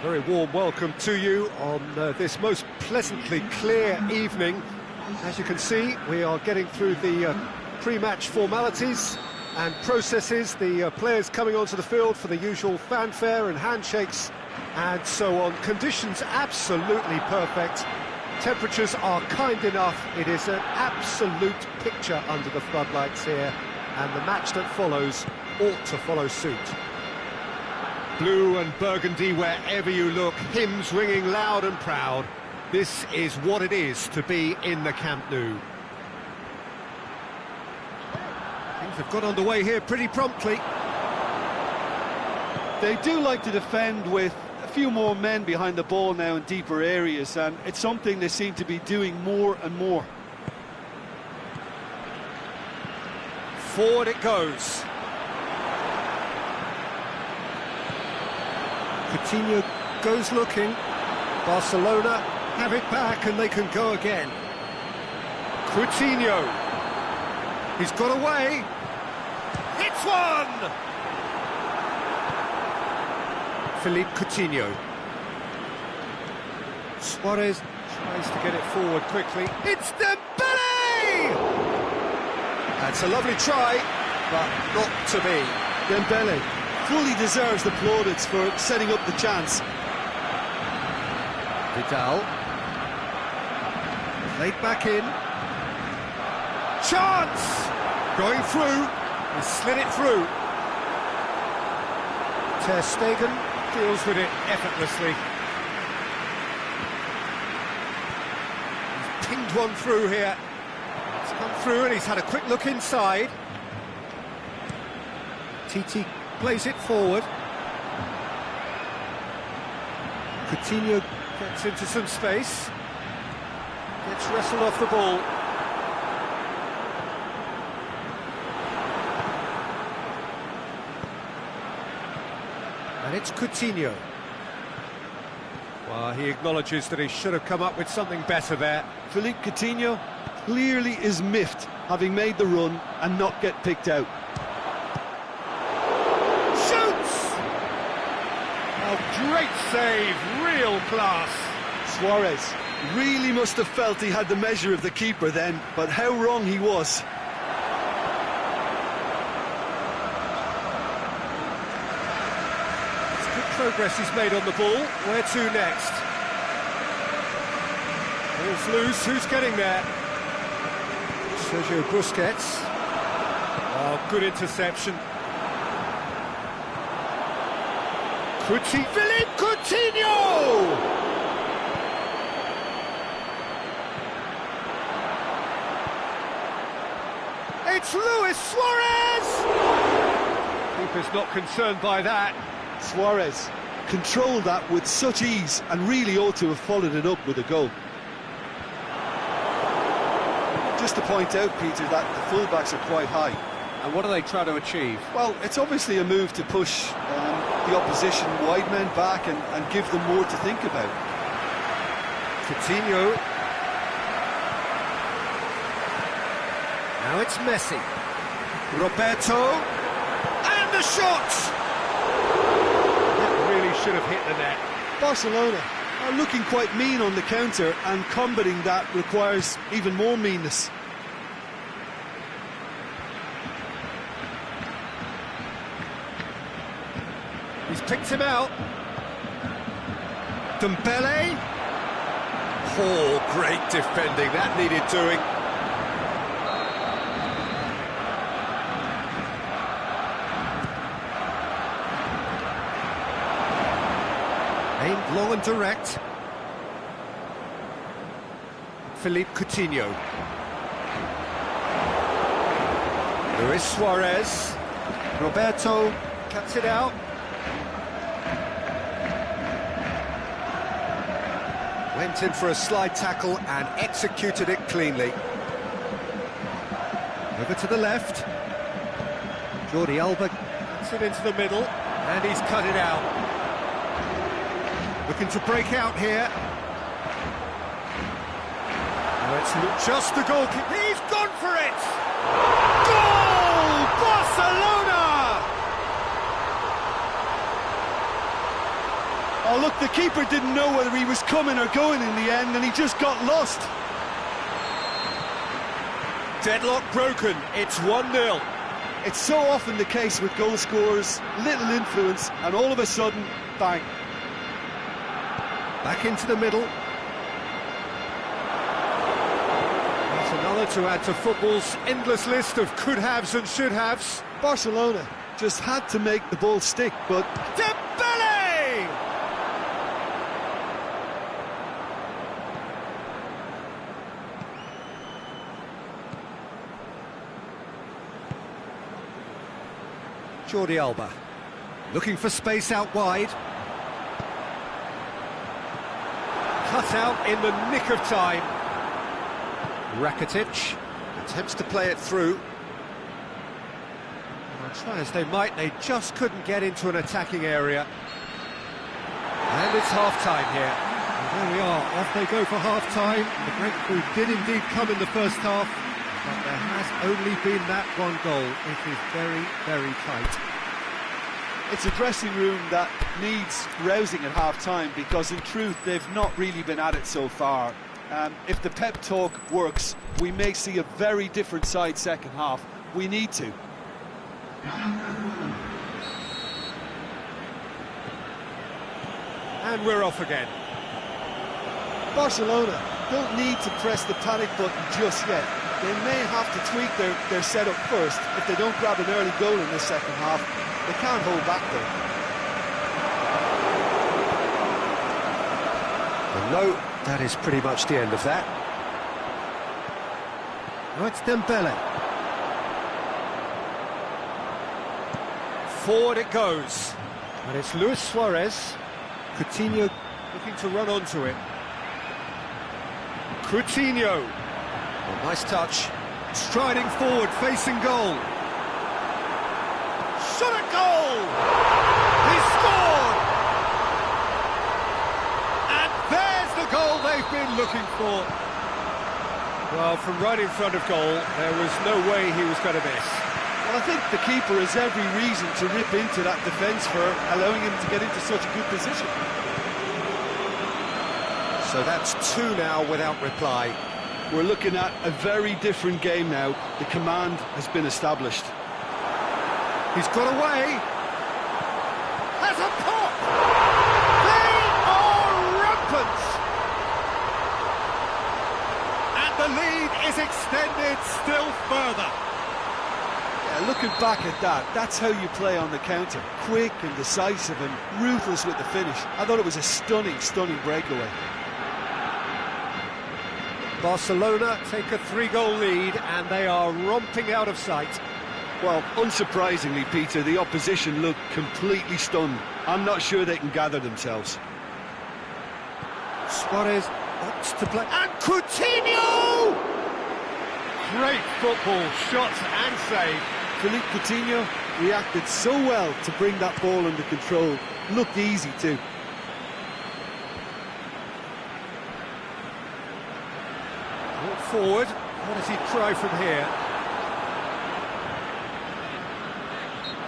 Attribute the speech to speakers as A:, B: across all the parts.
A: Very warm welcome to you on this most pleasantly clear evening. As you can see, we are getting through the pre-match formalities and processes, the players coming onto the field for the usual fanfare and handshakes and so on. Conditions absolutely perfect. Temperatures are kind enough. It is an absolute picture under the floodlights here, and the match that follows ought to follow suit. Blue and burgundy wherever you look, hymns ringing loud and proud. This is what it is to be in the Camp Nou. Things have got underway here pretty promptly.
B: They do like to defend with a few more men behind the ball now in deeper areas, and it's something they seem to be doing more and more.
A: Forward it goes. Coutinho goes looking. Barcelona have it back and they can go again. Coutinho. He's got away. It's one! Philippe Coutinho. Suarez tries to get it forward quickly. It's Dembele! That's a lovely try, but not to be.
B: Dembele fully deserves the plaudits for setting up the chance.
A: Vidal. Played back in. Chance! Going through. He slid it through. Ter Stegen deals with it effortlessly. He's pinged one through here. It's come through and he's had a quick look inside. Titi plays it forward. Coutinho gets into some space. Gets wrestled off the ball. And it's Coutinho. Well, he acknowledges that he should have come up with something better there.
B: Philippe Coutinho clearly is miffed, having made the run and not get picked out.
A: Great save, real class.
B: Suarez really must have felt he had the measure of the keeper then, but how wrong he was.
A: It's good progress he's made on the ball. Where to next? Ball's loose, who's getting there? Sergio Busquets. Oh, good interception. Philippe Coutinho! It's Luis Suarez! Keeper's not concerned by that.
B: Suarez controlled that with such ease and really ought to have followed it up with a goal. Just to point out, Peter, that the fullbacks are quite high.
A: And what are they trying to achieve?
B: Well, it's obviously a move to push the opposition wide men back and give them more to think about.
A: Coutinho. Now it's Messi. Roberto. And the shot! That really should have hit the net.
B: Barcelona are looking quite mean on the counter, and combating that requires even more meanness.
A: He's picked him out. Dembele. Oh, great defending. That needed doing. Aimed long and direct. Philippe Coutinho. Luis Suarez. Roberto cuts it out. Went in for a slide tackle and executed it cleanly. Over to the left. Jordi Alba gets it into the middle, and he's cut it out. Looking to break out here. Now it's just the goalkeeper. He's gone for it! Goal! Barcelona!
B: A look, the keeper didn't know whether he was coming or going in the end, and he just got lost.
A: Deadlock broken, it's 1-0.
B: It's so often the case with goal scorers, little influence, and all of a sudden, bang.
A: Back into the middle. That's another to add to football's endless list of could-haves and should-haves.
B: Barcelona just had to make the ball stick, but...
A: Dembele! Jordi Alba, looking for space out wide. Cut out in the nick of time. Rakitic attempts to play it through. Well, try as they might, they just couldn't get into an attacking area. And it's half-time here. And there we are, off they go for half-time. The breakthrough did indeed come in the first half, but there has only been that one goal. It is very, very tight.
B: It's a dressing room that needs rousing at half-time, because in truth they've not really been at it so far. If the pep talk works, we may see a very different side second half. We need to.
A: And we're off again.
B: Barcelona don't need to press the panic button just yet. They may have to tweak their setup first. If they don't grab an early goal in this second half, they can't hold back there.
A: Well, no, that is pretty much the end of that. Now it's Dembele. Forward it goes. And it's Luis Suarez. Coutinho looking to run onto it. Coutinho. Oh, nice touch. Striding forward, facing goal. Shot at goal! He scored! And there's the goal they've been looking for. Well, from right in front of goal, there was no way he was going to miss.
B: Well, I think the keeper has every reason to rip into that defence for allowing him to get into such a good position.
A: So that's 2 now without reply.
B: We're looking at a very different game now. The command has been established.
A: He's got away. Has a pop! They are rampant! And the lead is extended still further.
B: Yeah, looking back at that, that's how you play on the counter. Quick and decisive and ruthless with the finish. I thought it was a stunning, stunning breakaway.
A: Barcelona take a 3-goal lead and they are romping out of sight.
B: Well, unsurprisingly, Peter, the opposition look completely stunned. I'm not sure they can gather themselves.
A: Suarez opts to play. And Coutinho! Great football, shots and save.
B: Philippe Coutinho reacted so well to bring that ball under control. Looked easy too.
A: Forward, what does he try from here?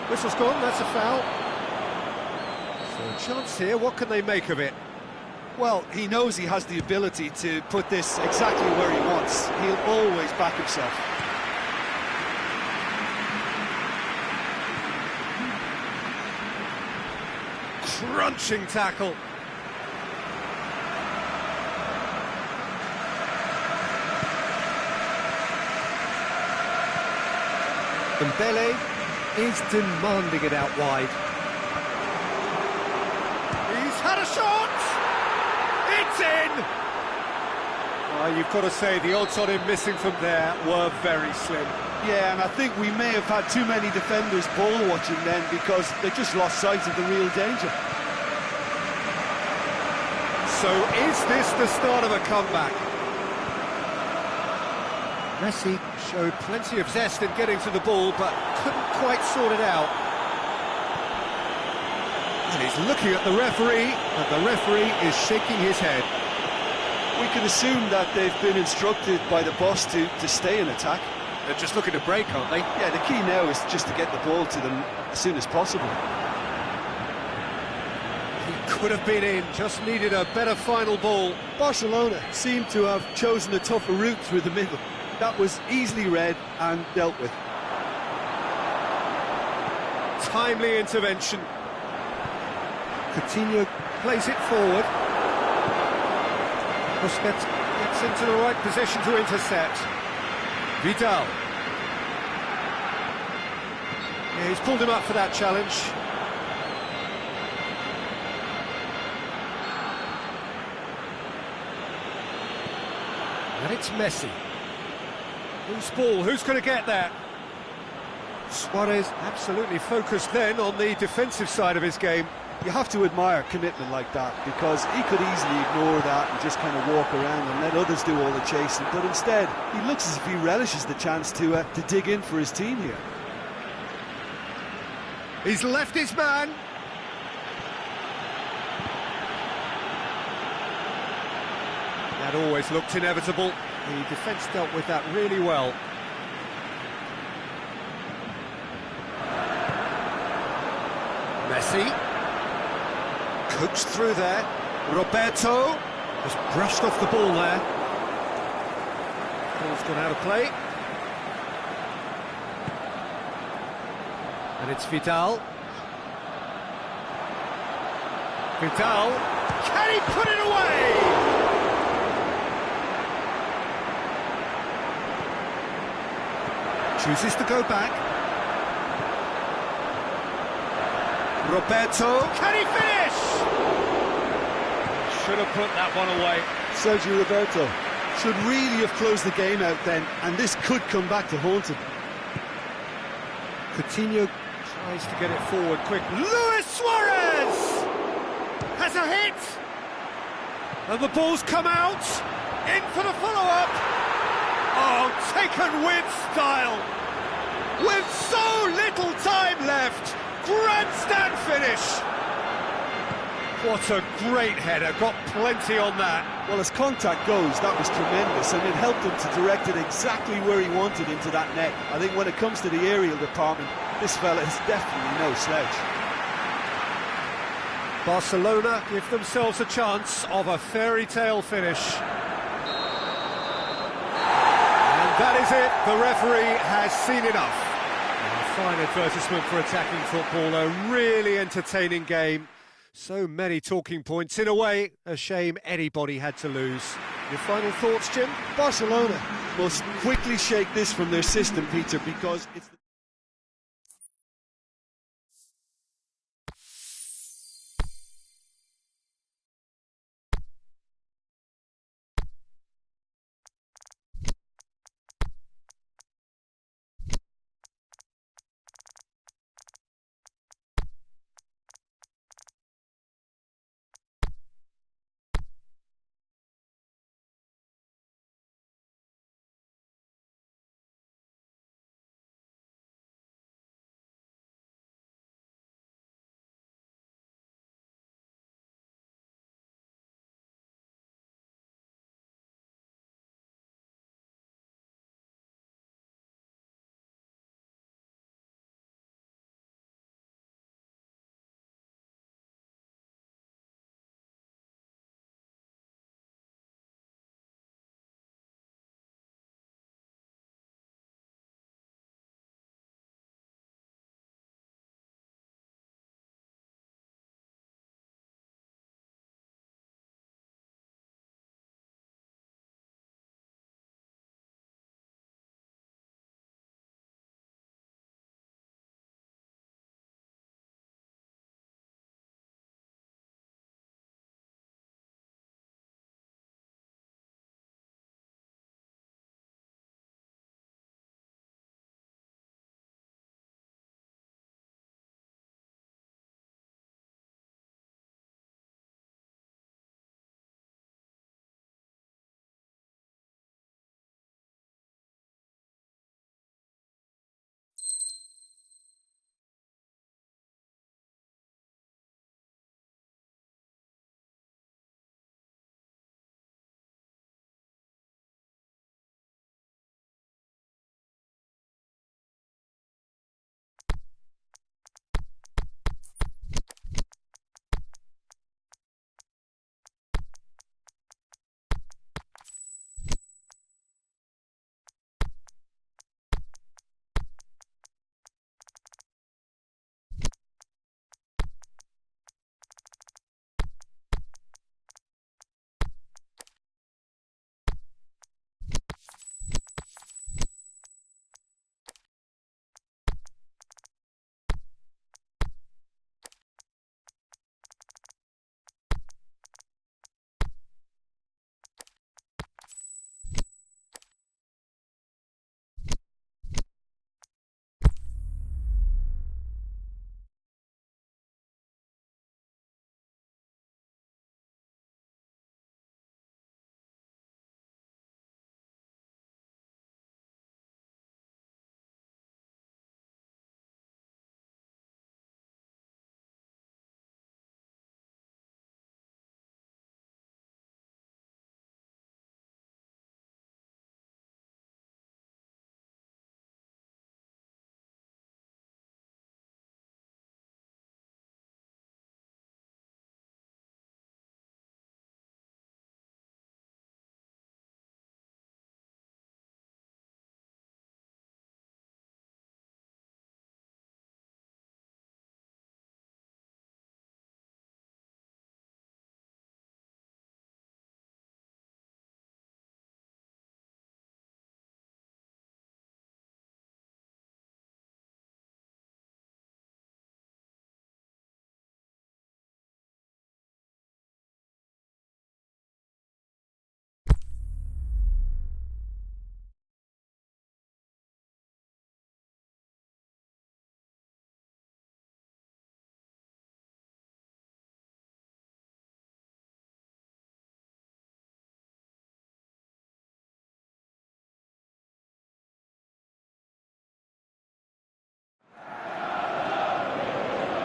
A: Whistle's gone, that's a foul. So a chance here, what can they make of it?
B: Well, he knows he has the ability to put this exactly where he wants. He'll always back himself.
A: Crunching tackle. Dembele is demanding it out wide. He's had a shot! It's in! Well, you've got to say the odds on him missing from there were very slim.
B: Yeah, and I think we may have had too many defenders ball watching then, because they just lost sight of the real danger.
A: So is this the start of a comeback? Messi showed plenty of zest in getting to the ball, but couldn't quite sort it out. And he's looking at the referee, and the referee is shaking his head.
B: We can assume that they've been instructed by the boss to stay in attack.
A: They're just looking to break, aren't they?
B: Yeah, the key now is just to get the ball to them as soon as possible.
A: He could have been in, just needed a better final ball.
B: Barcelona seemed to have chosen a tougher route through the middle. That was easily read and dealt with.
A: Timely intervention. Coutinho plays it forward. Busquets gets into the right position to intercept. Vidal. Yeah, he's pulled him up for that challenge. And it's Messi. Loose ball, who's going to get that? Suarez absolutely focused then on the defensive side of his game.
B: You have to admire commitment like that, because he could easily ignore that and just kind of walk around and let others do all the chasing, but instead he looks as if he relishes the chance to dig in for his team here.
A: He's left his man. That always looked inevitable. The defence dealt with that really well. Messi. Coached through there. Roberto just brushed off the ball there. Ball's gone out of play. And it's Vidal. Vidal. Can he put it away? Chooses to go back. Roberto. Can he finish? Should have put that one away.
B: Sergio Roberto should really have closed the game out then, and this could come back to haunt him.
A: Coutinho tries to get it forward quick. Luis Suarez has a hit, and the ball's come out. In for the follow-up. Oh, taken with style. With so little time left. Grandstand finish. What a great header. Got plenty on that.
B: Well, as contact goes, that was tremendous, and it helped him to direct it exactly where he wanted into that net. I think when it comes to the aerial department, this fella is definitely no slouch.
A: Barcelona give themselves a chance of a fairy tale finish. And that is it. The referee has seen enough. A fine advertisement for attacking football. A really entertaining game. So many talking points. In a way, a shame anybody had to lose. Your final thoughts, Jim?
B: Barcelona must quickly shake this from their system, Peter, because it's...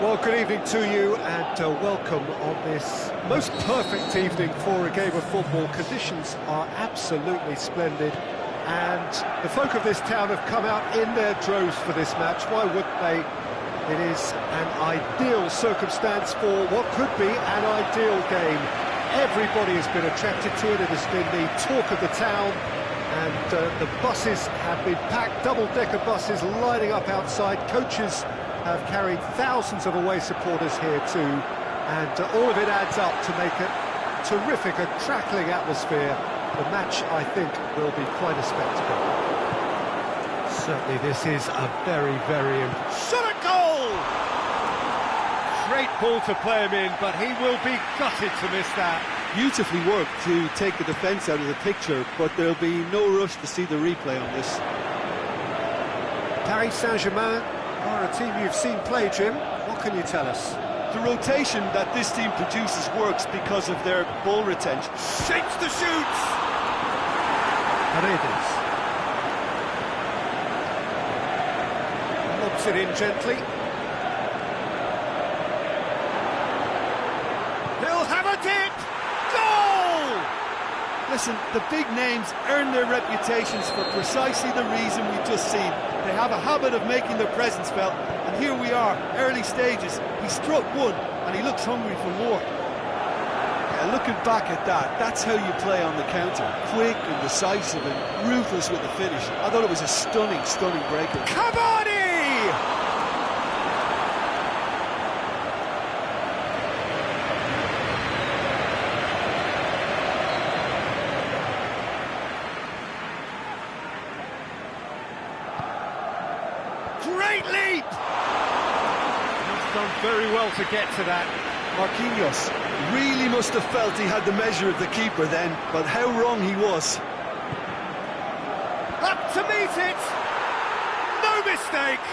A: Well, good evening to you and welcome on this most perfect evening for a game of football. Conditions are absolutely splendid and the folk of this town have come out in their droves for this match. Why wouldn't they? It is an ideal circumstance for what could be an ideal game. Everybody has been attracted to it. It has been the talk of the town and the buses have been packed, double-decker buses lining up outside. Coaches have carried thousands of away supporters here too, and all of it adds up to make it terrific, a crackling atmosphere. The match, I think, will be quite a spectacle. Certainly this is a very, very... Shot a goal! Great ball to play him in, but he will be gutted to miss that.
B: Beautifully worked to take the defence out of the picture, but there'll be no rush to see the replay on this.
A: Paris Saint-Germain are a team you've seen play, Jim. What can you tell us?
B: The rotation that this team produces works because of their ball retention.
A: Shapes the shoots! Paredes. Lobs it in gently. He'll have a dip! Goal!
B: Listen, the big names earn their reputations for precisely the reason we've just seen. They have a habit of making their presence felt, and here we are, early stages. He struck one, and he looks hungry for more. Yeah, looking back at that, that's how you play on the counter. Quick and decisive and ruthless with the finish. I thought it was a stunning, stunning breaker.
A: Cavani! Great leap! He's done very well to get to that.
B: Marquinhos really must have felt he had the measure of the keeper then, but how wrong he was.
A: Up to meet it! No mistake!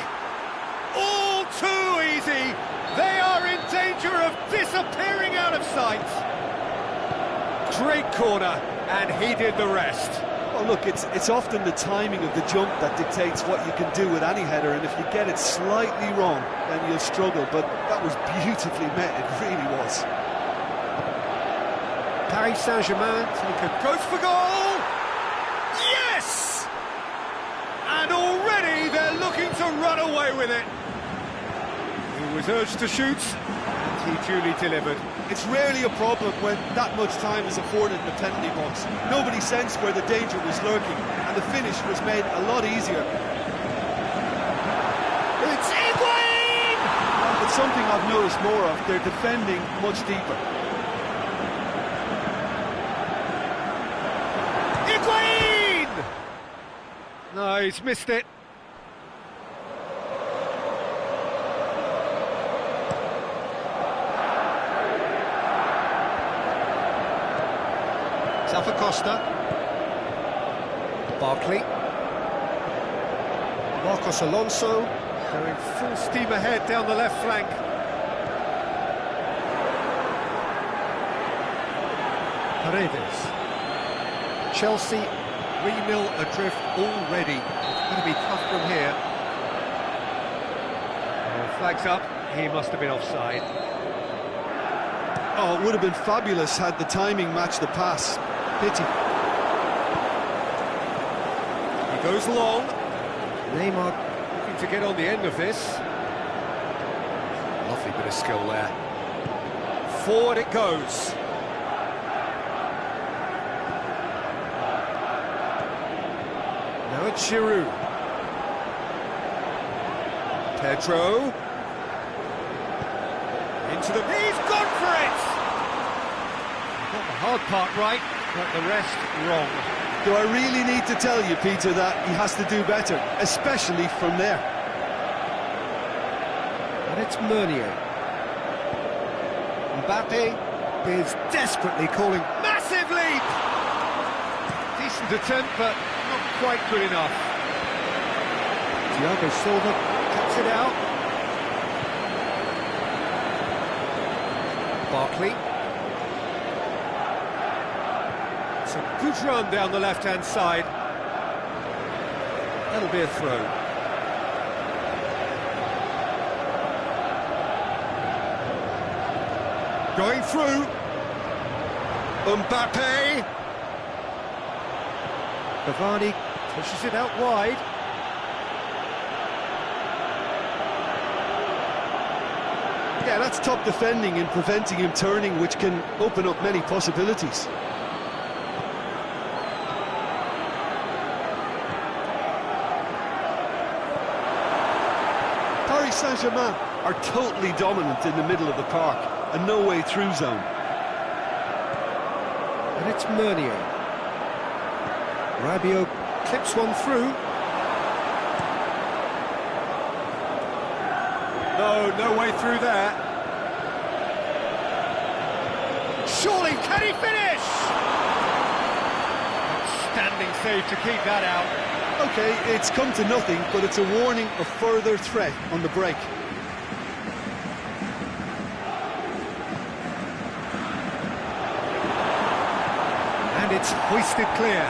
A: All too easy! They are in danger of disappearing out of sight! Great corner, and he did the rest.
B: Oh, look, it's often the timing of the jump that dictates what you can do with any header, and if you get it slightly wrong, then you'll struggle, but that was beautifully met, it really was.
A: Paris Saint-Germain goes for goal! Yes! And already they're looking to run away with it. He was urged to shoot, and he duly delivered.
B: It's rarely a problem when that much time is afforded in the penalty box. Nobody sensed where the danger was lurking, and the finish was made a lot easier.
A: It's Higuain!
B: It's something I've noticed more of. They're defending much deeper.
A: Higuain! No, he's missed it. Costa, Barkley, Marcos Alonso going full steam ahead down the left flank. Paredes. Chelsea 3-0 adrift already. It's going to be tough from here. Oh, flags up. He must have been offside.
B: Oh, it would have been fabulous had the timing matched the pass. Pity.
A: He goes long. Neymar looking to get on the end of this. Lovely bit of skill there. Forward it goes. Now it's Giroud. Pedro. Into the... He's gone for it! Got the hard part right. But the rest wrong.
B: Do I really need to tell you, Peter, that he has to do better, especially from there?
A: And it's Meunier. Mbappe is desperately calling. Massive leap! Decent attempt, but not quite good enough. Thiago Silva cuts it out. Barkley. It's a good run down the left-hand side. That'll be a throw. Going through. Mbappe. Cavani pushes it out wide.
B: Yeah, that's top defending and preventing him turning, which can open up many possibilities. Paris Saint-Germain are totally dominant in the middle of the park, a no-way through zone.
A: And it's Meunier. Rabiot clips one through. No way through there. Surely, can he finish? Outstanding save to keep that out.
B: Okay, it's come to nothing, but it's a warning of further threat on the break.
A: And it's hoisted clear.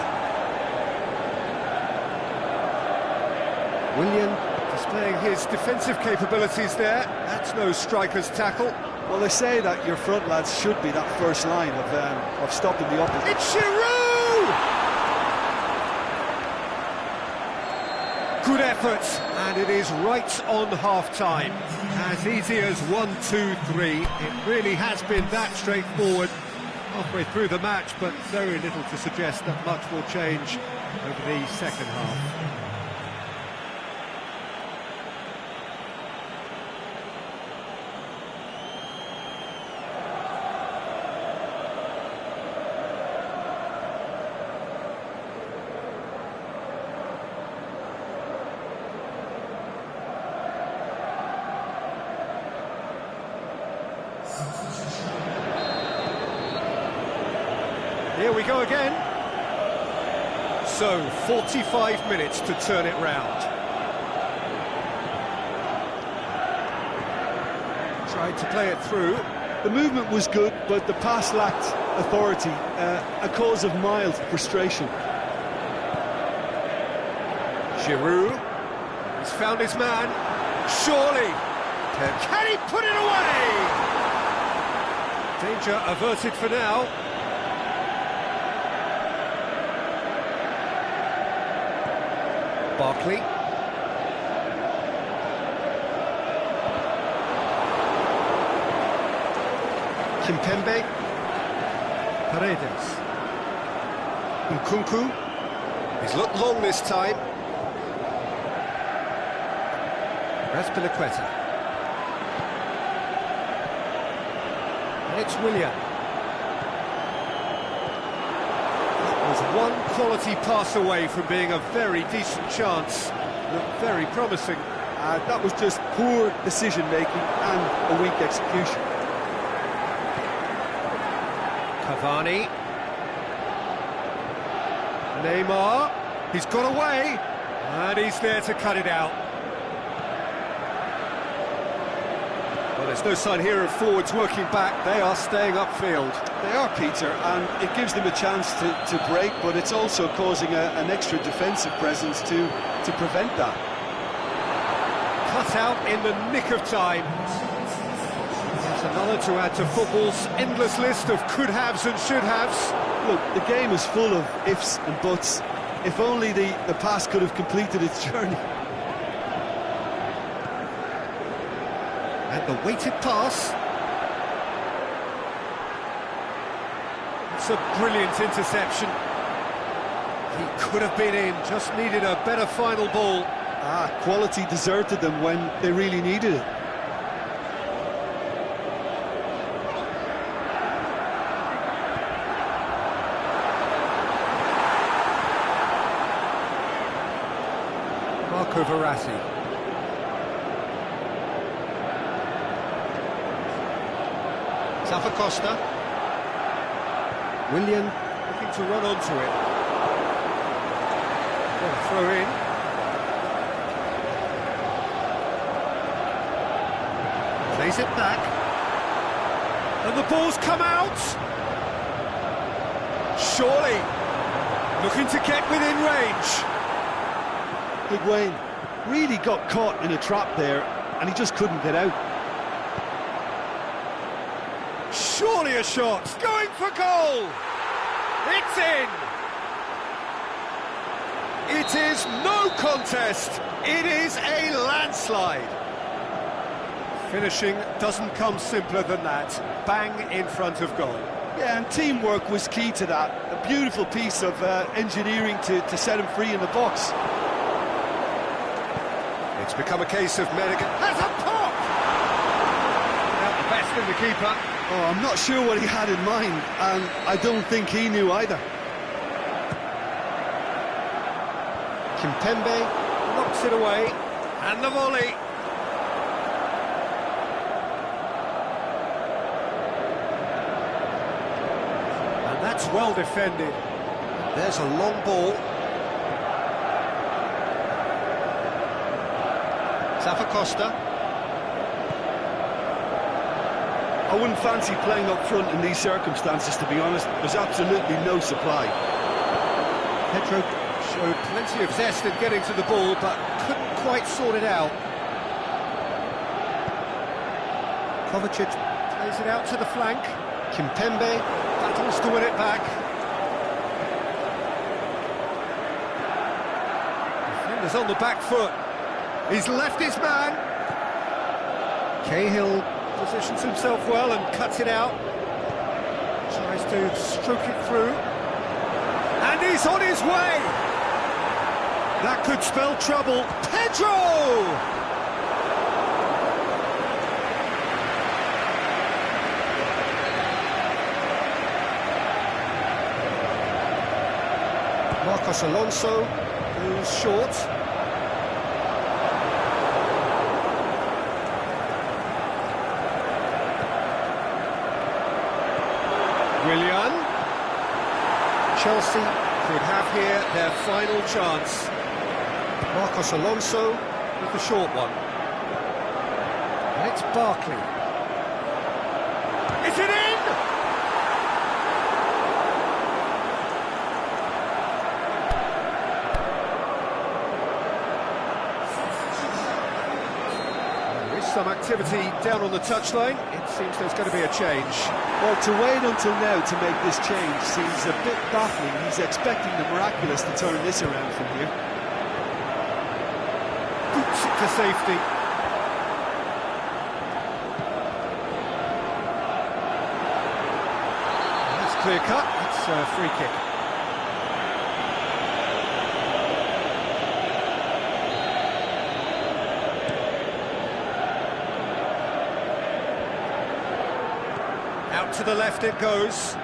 A: Willian displaying his defensive capabilities there. That's no striker's tackle.
B: Well, they say that your front lads should be that first line of stopping the opposition.
A: It's Giroud! Good effort, and it is right on half-time. As easy as 1-2-3. It really has been that straightforward halfway through the match, but very little to suggest that much will change over the second half. Here we go again. So, 45 minutes to turn it round. Tried to play it through.
B: The movement was good, but the pass lacked authority, a cause of mild frustration.
A: Giroud. He's found his man. Surely. Can he put it away? Danger averted for now. Barkley. Kimpembe. Paredes. Nkunku. He's looked long this time. Azpilicueta. And it's Willian. Was one quality pass away from being a very decent chance. Looked very promising.
B: That was just poor decision-making and a weak execution.
A: Cavani. Neymar. He's got away. And he's there to cut it out. Well, there's no sign here of forwards working back. They are staying upfield.
B: They are, Peter, and it gives them a chance to break, but it's also causing an extra defensive presence to prevent that.
A: Cut out in the nick of time. There's another to add to football's endless list of could-haves and should-haves.
B: Look, the game is full of ifs and buts. If only the pass could have completed its journey.
A: And the weighted pass. It's a brilliant interception. He could have been in, just needed a better final ball.
B: Quality deserted them when they really needed it.
A: Marco Verratti. Costa. Willian looking to run onto it. Throw in. Plays it back. And the ball's come out. Surely. Looking to get within range.
B: Higuain really got caught in a trap there, and he just couldn't get out.
A: surely a shot, going for goal! It's in! It is no contest, it is a landslide. Finishing doesn't come simpler than that, bang in front of goal.
B: Yeah, and teamwork was key to that. A beautiful piece of engineering to set him free in the box.
A: It's become a case of Medigan has a pop! Not the best in the keeper.
B: Oh, I'm not sure what he had in mind, and I don't think he knew either.
A: Kimpembe knocks it away, and the volley. And that's well defended. There's a long ball. Costa.
B: I wouldn't fancy playing up front in these circumstances, to be honest. There's absolutely no supply.
A: Pedro showed plenty of zest in getting to the ball, but couldn't quite sort it out. Kovacic plays it out to the flank. Kimpembe battles to win it back. Defender's on the back foot. He's left his man. Cahill positions himself well and cuts it out. Tries to stroke it through. And he's on his way! That could spell trouble. Pedro! Marcos Alonso goes short. Willian. Chelsea could have here their final chance. Marcos Alonso with the short one. And it's Barkley. Is it in? There is some activity down on the touchline. It seems there's going to be a change.
B: Well, to wait until now to make this change seems a bit baffling. He's expecting the miraculous to turn this around from here.
A: Boots it for safety. That's clear cut. It's a free kick. Out to the left it goes.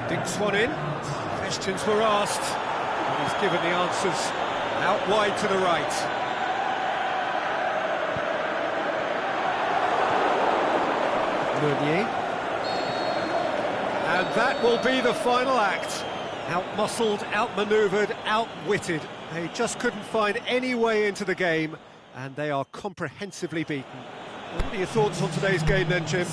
A: Dinks one in. Questions were asked. And he's given the answers. Out wide to the right. Meunier. And that will be the final act. Out-muscled, out-manoeuvred, outwitted. They just couldn't find any way into the game, and they are comprehensively beaten. What are your thoughts on today's game then, Jim?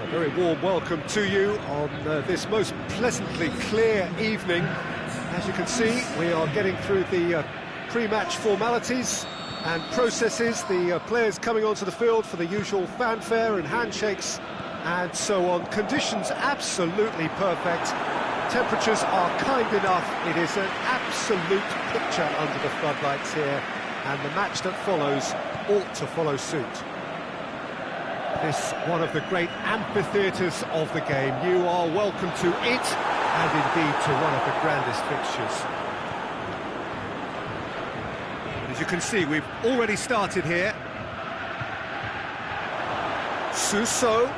A: A very warm welcome to you on this most pleasantly clear evening. As you can see, we are getting through the pre-match formalities and processes, the players coming onto the field for the usual fanfare and handshakes and so on. Conditions absolutely perfect. Temperatures are kind enough. It is an absolute picture under the floodlights here, and the match that follows ought to follow suit. This one of the great amphitheatres of the game. You are welcome to it, and indeed to one of the grandest fixtures. As you can see, we've already started here. Suso.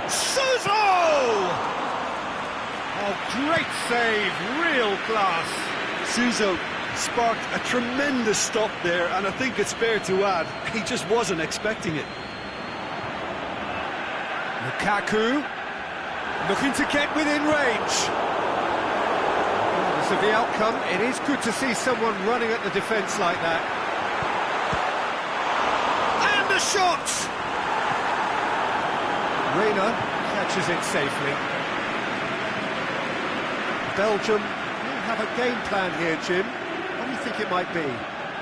A: Suso! Oh, great save, real class.
B: Suso sparked a tremendous stop there, and I think it's fair to add, he just wasn't expecting it.
A: Lukaku, looking to get within range. Regardless of the outcome, it is good to see someone running at the defence like that. And the shot! Reina catches it safely. Belgium will have a game plan here, Jim. What do you think it might be?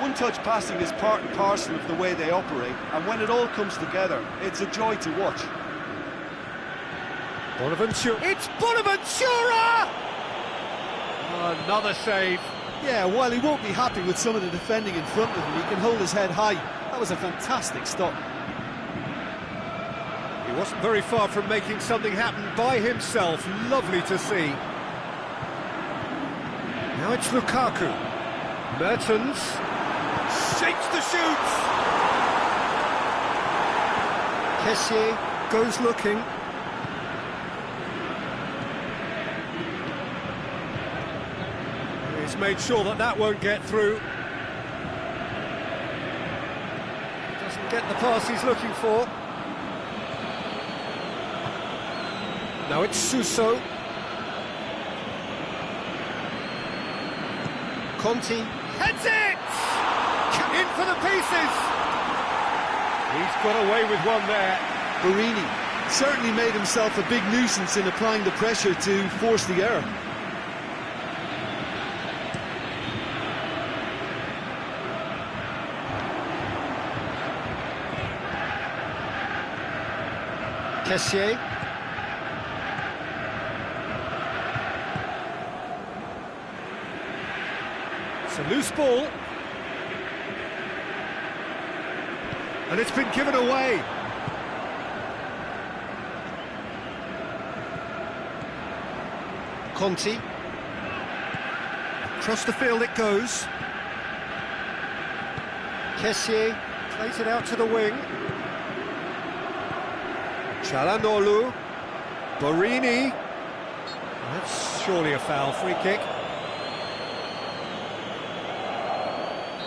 B: One-touch passing is part and parcel of the way they operate, and when it all comes together, it's a joy to watch.
A: Bonaventura. It's Bonaventura! Another save.
B: Yeah, while he won't be happy with some of the defending in front of him, he can hold his head high. That was a fantastic stop.
A: He wasn't very far from making something happen by himself. Lovely to see. Now it's Lukaku. Mertens shakes the shoots. Kessié goes looking. He's made sure that that won't get through. Doesn't get the pass he's looking for. Now it's Suso. Conti heads it! In for the pieces! He's got away with one there.
B: Borini certainly made himself a big nuisance in applying the pressure to force the error.
A: Kessié. It's a loose ball. And it's been given away. Conti. Across the field it goes. Kessié plays it out to the wing. Çalhanoğlu. Borini. That's surely a foul, free kick.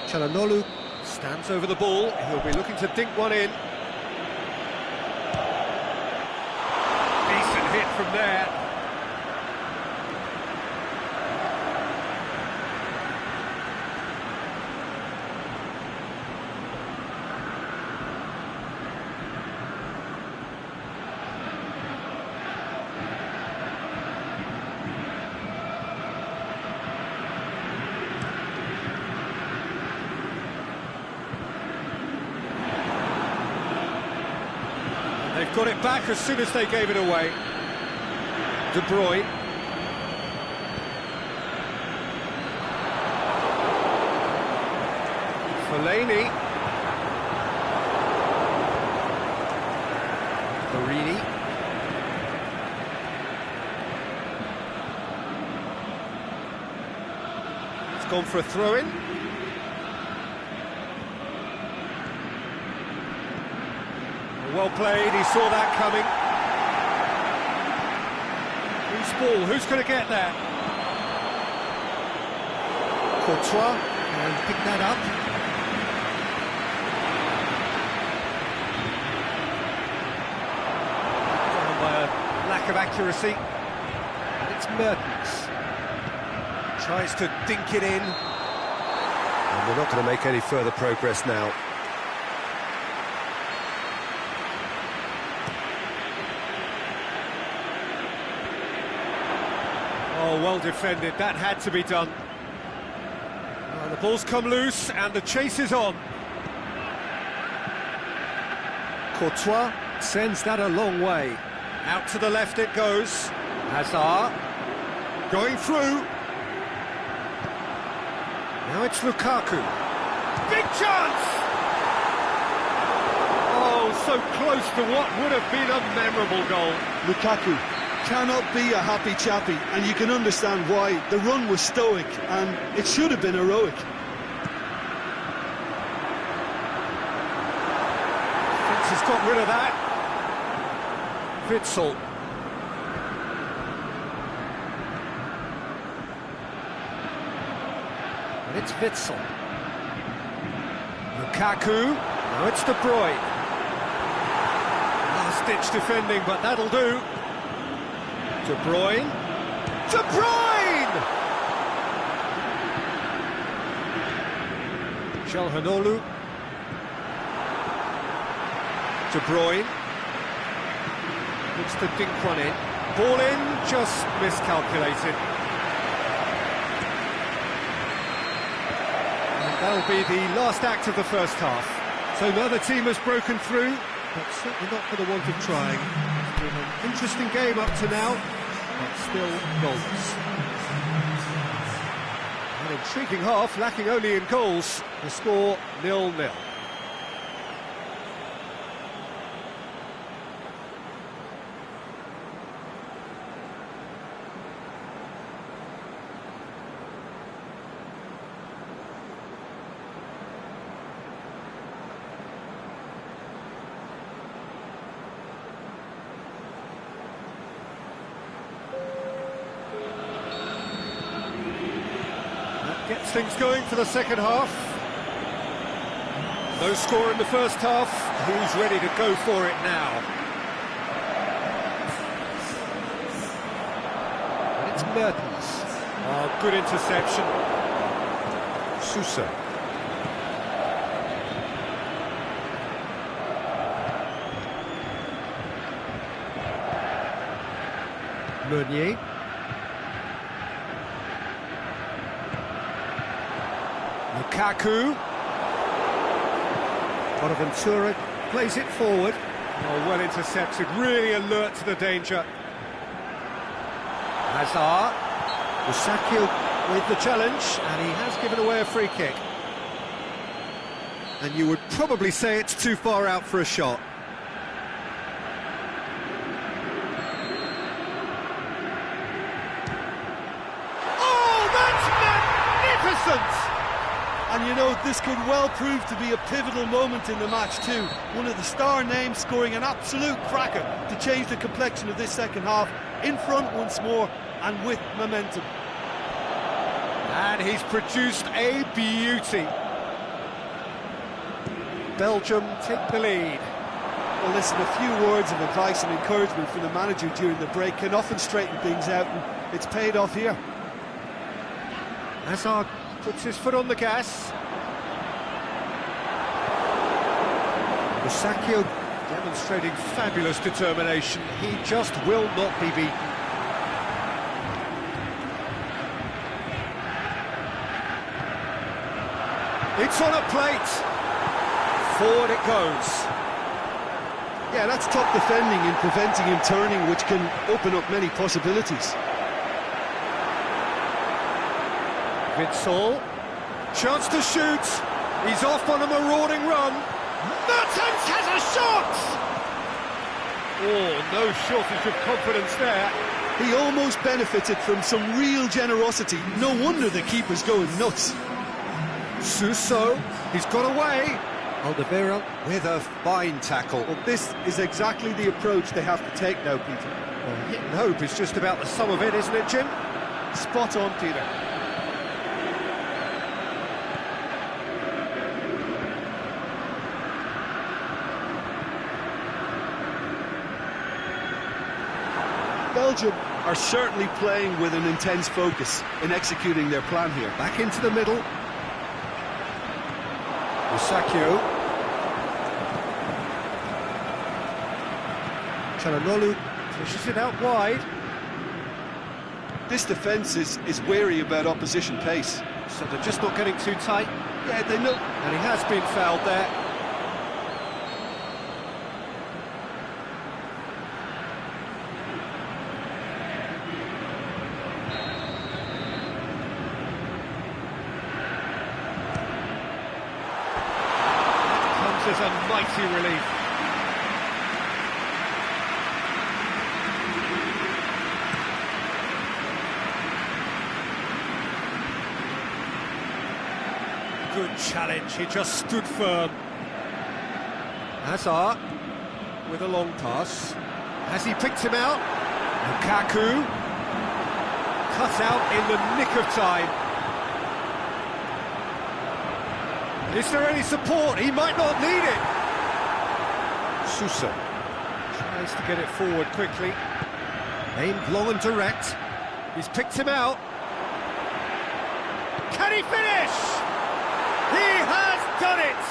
A: Çalhanoğlu stands over the ball. He'll be looking to dink one in. Decent hit from there. They've got it back as soon as they gave it away. De Bruyne. Fellaini. Borini. It's gone for a throw-in. Well played, he saw that coming. Who's ball? Who's going to get that? Courtois and pick that up. Down by a lack of accuracy. And it's Mertens. Tries to dink it in. And they're not going to make any further progress now. Oh, well defended, that had to be done. The ball's come loose and the chase is on. Courtois sends that a long way. Out to the left it goes. Hazard going through. Now it's Lukaku. Big chance! Oh, so close to what would have been a memorable goal.
B: Lukaku cannot be a happy chappy, and you can understand why. The run was stoic, and it should have been heroic.
A: Fitz has got rid of that. Witsel. And it's Witsel. Lukaku. Now it's De Bruyne. Last-ditch defending, but that'll do. De Bruyne. De Bruyne! Calhanoglu. De Bruyne. Looks to dink one in. Ball in, just miscalculated. And that'll be the last act of the first half. So neither team has broken through, but certainly not for the want of trying. It's been an interesting game up to now, but still goals. An intriguing half, lacking only in goals. The score 0-0. Gets things going for the second half. No score in the first half. Who's ready to go for it now? And it's Mertens. Oh, good interception. Sousa. Meunier. Lukaku. Bonaventura plays it forward. Oh, well intercepted, really alert to the danger. Hazard. Musacchio with the challenge, and he has given away a free kick. And you would probably say it's too far out for a shot. Oh, that's magnificent!
B: And you know, this could well prove to be a pivotal moment in the match too. One of the star names scoring an absolute cracker to change the complexion of this second half. In front once more and with momentum.
A: And he's produced a beauty. Belgium take the lead.
B: Well, listen, a few words of advice and encouragement from the manager during the break can often straighten things out, and it's paid off here.
A: Hazard puts his foot on the gas. Musacchio demonstrating fabulous determination. He just will not be beaten. It's on a plate. Forward it goes.
B: Yeah, that's top defending and preventing him turning, which can open up many possibilities.
A: Witsel, chance to shoot. He's off on a marauding run. Mertens has a shot! Oh, no shortage of confidence there.
B: He almost benefited from some real generosity. No wonder the keeper's going nuts.
A: Suso, he's got away. Alderweireld with a fine tackle.
B: Well, this is exactly the approach they have to take now, Peter.
A: Well, hit and hope is just about the sum of it, isn't it, Jim?
B: Spot on, Peter. Belgium are certainly playing with an intense focus in executing their plan here.
A: Back into the middle. Musacchio. Calhanoglu pushes it out wide.
B: This defence is wary about opposition pace.
A: So they're just not getting too tight.
B: Yeah, they know.
A: And he has been fouled there. Comes as a mighty relief. Good challenge, he just stood firm. Hazard with a long pass. Has he picked him out? Lukaku cut out in the nick of time. Is there any support? He might not need it. Sousa tries to get it forward quickly. Aimed long and direct. He's picked him out. Can he finish? He has done it!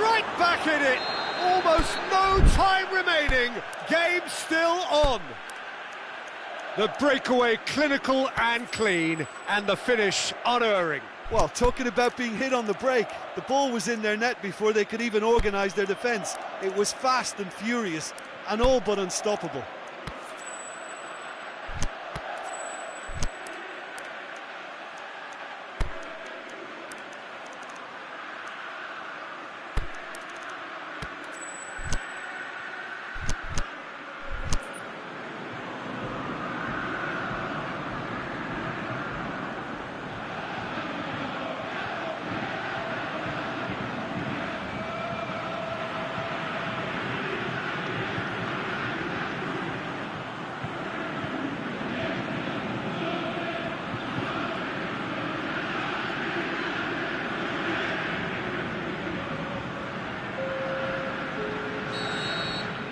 A: Right back in it! Almost no time remaining. Game still on. The breakaway clinical and clean, and the finish unerring.
B: Well, talking about being hit on the break, the ball was in their net before they could even organise their defence. It was fast and furious, and all but unstoppable.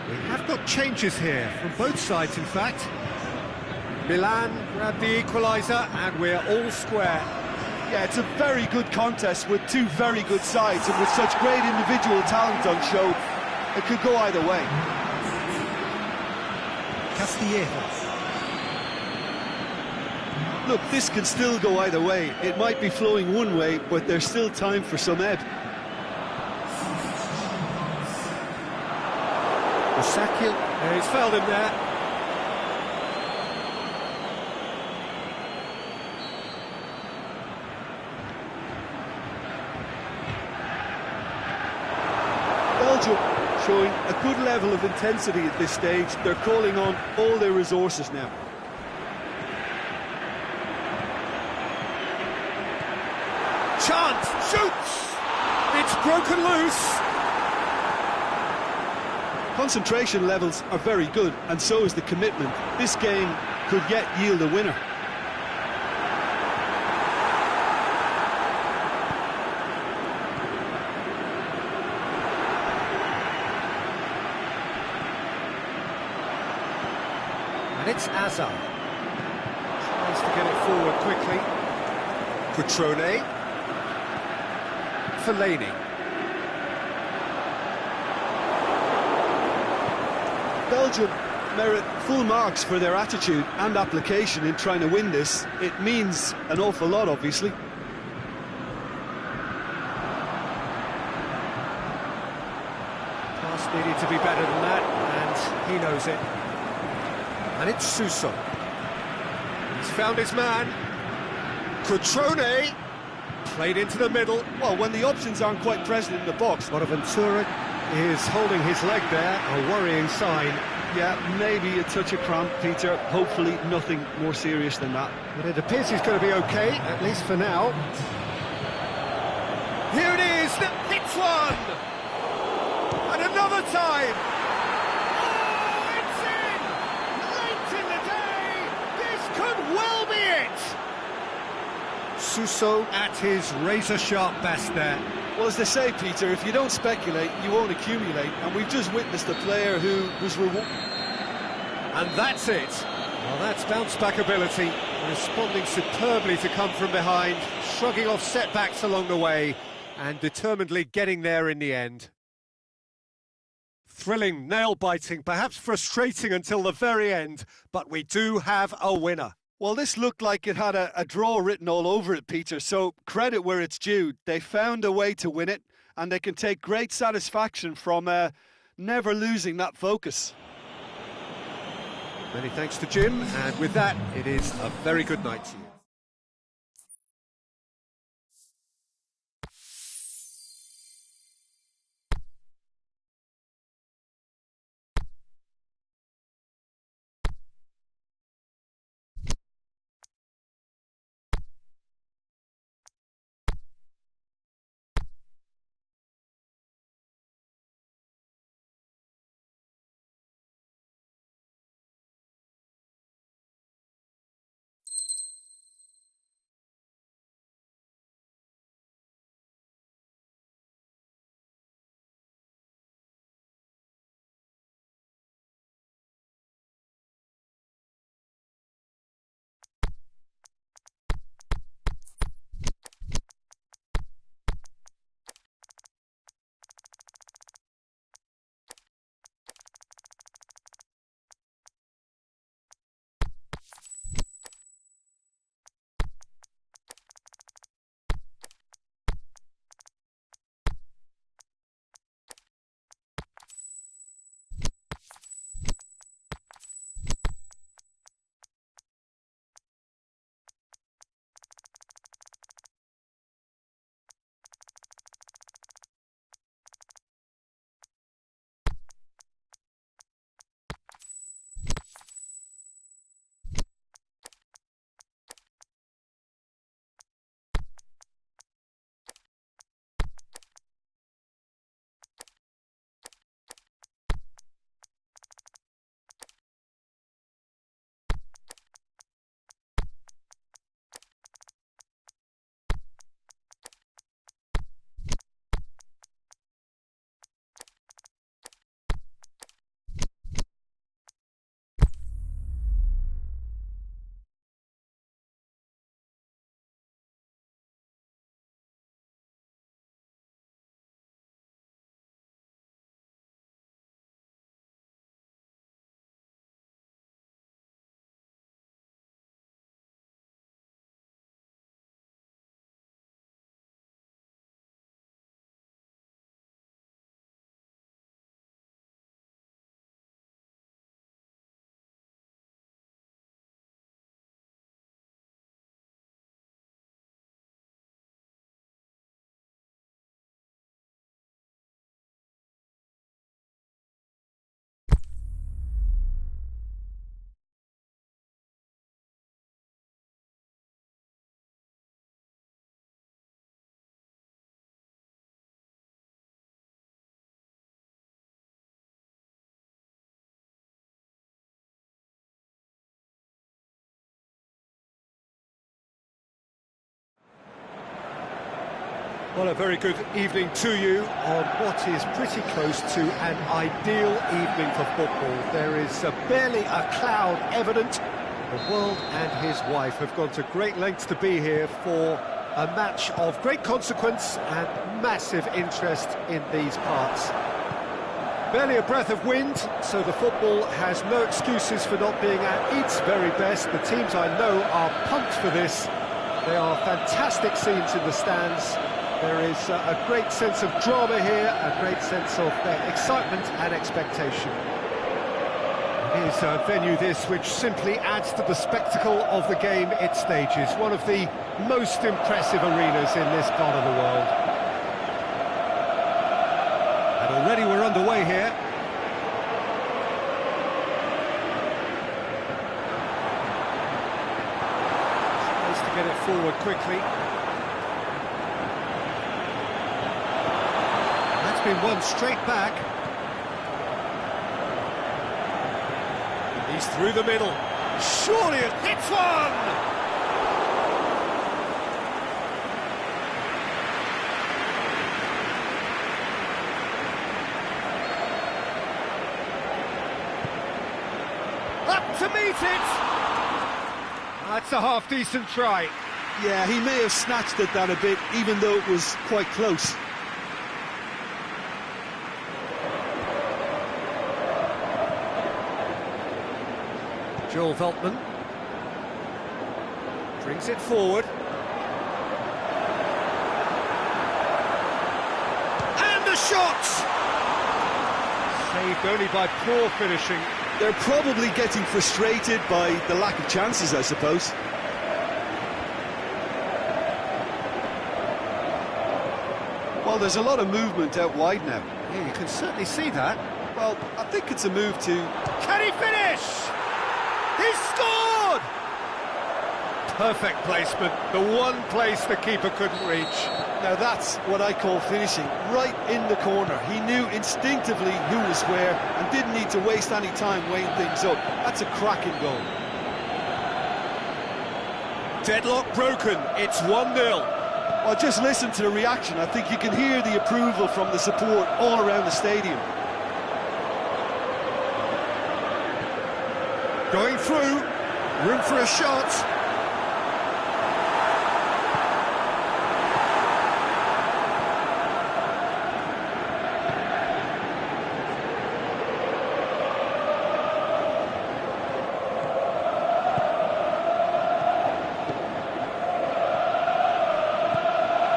A: We have got changes here from both sides, in fact. Milan grabbed the equaliser, and we're all square.
B: Yeah, it's a very good contest with two very good sides, and with such great individual talent on show, it could go either way.
A: Castillejo.
B: Look, this can still go either way. It might be flowing one way, but there's still time for some ebb.
A: Sakil, he's fouled him there.
B: Belgium showing a good level of intensity at this stage. They're calling on all their resources now.
A: Chance, shoots! It's broken loose.
B: Concentration levels are very good, and so is the commitment. This game could yet yield a winner.
A: And it's Hazard. Tries to get it forward quickly. Cutrone. Fellaini.
B: Belgium merit full marks for their attitude and application in trying to win this. It means an awful lot, obviously.
A: Pass needed to be better than that, and he knows it. And it's Sousa. He's found his man. Cutrone played into the middle.
B: Well, when the options aren't quite present in the box.
A: Bonaventura is holding his leg there, a worrying sign.
B: Yeah, maybe a touch of cramp, Peter. Hopefully nothing more serious than that.
A: But it appears he's going to be okay, at least for now. Here it is, hits one! And another time! Oh, it's in! Late in the day! This could well be it! Suso at his razor-sharp best there.
B: Well, as they say, Peter, if you don't speculate, you won't accumulate. And we've just witnessed a player who was rewarded.
A: And that's it. Well, that's bounce-back ability, responding superbly to come from behind, shrugging off setbacks along the way, and determinedly getting there in the end. Thrilling, nail-biting, perhaps frustrating until the very end, but we do have a winner.
B: Well, this looked like it had a draw written all over it, Peter, so credit where it's due. They found a way to win it, and they can take great satisfaction from never losing that focus.
A: Many thanks to Jim, and with that, it is a very good night to you. Well, a very good evening to you on what is pretty close to an ideal evening for football. There is barely a cloud evident. The world and his wife have gone to great lengths to be here for a match of great consequence and massive interest in these parts. Barely a breath of wind, so the football has no excuses for not being at its very best. The teams I know are pumped for this. They are fantastic scenes in the stands. There is a great sense of drama here, a great sense of excitement and expectation. It is a venue this which simply adds to the spectacle of the game it stages. One of the most impressive arenas in this part of the world. And already we're underway here. Supposed to get it forward quickly. Been one straight back. He's through the middle. Surely it hits one! Up to meet it! That's a half-decent try.
B: Yeah, he may have snatched at that a bit, even though it was quite close.
A: Joel Veltman. Brings it forward. And the shot! Saved only by poor finishing.
B: They're probably getting frustrated by the lack of chances, I suppose. Well, there's a lot of movement out wide now.
A: Yeah, you can certainly see that.
B: Well, I think it's a move to...
A: Can he finish? He's scored! Perfect placement, the one place the keeper couldn't reach.
B: Now that's what I call finishing, right in the corner. He knew instinctively who was where and didn't need to waste any time weighing things up. That's a cracking goal.
A: Deadlock broken, it's 1-0.
B: Well, just listen to the reaction. I think you can hear the approval from the support all around the stadium.
A: Going through, room for a shot.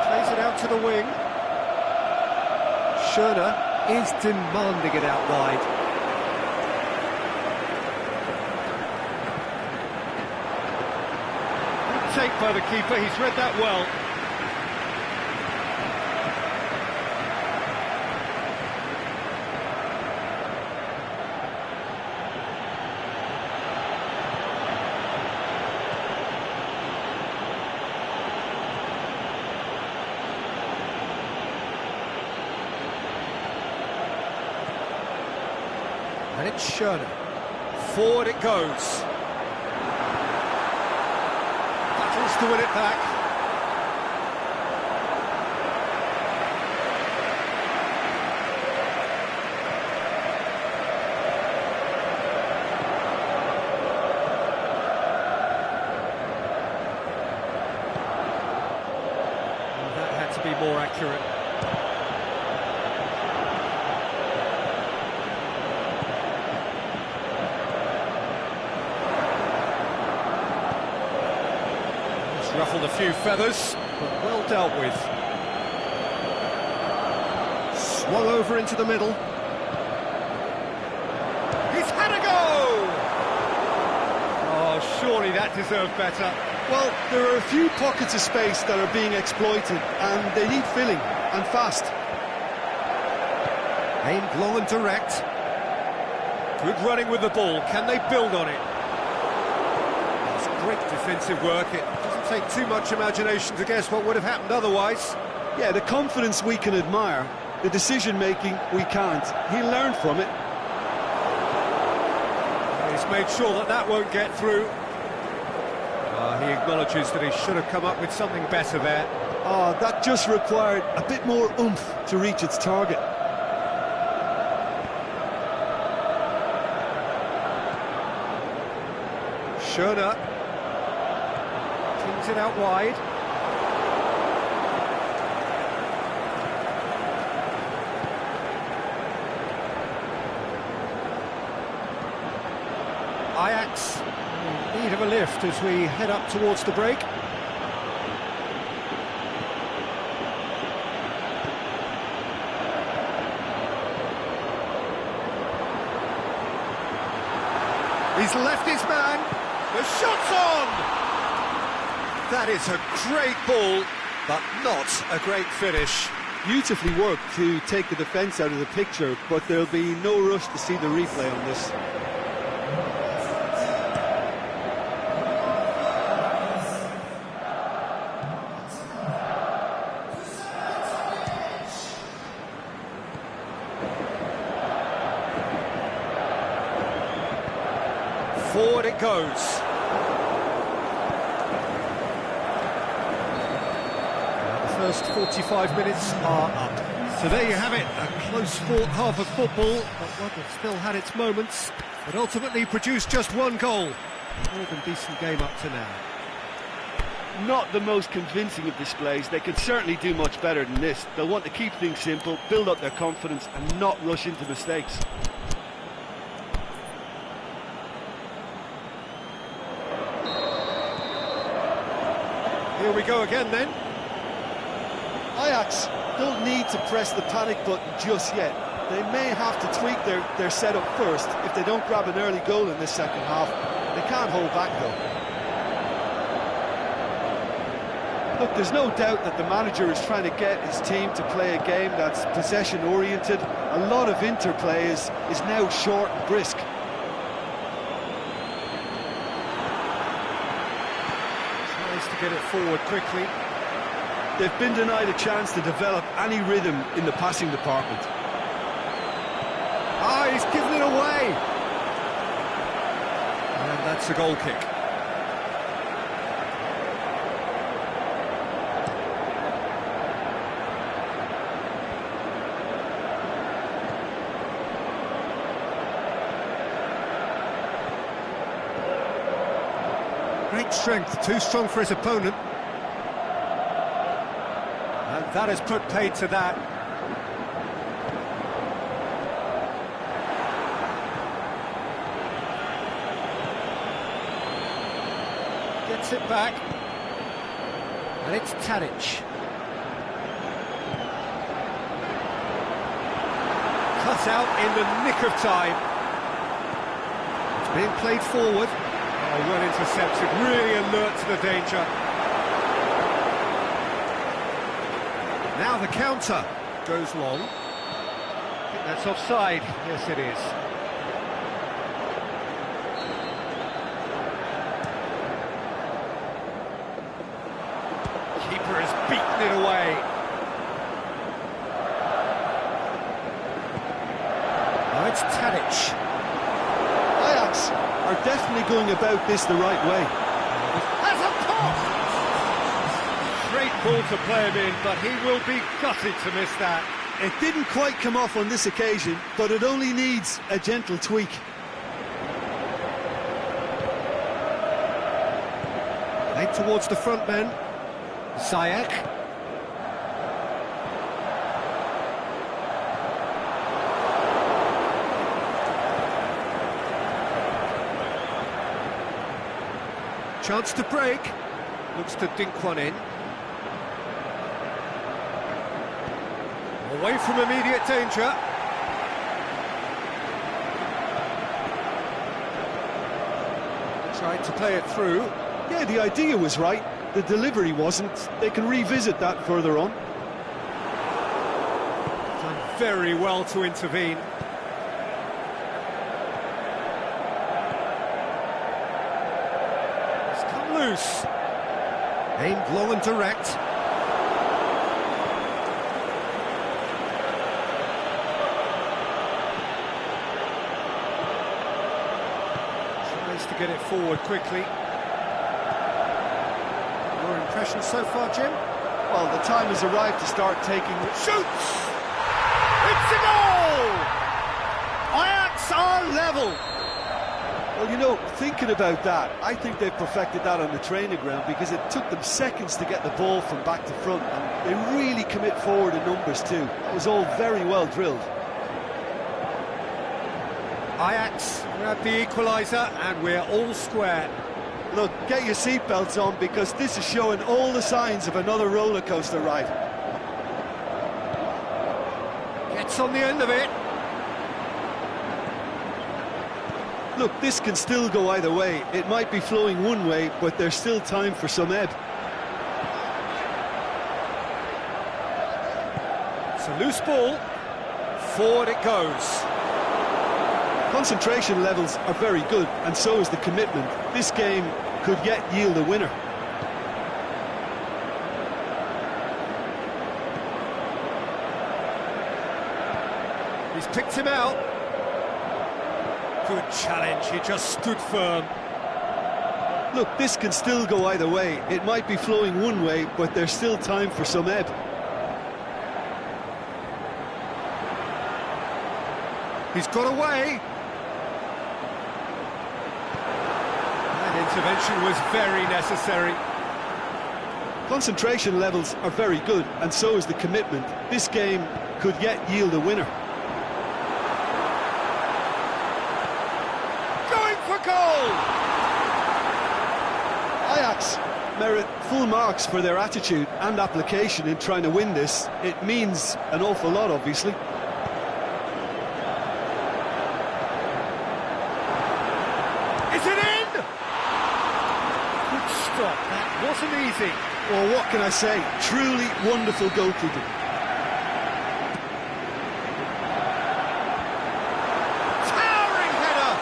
A: Plays it out to the wing. Schöner is demanding it out wide. Take by the keeper, he's read that well. And it's Schöner. Forward it goes. To win it back. Well, that had to be more accurate. Ruffled a few feathers, but well dealt with. Swung over into the middle. He's had a go! Oh, surely that deserved better.
B: Well, there are a few pockets of space that are being exploited, and they need filling, and fast.
A: Aimed long and direct. Good running with the ball. Can they build on it? That's great defensive work. It doesn't take too much imagination to guess what would have happened otherwise.
B: Yeah, the confidence we can admire, the decision-making we can't. He learned from it.
A: He's made sure that that won't get through. He acknowledges that he should have come up with something better there.
B: That just required a bit more oomph to reach its target.
A: Schöner flings it out wide. Ajax in need of a lift as we head up towards the break. He's left his man. The shot's on! That is a great ball, but not a great finish.
B: Beautifully worked to take the defence out of the picture, but there'll be no rush to see the replay on this.
A: Forward it goes. The first 45 minutes are up. So there you have it, a close-fought half of football, but one that still had its moments, but ultimately produced just one goal. More than decent game up to now.
B: Not the most convincing of displays. They could certainly do much better than this. They'll want to keep things simple, build up their confidence and not rush into mistakes.
A: Here we go again then.
B: Ajax don't need to press the panic button just yet. They may have to tweak their setup first if they don't grab an early goal in this second half. They can't hold back though. Look, there's no doubt that the manager is trying to get his team to play a game that's possession-oriented. A lot of interplay is now short and brisk.
A: Tries to get it forward quickly.
B: They've been denied a chance to develop any rhythm in the passing department.
A: Ah, he's given it away. And that's a goal kick. Great strength, too strong for his opponent. And that has put paid to that. Gets it back. And it's Tadic. Cut out in the nick of time. It's being played forward. Oh, well intercepted, really alert to the danger. Now the counter goes long. I think that's offside. Yes, it is. Keeper has beaten it away. Now it's Tadic.
B: Ajax are definitely going about this the right way.
A: Has a pop! Great ball to play him in, but he will be gutted to miss that.
B: It didn't quite come off on this occasion, but it only needs a gentle tweak.
A: Played towards the front man. Ziyech. Chance to break. Looks to dink one in. Away from immediate danger. Tried to play it through.
B: Yeah, the idea was right. The delivery wasn't. They can revisit that further on.
A: Done very well to intervene. It's come loose. Aimed long and direct. Tries to get it forward quickly. Your impression so far, Jim?
B: Well, the time has arrived to start taking...
A: Shoots! It's a goal! Ajax are level!
B: Well, you know, thinking about that, I think they've perfected that on the training ground because it took them seconds to get the ball from back to front, and they really commit forward in numbers too. That was all very well drilled.
A: Ajax grab the equaliser, and we're all square.
B: Look, get your seatbelts on because this is showing all the signs of another roller coaster ride.
A: Gets on the end of it.
B: Look, this can still go either way. It might be flowing one way, but there's still time for some ebb.
A: It's a loose ball. Forward it goes.
B: Concentration levels are very good, and so is the commitment. This game could yet yield a winner.
A: He's picked him out. Good challenge, he just stood firm.
B: Look, this can still go either way. It might be flowing one way, but there's still time for some ebb.
A: He's got away. That intervention was very necessary.
B: Concentration levels are very good, and so is the commitment. This game could yet yield a winner.
A: Going for goal!
B: Ajax merit full marks for their attitude and application in trying to win this. It means an awful lot, obviously.
A: Is it in? Good stop, that wasn't easy.
B: Well, what can I say? Truly wonderful goalkeeping.
A: Towering header!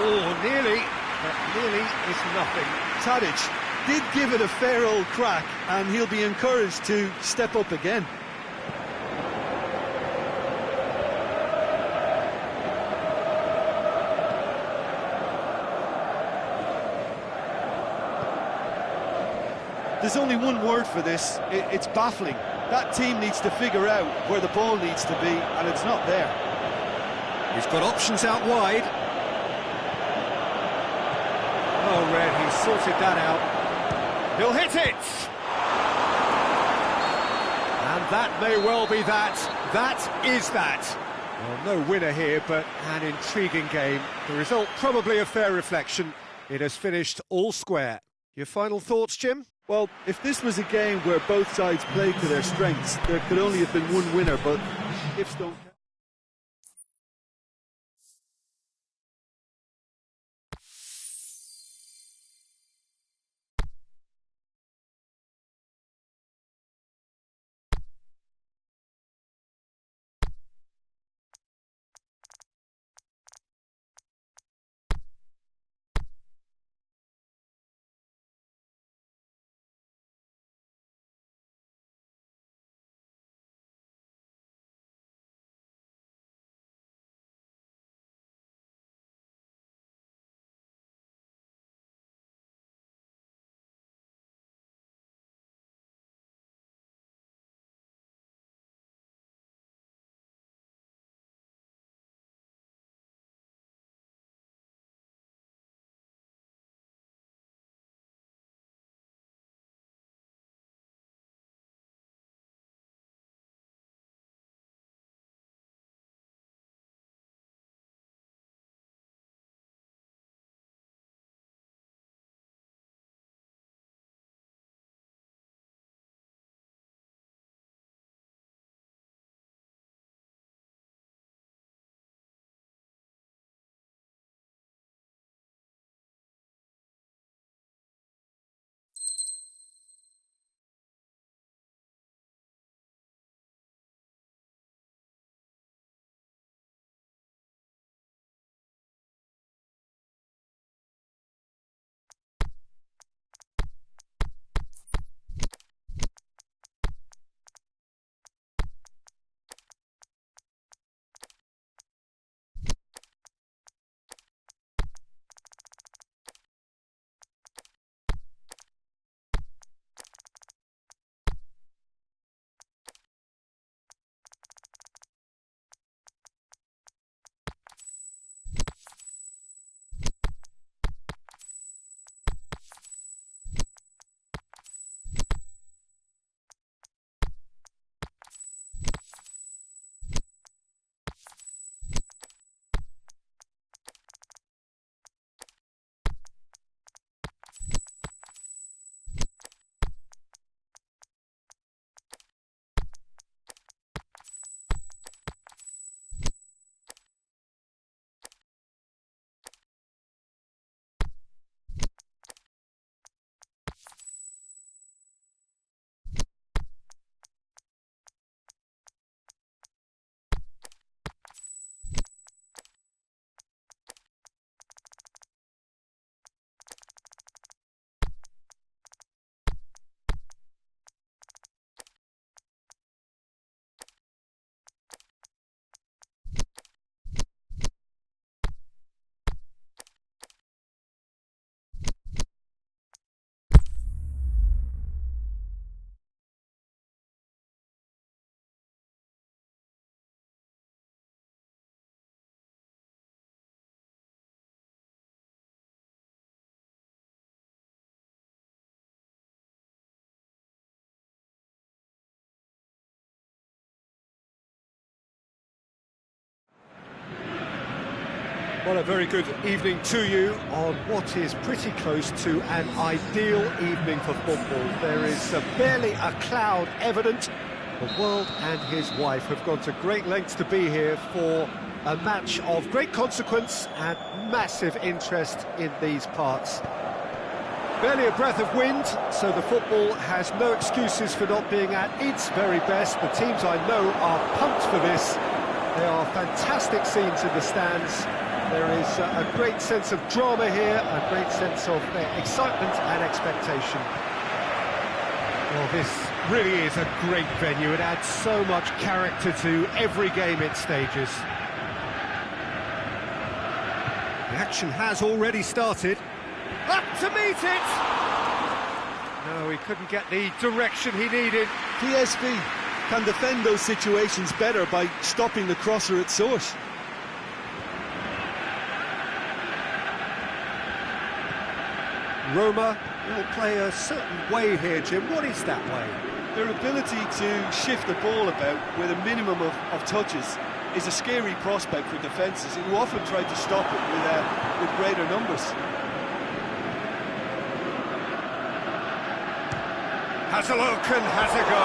A: Oh, nearly, but nearly is nothing.
B: Tadic did give it a fair old crack, and he'll be encouraged to step up again. There's only one word for this, it's baffling. That team needs to figure out where the ball needs to be, and it's not there.
A: He's got options out wide. Oh, Red, he's sorted that out. He'll hit it! And that may well be that. That is that. Well, no winner here, but an intriguing game. The result probably a fair reflection. It has finished all square. Your final thoughts, Jim?
B: Well, if this was a game where both sides played to their strengths, there could only have been one winner, but ifs don't count.
A: Well, a very good evening to you on what is pretty close to an ideal evening for football. There is barely a cloud evident. The world and his wife have gone to great lengths to be here for a match of great consequence and massive interest in these parts. Barely a breath of wind, so the football has no excuses for not being at its very best. The teams I know are pumped for this. There are fantastic scenes in the stands. There is a great sense of drama here, a great sense of excitement and expectation. Well, this really is a great venue. It adds so much character to every game it stages. The action has already started. Up to meet it! No, he couldn't get the direction he needed.
B: PSV can defend those situations better by stopping the crosser at source.
A: Roma will play a certain way here, Jim. What is that way?
B: Their ability to shift the ball about with a minimum of touches is a scary prospect for defences who often try to stop it with greater numbers.
A: Has a look and has a go.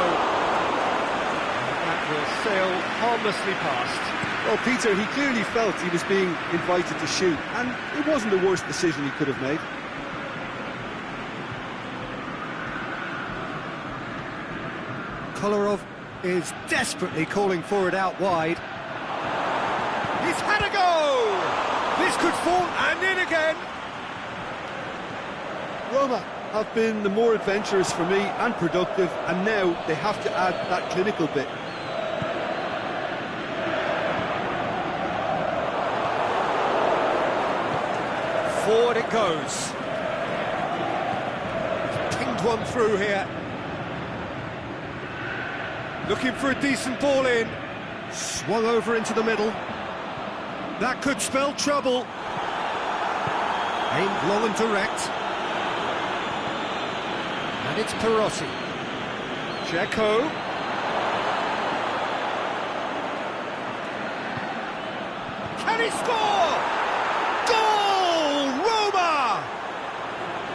A: That will sail harmlessly past.
B: Well, Peter, he clearly felt he was being invited to shoot, and it wasn't the worst decision he could have made.
A: Kolarov is desperately calling for it out wide. He's had a go! This could fall and in again!
B: Roma have been the more adventurous for me and productive, and now they have to add that clinical bit.
A: Forward it goes. He's pinged one through here. Looking for a decent ball in. Swung over into the middle. That could spell trouble. Aimed long and direct. And it's Perotti. Dzeko. Can he score? Goal! Roma!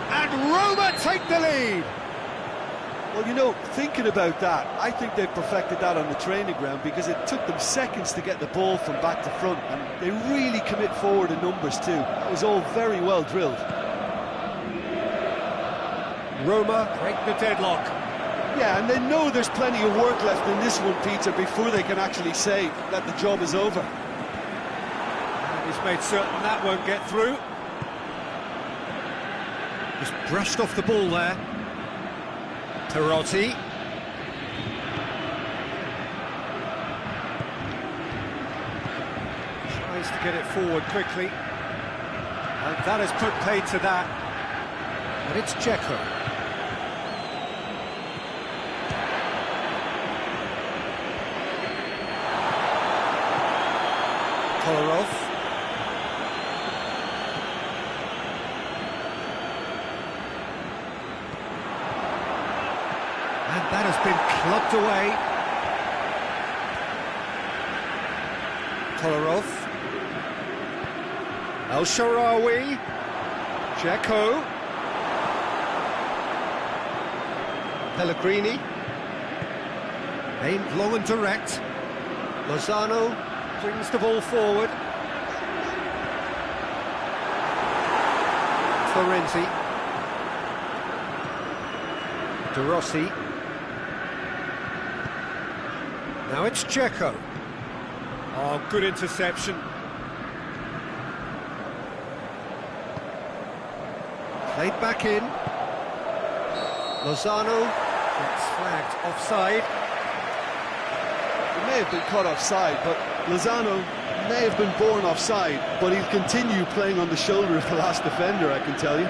A: And Roma take the lead.
B: Well, you know, thinking about that, I think they perfected that on the training ground because it took them seconds to get the ball from back to front, and they really commit forward in numbers too. It was all very well drilled.
A: Roma break the deadlock.
B: Yeah, and they know there's plenty of work left in this one, Peter, before they can actually say that the job is over.
A: And he's made certain that won't get through. Just brushed off the ball there. Perotti. Tries to get it forward quickly. And that has put paid to that. And it's Dzeko. Kolarov. And that has been clubbed away. Kolarov. El Shaarawy. Dzeko. Pellegrini. Aimed long and direct. Lozano brings the ball forward. Florenzi. De Rossi. Now it's Dzeko. Oh, good interception. Played back in. Lozano gets flagged offside.
B: He may have been caught offside, but Lozano may have been born offside, but he'll continue playing on the shoulder of the last defender, I can tell you.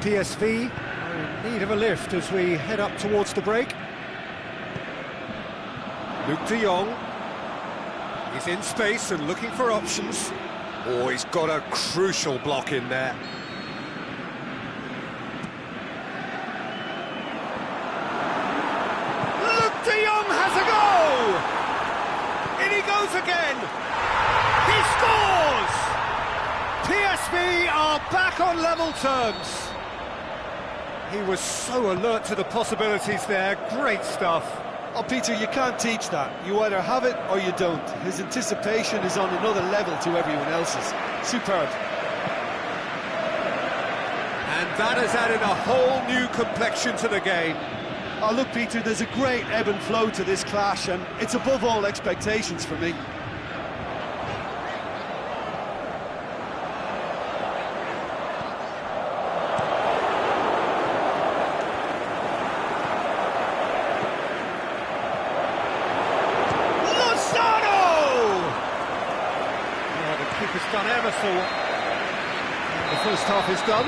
A: PSV are in need of a lift as we head up towards the break. Luke de Jong. He's in space and looking for options. Oh, he's got a crucial block in there. again! He scores! PSV are back on level terms. He was so alert to the possibilities there. Great stuff.
B: Oh, Peter, you can't teach that. You either have it or you don't. His anticipation is on another level to everyone else's. Superb.
A: And that has added a whole new complexion to the game.
B: Oh, look, Peter, there's a great ebb and flow to this clash, and it's above all expectations for me.
A: Keeper's done ever so well. The first half is done.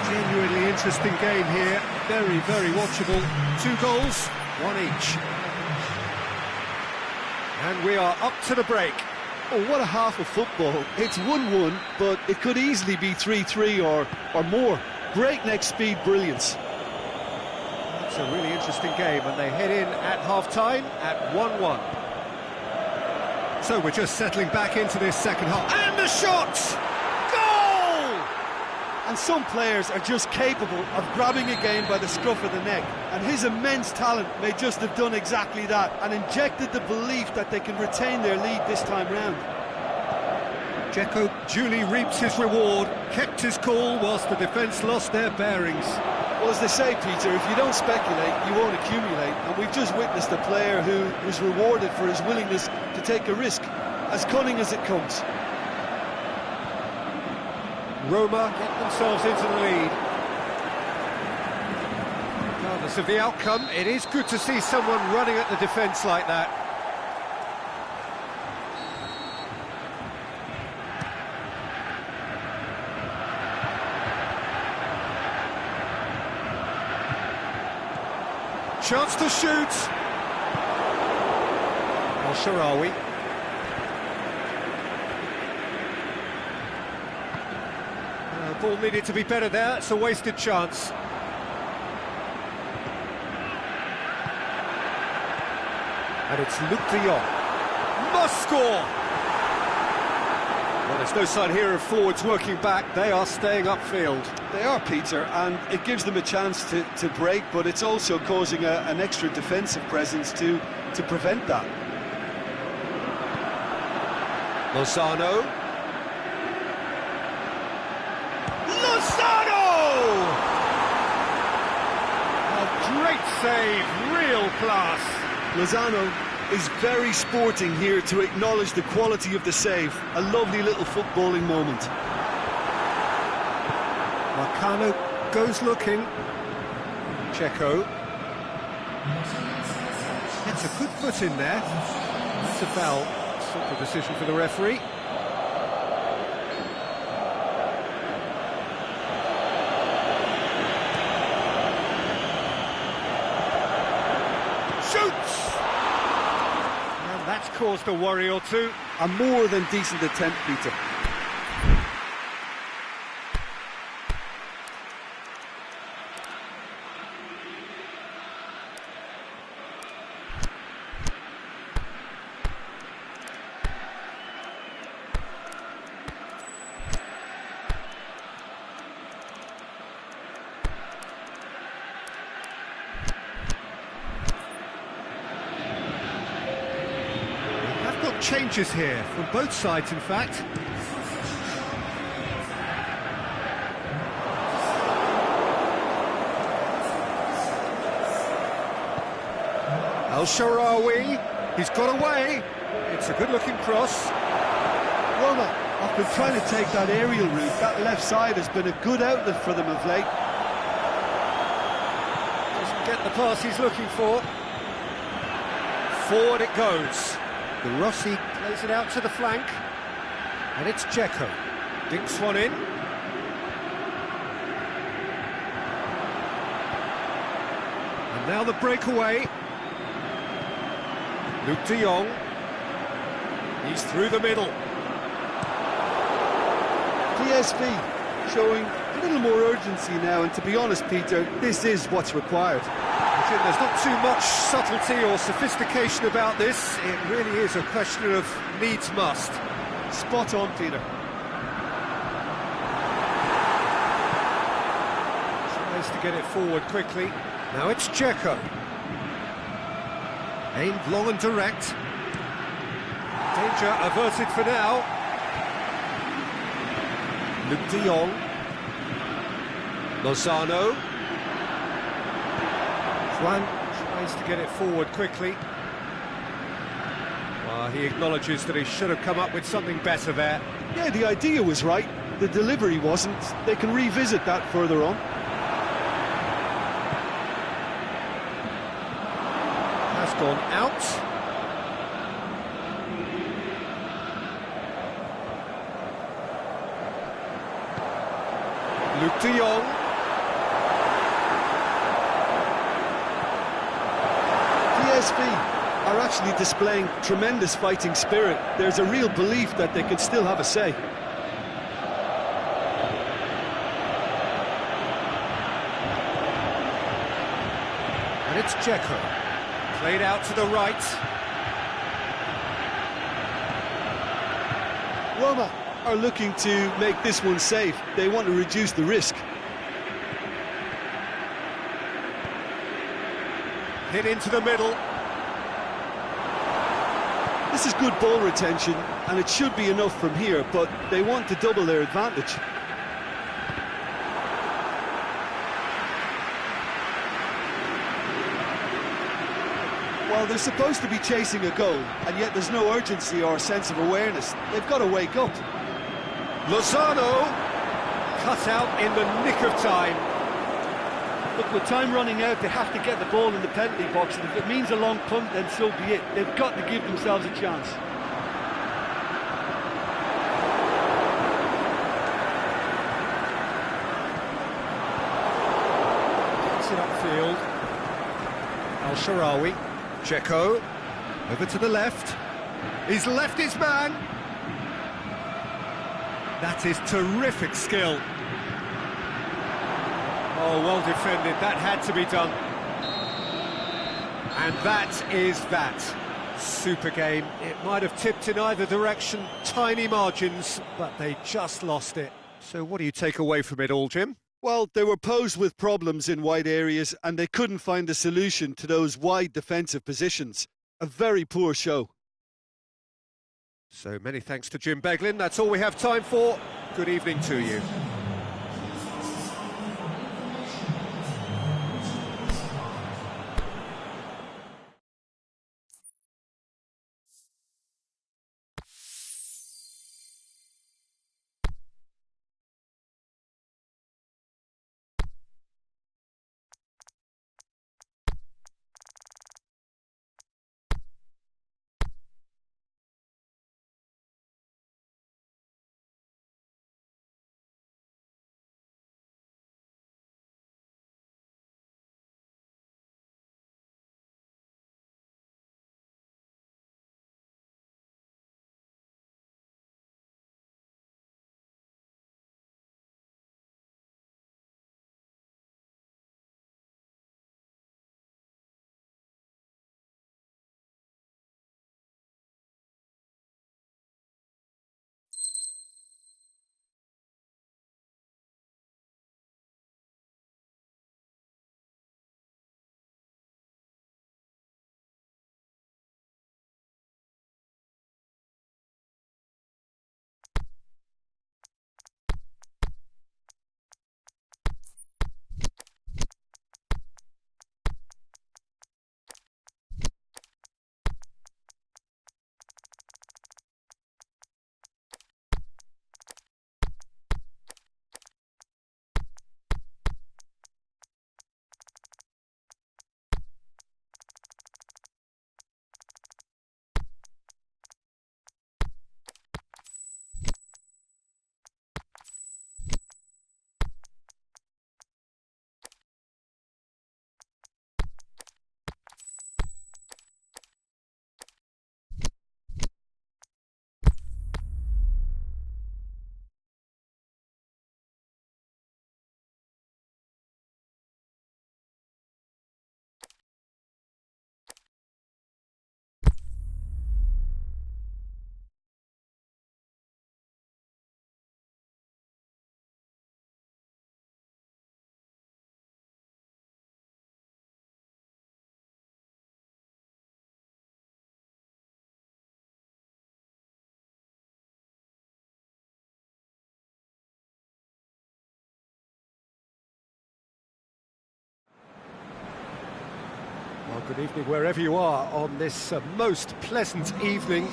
A: Genuinely interesting game here. Very, very watchable. 2 goals, 1 each. And we are up to the break.
B: Oh, what a half of football. It's 1-1, but it could easily be 3-3 or more. Breakneck speed brilliance.
A: It's a really interesting game, and they head in at half-time at 1-1. So we're just settling back into this second half. And the shot! Goal!
B: And some players are just capable of grabbing a game by the scruff of the neck. And his immense talent may just have done exactly that and injected the belief that they can retain their lead this time round.
A: Dzeko duly reaps his reward, kept his cool whilst the defence lost their bearings.
B: Well, as they say, Peter, if you don't speculate, you won't accumulate. And we've just witnessed a player who was rewarded for his willingness to take a risk, as cunning as it comes.
A: Roma get themselves into the lead. Regardless of the outcome, it is good to see someone running at the defence like that. Chance to shoot. Al-Sharawi. Ball needed to be better there. It's a wasted chance. And it's Luke de Jong. Must score! Well, there's no sign here of forwards working back. They are staying upfield.
B: They are, Peter, and it gives them a chance to break, but it's also causing an extra defensive presence to prevent that.
A: Lozano. Lozano! A great save, real class.
B: Lozano is very sporting here to acknowledge the quality of the save. A lovely little footballing moment.
A: Marcano goes looking. Dzeko gets a good foot in there. That's a foul. Simple decision for the referee. Shoots! And that's caused a worry or two.
B: A more than decent attempt, Peter.
A: Changes here from both sides, in fact. Al-Sharawi, he's got away. It's a good-looking cross.
B: Roma have been trying to take that aerial route. That left side has been a good outlet for them of late.
A: Doesn't get the pass he's looking for. Forward it goes. The Rossi plays it out to the flank, and it's Dzeko. Dinks one in. And now the breakaway. Luke de Jong. He's through the middle.
B: PSV showing a little more urgency now, and to be honest, Peter, this is what's required.
A: Jim, there's not too much subtlety or sophistication about this. It really is a question of needs must.
B: Spot on, Peter.
A: Tries to get it forward quickly. Now it's Dzeko. Aimed long and direct. Danger averted for now. Luke de Jong. Lozano. Juan tries to get it forward quickly. Well, he acknowledges that he should have come up with something better there.
B: Yeah, the idea was right. The delivery wasn't. They can revisit that further on.
A: Has gone out. Luke de Jong.
B: PSV are actually displaying tremendous fighting spirit. There's a real belief that they can still have a say.
A: And it's Dzeko. Played out to the right.
B: Roma are looking to make this one safe. They want to reduce the risk.
A: Hit into the middle.
B: This is good ball retention, and it should be enough from here, but they want to double their advantage. Well, they're supposed to be chasing a goal, and yet there's no urgency or sense of awareness. They've got to wake up.
A: Lozano cut out in the nick of time.
C: Look, with time running out, they have to get the ball in the penalty box, and if it means a long punt, then so be it. They've got to give themselves a chance.
A: Gets it upfield. Al-Sharawi. Dzeko. Over to the left. He's left his man. That is terrific skill. Oh, well defended. That had to be done. And that is that. Super game. It might have tipped in either direction. Tiny margins, but they just lost it. So what do you take away from it all, Jim?
B: Well, they were posed with problems in wide areas, and they couldn't find a solution to those wide defensive positions. A very poor show.
A: So many thanks to Jim Beglin. That's all we have time for. Good evening to you. Well, good evening wherever you are on this most pleasant evening.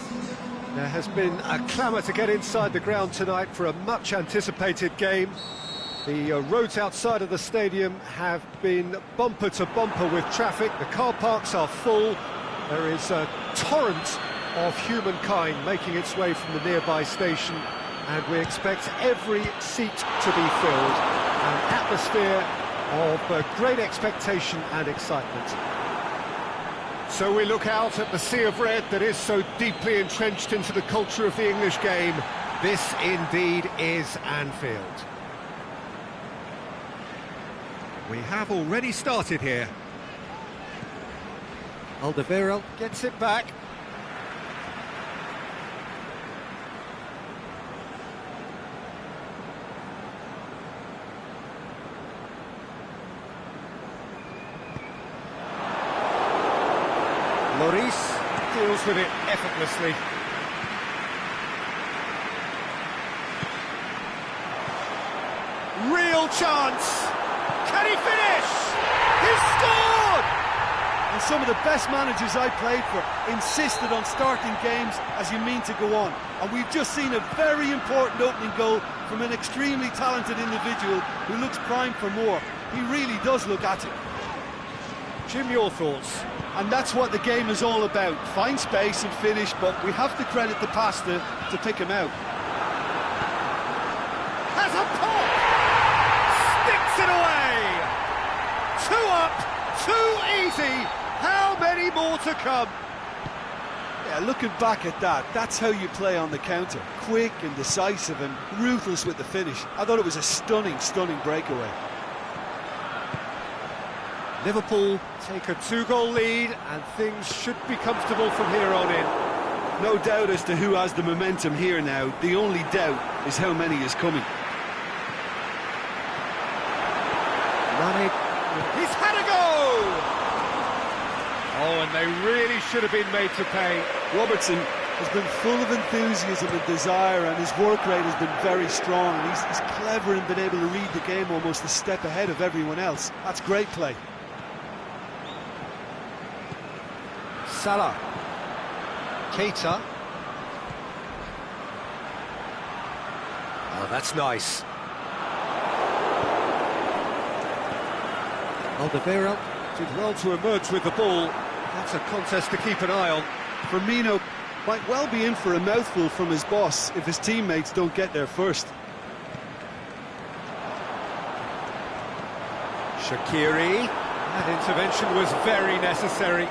A: There has been a clamour to get inside the ground tonight for a much-anticipated game. The roads outside of the stadium have been bumper to bumper with traffic. The car parks are full. There is a torrent of humankind making its way from the nearby station, and we expect every seat to be filled. An atmosphere of great expectation and excitement. So we look out at the sea of red that is so deeply entrenched into the culture of the English game. This indeed is Anfield. We have already started here. Alderweireld gets it back. Lloris deals with it effortlessly. Real chance! Can he finish? He's scored!
B: And some of the best managers I played for insisted on starting games as you mean to go on. And we've just seen a very important opening goal from an extremely talented individual who looks primed for more. He really does look at it.
A: Jim, your thoughts?
B: And that's what the game is all about. Find space and finish, but we have to credit the Pasta to pick him out.
A: Has a pop! Sticks it away! 2 up, 2 easy. How many more to come?
B: Yeah, looking back at that, that's how you play on the counter. Quick and decisive and ruthless with the finish. I thought it was a stunning, stunning breakaway.
A: Liverpool take a 2-goal lead, and things should be comfortable from here on in.
B: No doubt as to who has the momentum here now. The only doubt is how many is coming.
A: Mane, he's had a go! Oh, and they really should have been made to pay.
B: Robertson has been full of enthusiasm and desire, and his work rate has been very strong. He's clever in being able to read the game almost a step ahead of everyone else. That's great play.
A: Salah. Keita. Oh, that's nice. Alderweireld did well to emerge with the ball. That's a contest to keep an eye on.
B: Firmino might well be in for a mouthful from his boss if his teammates don't get there first.
A: Shaqiri. That intervention was very necessary.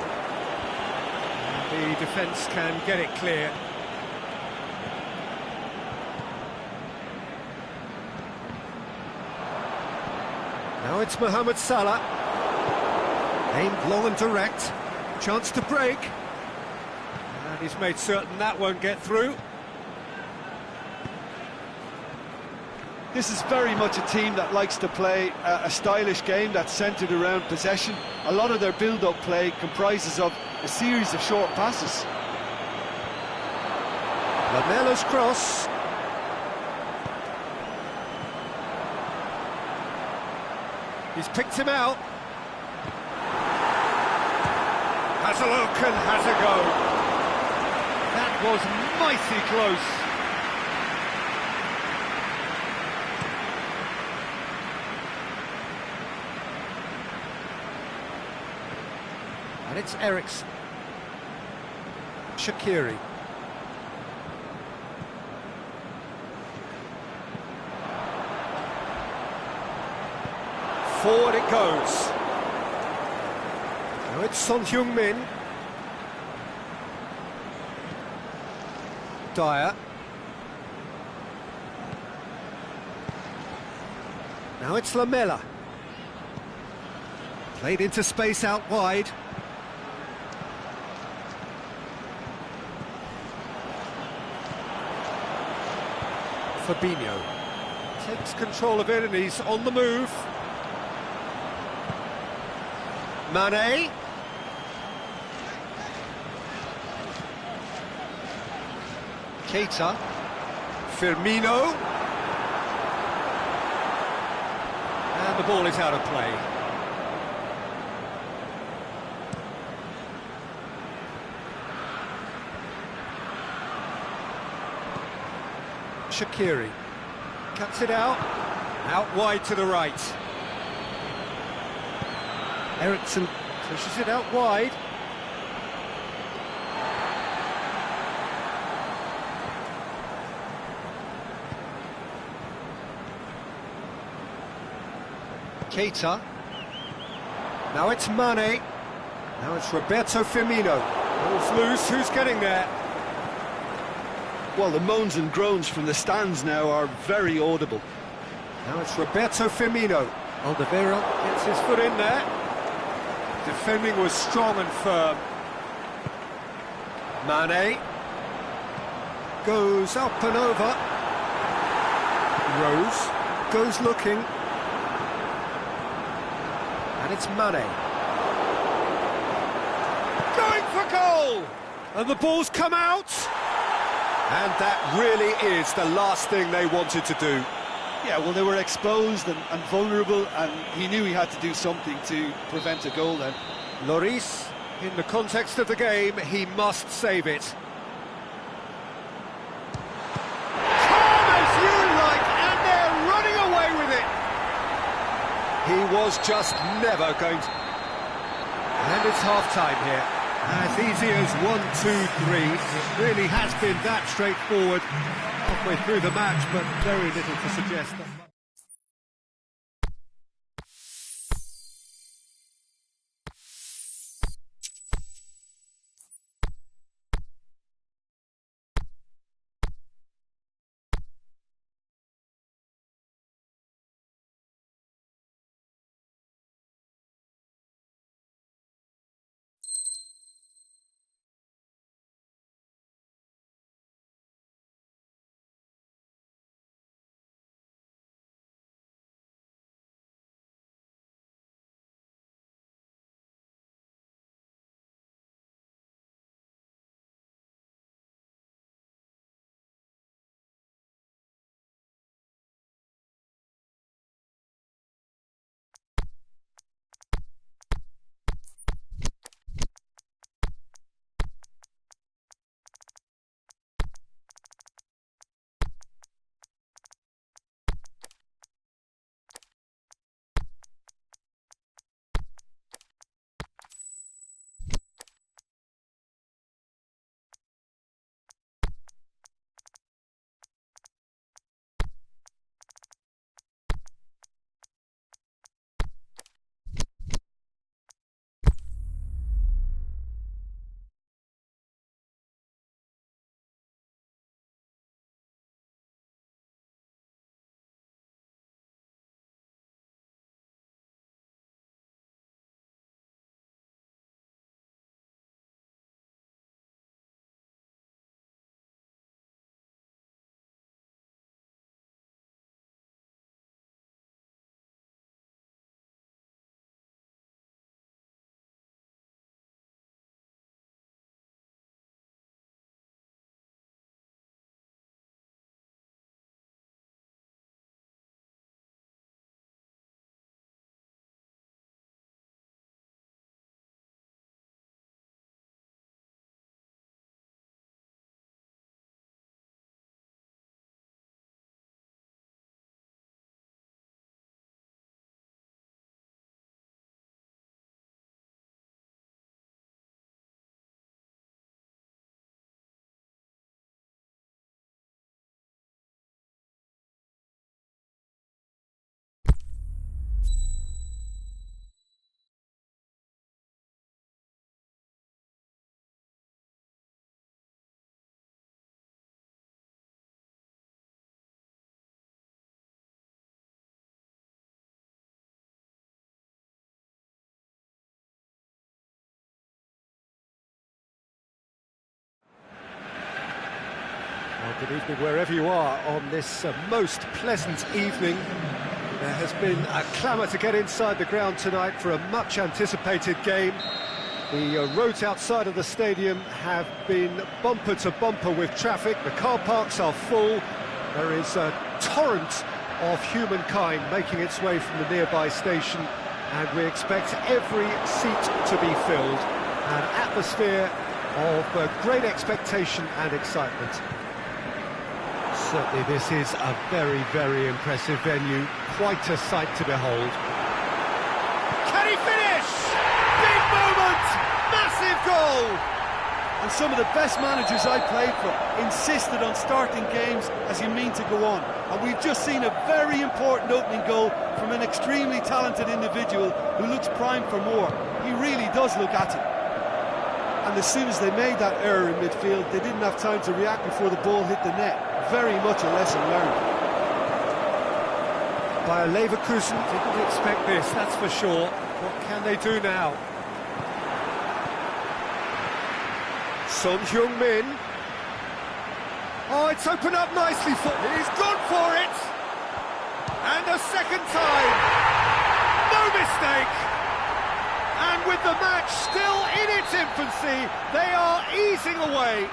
A: And the defence can get it clear. Now it's Mohamed Salah. Aimed long and direct. Chance to break. And he's made certain that won't get through.
B: This is very much a team that likes to play a stylish game that's centred around possession. A lot of their build-up play comprises of a series of short passes.
A: Lamella's cross. He's picked him out. Has a look and has a go. That was mighty close. And it's Eriksen. Shaqiri. Forward it goes. Now it's Son Heung-min. Dyer. Now it's Lamela. Played into space out wide. Fabinho takes control of it and he's on the move. Mane. Keita. Firmino. And the ball is out of play. Shaqiri cuts it out wide to the right. Ericsson pushes it out wide. Keita. Now it's Mane. Now it's Roberto Firmino. Ball's loose, who's getting there?
B: Well, the moans and groans from the stands now are very audible.
A: Now it's Roberto Firmino. Alderweireld gets his foot in there. Defending was strong and firm. Mane goes up and over. Rose goes looking. And it's Mane. Going for goal! And the ball's come out. And that really is the last thing they wanted to do.
B: Yeah, well, they were exposed and vulnerable, and he knew he had to do something to prevent a goal then.
A: Lloris, in the context of the game, he must save it. Calm as you like, and they're running away with it. He was just never going to... And it's half-time here. As easy as 1, 2, 3. It really has been that straightforward halfway through the match, but very little to suggest that. Well, good evening wherever you are on this most pleasant evening. There has been a clamour to get inside the ground tonight for a much anticipated game. The roads outside of the stadium have been bumper to bumper with traffic. The car parks are full. There is a torrent of humankind making its way from the nearby station, and we expect every seat to be filled. An atmosphere of great expectation and excitement. Certainly this is a very, very impressive venue. Quite a sight to behold.
C: Can he finish? Big moment! Massive goal!
B: And some of the best managers I played for insisted on starting games as you mean to go on. And we've just seen a very important opening goal from an extremely talented individual who looks primed for more. He really does look at it. And as soon as they made that error in midfield, they didn't have time to react before the ball hit the net. Very much a lesson learned.
A: Bayer Leverkusen didn't expect this, that's for sure. What can they do now? Son Heung-min. Oh, it's opened up nicely for... He's gone for it! And a second time! No mistake! And with the match still in its infancy, they are easing away.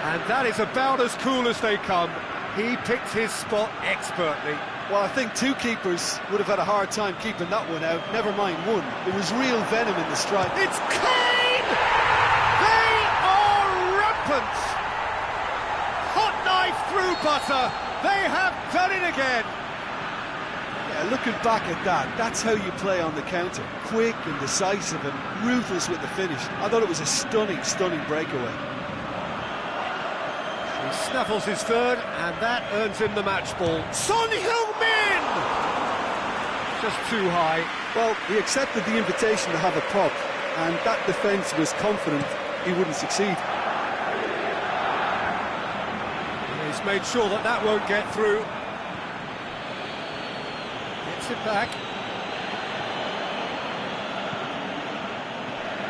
A: And that is about as cool as they come. He picked his spot expertly.
B: Well, I think two keepers would have had a hard time keeping that one out, never mind one. There was real venom in the strike.
A: It's Kane! They are rampant! Hot knife through butter. They have done it again.
B: Yeah, looking back at that, that's how you play on the counter. Quick and decisive and ruthless with the finish. I thought it was a stunning, stunning breakaway.
A: He snaffles his third, and that earns him the match ball. Son Heung-min! Just too high.
B: Well, he accepted the invitation to have a pop, and that defence was confident he wouldn't succeed.
A: He's made sure that that won't get through. Gets it back.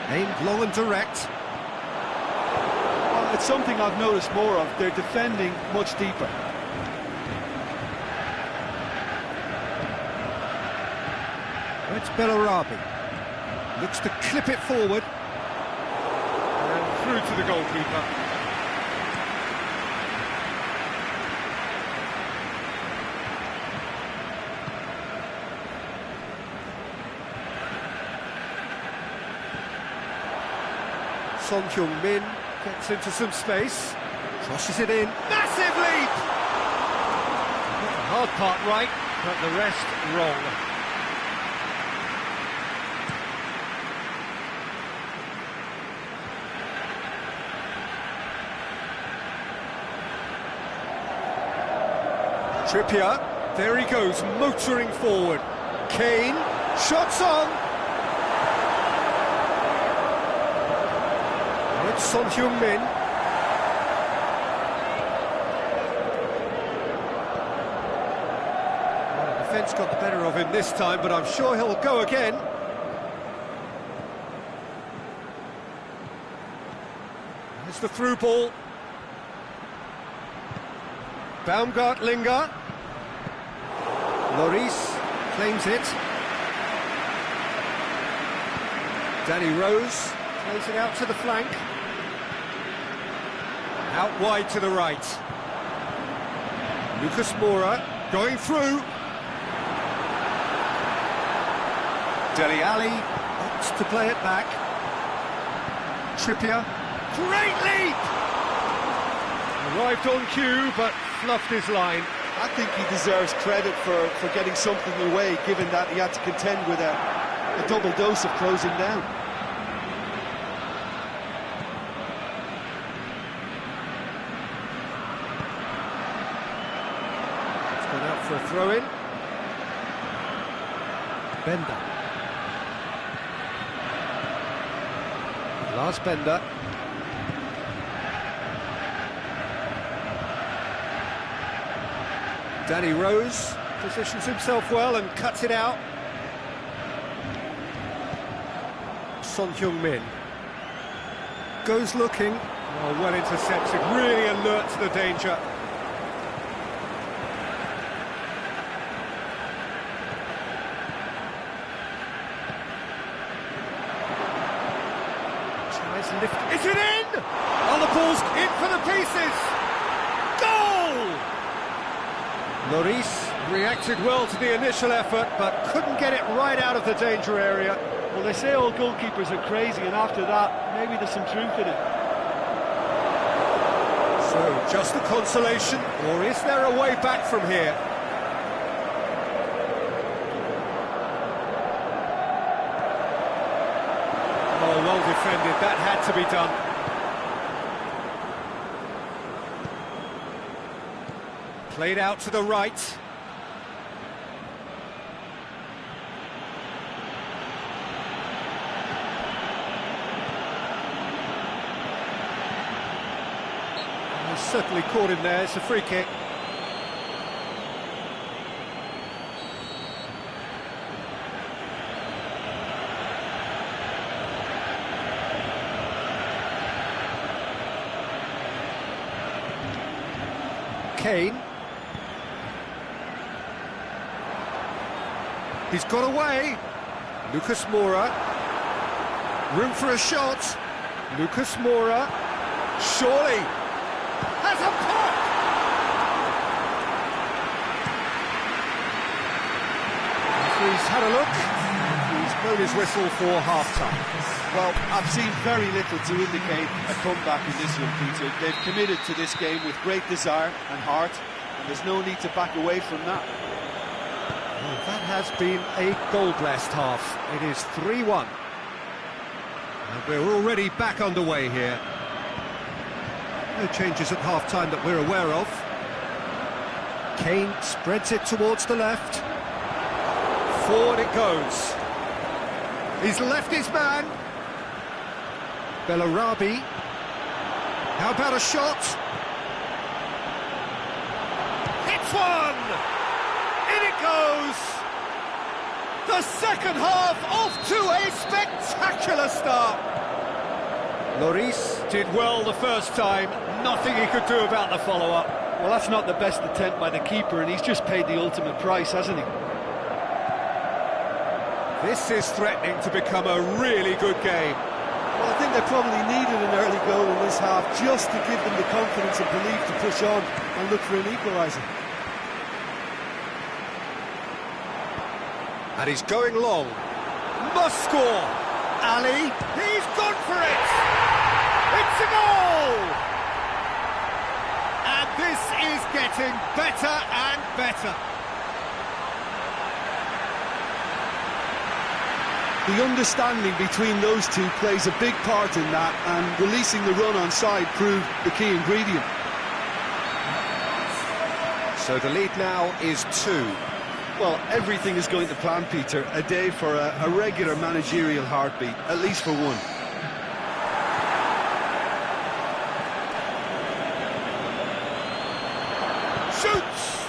A: Aimed long and direct.
B: Well, it's something I've noticed more of. They're defending much deeper.
A: It's Bellarabi. Looks to clip it forward. And through to the goalkeeper. Son Heung-min gets into some space, crosses it in, massive leap! Got the hard part right, but the rest wrong. Trippier, there he goes, motoring forward. Kane, shots on! Son Heung-min. Well, the defence got the better of him this time, but I'm sure he'll go again. There's the through ball. Baumgartlinger. Lloris claims it. Danny Rose plays it out to the flank. Out wide to the right. Lucas Moura going through. Dele Alli opts to play it back. Trippier. Great leap! Arrived on cue, but fluffed his line.
B: I think he deserves credit for getting something away, given that he had to contend with a double dose of closing down.
A: For a throw-in. Bender. Lars Bender. Danny Rose positions himself well and cuts it out. Son Heung-min goes looking. Oh, well intercepted, really alert to the danger. Is it in? Oh, the ball's in for the pieces! Goal! Lloris reacted well to the initial effort, but couldn't get it right out of the danger area.
C: Well, they say all goalkeepers are crazy, and after that, maybe there's some truth in it.
A: So So, just a consolation, or is there a way back from here? Oh, well defended, that had to be done. Played out to the right. He's certainly caught him there, it's a free kick. Kane. He's got away. Lucas Moura. Room for a shot. Lucas Moura. Surely. Has a pop! He's had a look. He's blown his whistle for half-time.
B: Well, I've seen very little to indicate a comeback in this one, Peter. They've committed to this game with great desire and heart, and there's no need to back away from that.
A: Well, that has been a goal-blessed half. It is 3-1. And we're already back underway here. No changes at half-time that we're aware of. Kane spreads it towards the left. Forward it goes. He's left his man. Bellarabi. How about a shot? Hits one! In it goes! The second half off to a spectacular start. Lloris did well the first time, nothing he could do about the follow-up.
C: Well, that's not the best attempt by the keeper, and he's just paid the ultimate price, hasn't he?
A: This is threatening to become a really good game.
B: Well, I think they probably needed an early goal in this half just to give them the confidence and belief to push on and look for an equaliser.
A: And he's going long. Must score! Ali, he's gone for it! It's a goal! And this is getting better and better.
B: The understanding between those two plays a big part in that, and releasing the run on side proved the key ingredient.
A: So the lead now is 2.
B: Well, everything is going to plan, Peter. A day for a regular managerial heartbeat, at least for one.
A: Shoots!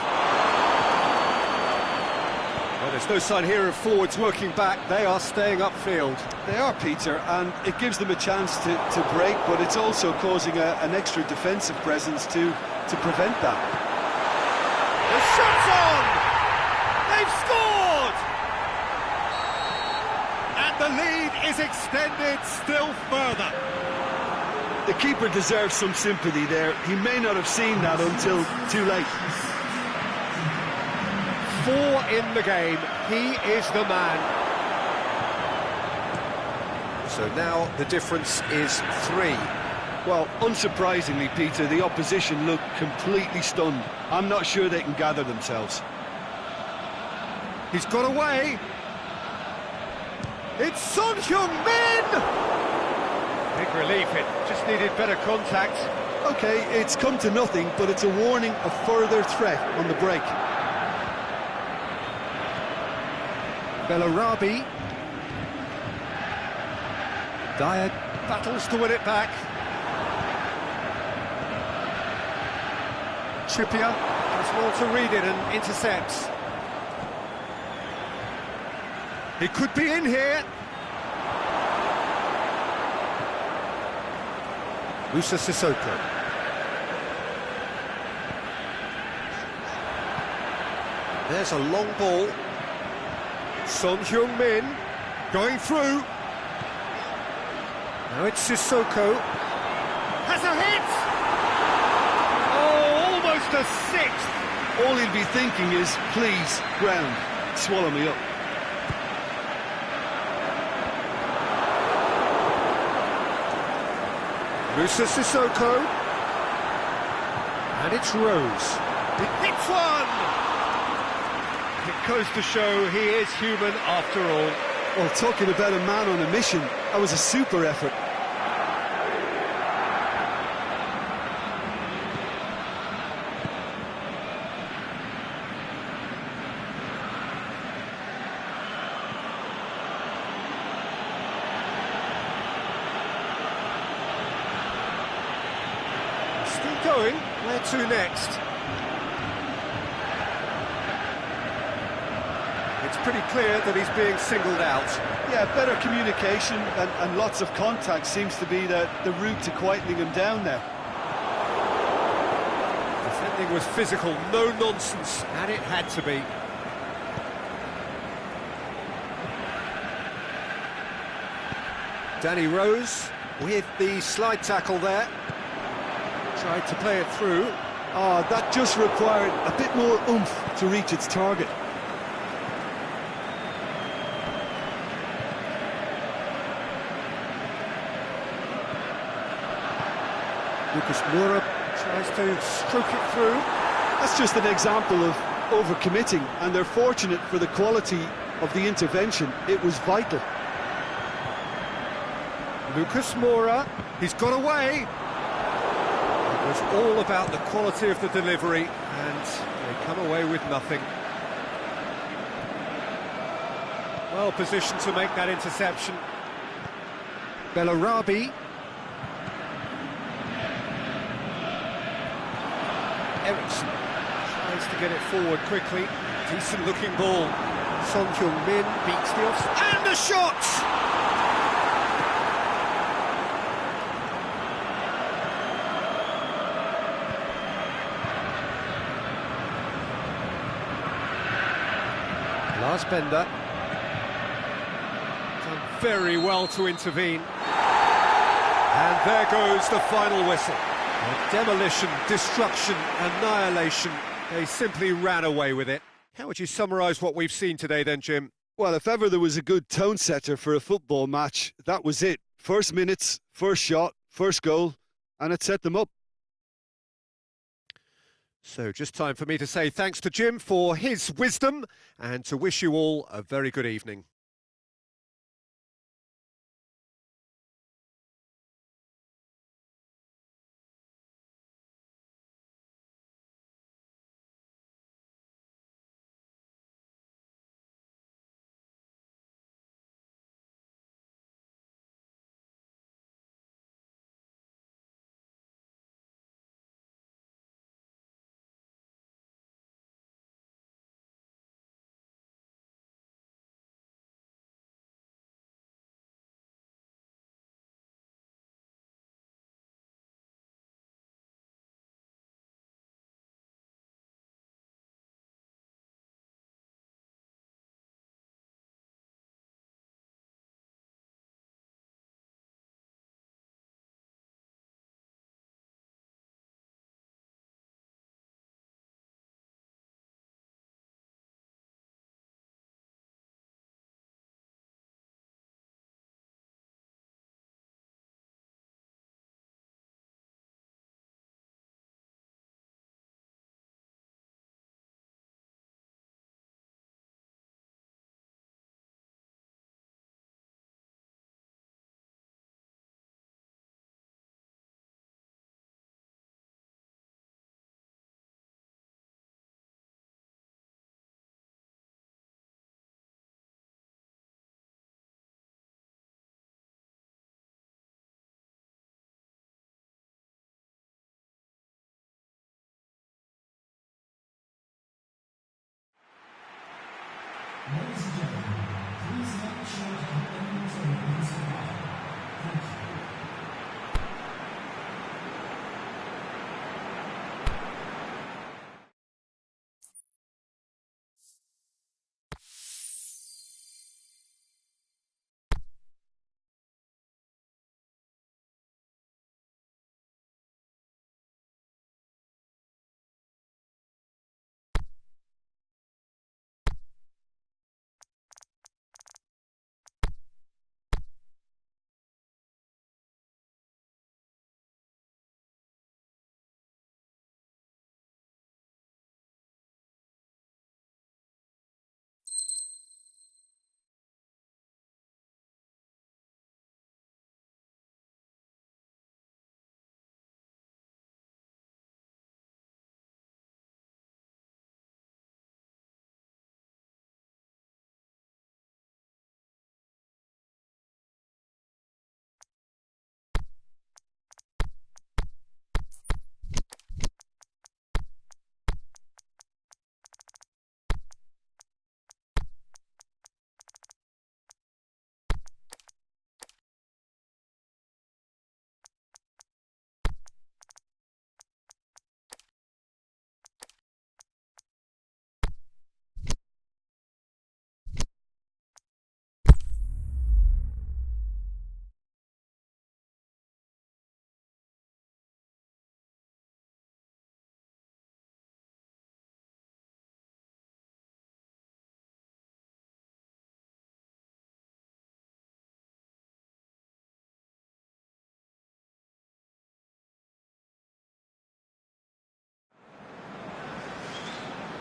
A: Well, there's no sign here of forwards working back. They are staying upfield.
B: They are, Peter, and it gives them a chance to break, but it's also causing an extra defensive presence to prevent that.
A: The shot's on! They've scored! And the lead is extended still further.
B: The keeper deserves some sympathy there. He may not have seen that until too late.
A: 4 in the game. He is the man. So now the difference is 3.
B: Well, unsurprisingly, Peter, the opposition look completely stunned. I'm not sure they can gather themselves.
A: He's got away. It's Son Heung-min! Big relief, it just needed better contact.
B: OK, it's come to nothing, but it's a warning of further threat on the break.
A: Bellarabi. Dyer battles to win it back. Trippier does well to read it and intercepts. He could be in here. Musa Sissoko. There's a long ball. Son Heung-min going through. Now it's Sissoko. Has a hit! Oh, almost a 6th.
B: All he'll be thinking is, please, ground, swallow me up.
A: Musa Sissoko. And it's Rose. It's one! It goes to show he is human after all.
B: Well, talking about a man on a mission, that was a super effort.
A: Still going. Where to next? It's pretty clear that he's being singled out.
B: Yeah, better communication and lots of contact seems to be the route to quietening him down there.
A: Defending was physical, no nonsense, and it had to be. Danny Rose with the slide tackle there. Tried to play it through.
B: Oh, that just required a bit more oomph to reach its target.
A: Lucas Moura tries to stroke it through.
B: That's just an example of overcommitting, and they're fortunate for the quality of the intervention. It was vital.
A: Lucas Moura, he's got away. It was all about the quality of the delivery, and they come away with nothing. Well positioned to make that interception. Bellarabi. Ericsson tries to get it forward quickly. Decent looking ball. Son Heung-min beats the off. And a shot! Lars Bender. Done very well to intervene. And there goes the final whistle. Demolition, destruction, annihilation. They simply ran away with it. How would you summarise what we've seen today then, Jim?
B: Well, if ever there was a good tone setter for a football match, that was it. First minutes, first shot, first goal, and it set them up.
A: So just time for me to say thanks to Jim for his wisdom and to wish you all a very good evening.
D: Ladies and gentlemen, please let the show Thank you.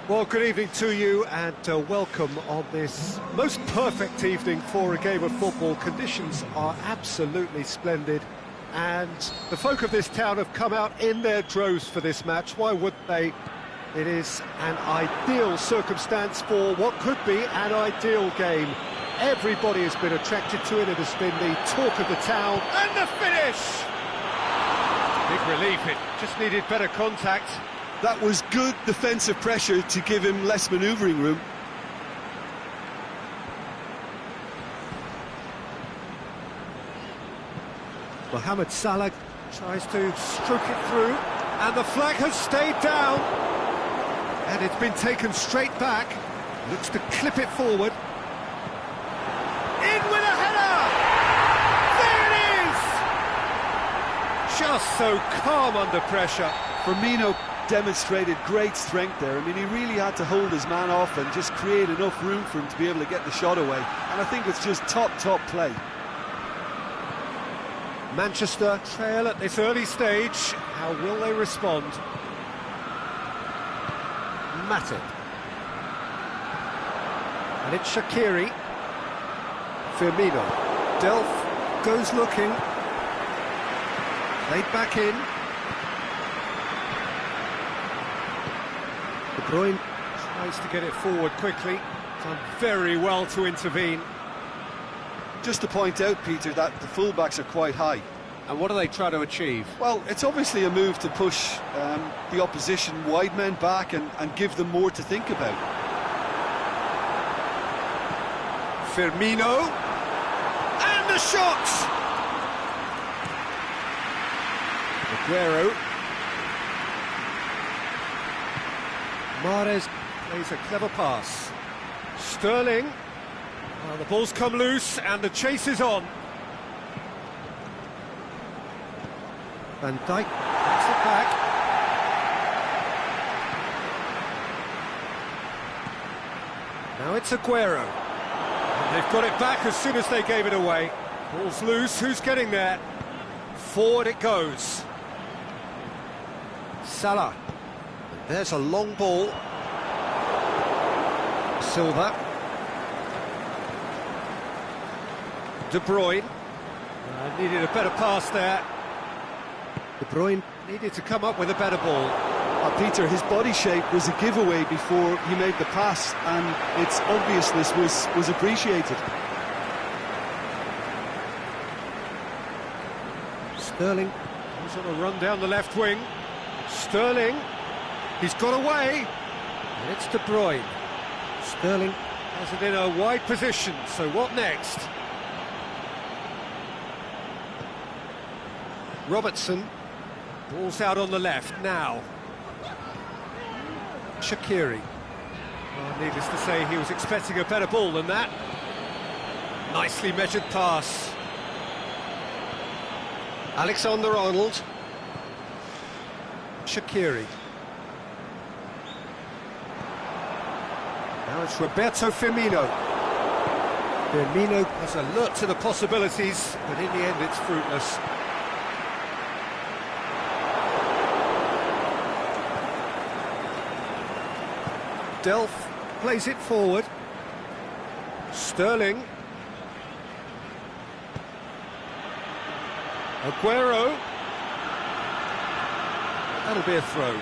A: Well, good evening to you and welcome on this most perfect evening for a game of football. Conditions are absolutely splendid and the folk of this town have come out in their droves for this match. Why wouldn't they? It is an ideal circumstance for what could be an ideal game. Everybody has been attracted to it. It has been the talk of the town.
C: And the finish! Big relief, it just needed better contact.
B: That was good defensive pressure to give him less manoeuvring room.
A: Mohamed Salah tries to stroke it through, and the flag has stayed down. And it's been taken straight back. Looks to clip it forward.
C: In with a header! There it is!
A: Just so calm under pressure.
B: Firmino demonstrated great strength there. I mean, he really had to hold his man off and just create enough room for him to be able to get the shot away. And I think it's just top play.
A: Manchester trail at this early stage. How will they respond? Matip. And it's Shaqiri. Firmino. Delph goes looking. Laid back in. De Bruyne tries to get it forward quickly. Done very well to intervene.
B: Just to point out, Peter, that the fullbacks are quite high.
A: And what do they try to achieve?
B: Well, it's obviously a move to push the opposition wide men back and give them more to think about.
A: Firmino. And the shot! Aguero. Mahrez plays a clever pass. Sterling. Well, the ball's come loose and the chase is on. Van Dijk gets it back. Now it's Aguero. And they've got it back as soon as they gave it away. Ball's loose, who's getting there? Forward it goes. Salah. And there's a long ball. Silva. De Bruyne. Needed a better pass there. De Bruyne needed to come up with a better ball.
B: Peter, his body shape was a giveaway before he made the pass, and its obviousness was appreciated.
A: Sterling was on a run down the left wing. Sterling, he's got away. And it's De Bruyne. Sterling has it in a wide position, so what next? Robertson, ball's out on the left now. Shaqiri. Well, needless to say, he was expecting a better ball than that. Nicely measured pass. Alexander-Arnold. Shaqiri. Now it's Roberto Firmino. Firmino was alert to the possibilities, but in the end it's fruitless. Delph plays it forward. Sterling. Aguero. That'll be a throw.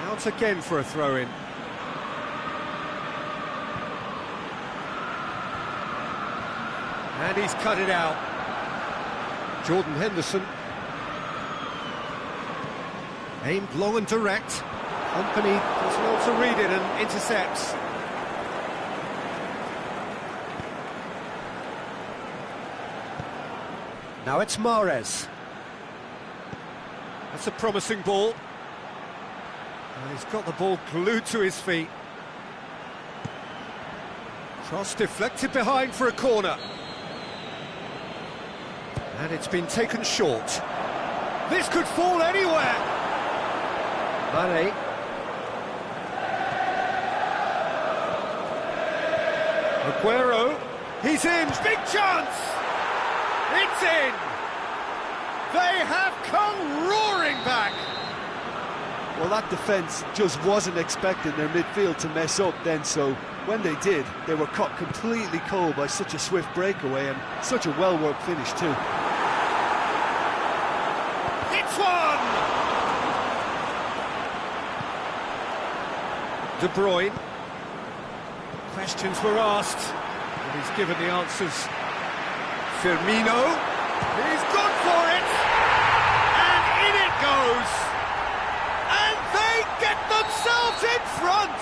A: Out again for a throw-in. And he's cut it out. Jordan Henderson. Aimed long and direct. Company does well to read it and intercepts. Now it's Mahrez. That's a promising ball. And he's got the ball glued to his feet. Cross deflected behind for a corner. And it's been taken short. This could fall anywhere. Mane. Aguero. He's in. Big chance. It's in. They have come roaring back.
B: Well, that defence just wasn't expecting their midfield to mess up then, so when they did, they were caught completely cold by such a swift breakaway and such a well-worked finish too.
A: It's one! De Bruyne. Questions were asked, and he's given the answers. Firmino. He's gone for it! And in it goes! And they get themselves in front!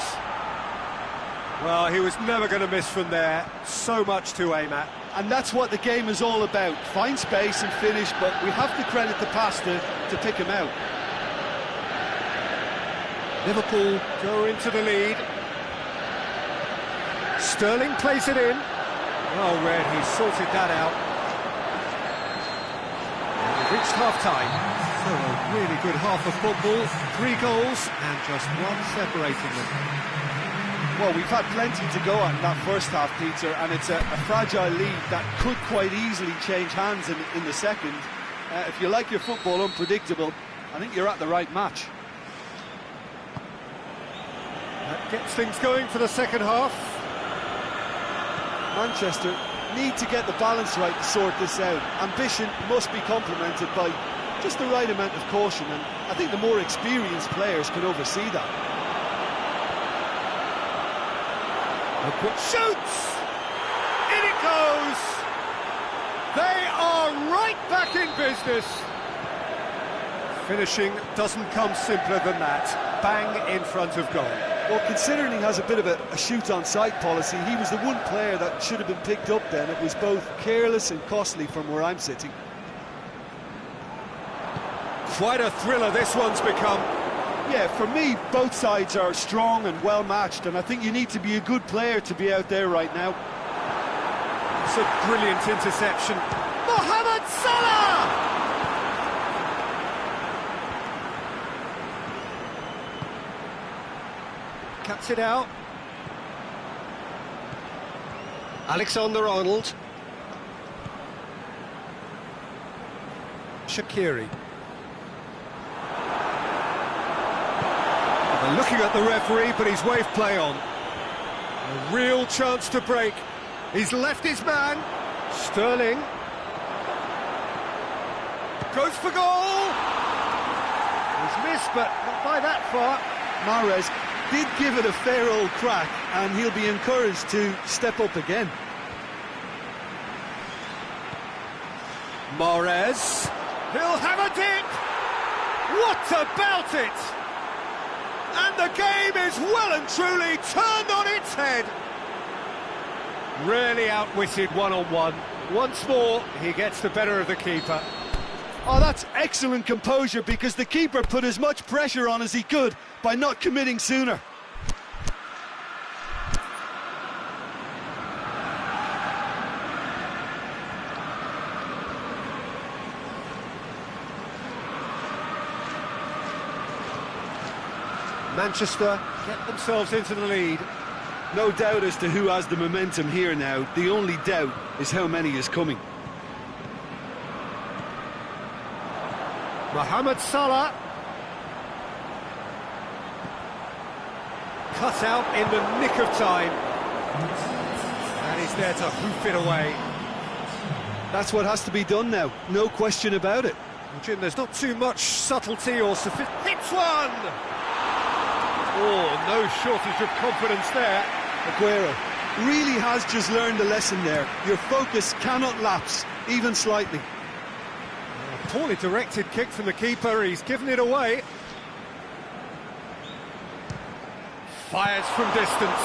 A: Well, he was never going to miss from there. So much to aim at.
B: And that's what the game is all about. Find space and finish, but we have to credit the passer to pick him out.
A: Liverpool go into the lead. Sterling plays it in. Well read, he sorted that out. And we've reached half-time. So a really good half of football. 3 goals and just one separating them.
B: Well, we've had plenty to go on in that first half, Peter, and it's a fragile lead that could quite easily change hands in the second. If you like your football unpredictable, I think you're at the right match.
A: That gets things going for the second half.
B: Manchester need to get the balance right to sort this out. Ambition must be complemented by just the right amount of caution, and I think the more experienced players can oversee that.
A: Shoots! In it goes! They are right back in business. Finishing doesn't come simpler than that. Bang in front of goal.
B: Well, considering he has a bit of a shoot-on-sight policy, he was the one player that should have been picked up then. It was both careless and costly from where I'm sitting.
A: Quite a thriller this one's become.
B: Yeah, for me, both sides are strong and well-matched, and I think you need to be a good player to be out there right now.
A: It's a brilliant interception. Mohamed Salah! Cuts it out. Alexander-Arnold. Shaqiri. They're looking at the referee, but he's waved play on. A real chance to break. He's left his man. Sterling. Goes for goal. He's missed, but not by that far.
B: Mahrez did give it a fair old crack, and he'll be encouraged to step up again.
A: Mahrez. He'll have a dip. What about it? And the game is well and truly turned on its head. Really outwitted one-on-one. Once more, he gets the better of the keeper.
B: Oh, that's excellent composure, because the keeper put as much pressure on as he could by not committing sooner.
A: Manchester get themselves into the lead.
B: No doubt as to who has the momentum here now. The only doubt is how many is coming.
A: Mohamed Salah. Cut out in the nick of time. And he's there to hoof it away.
B: That's what has to be done now, no question about it.
A: Well, Jim, there's not too much subtlety or sophistication. Hits one! Oh, no shortage of confidence there.
B: Aguero really has just learned a lesson there. Your focus cannot lapse, even slightly.
A: A poorly directed kick from the keeper, he's given it away. Fires from distance.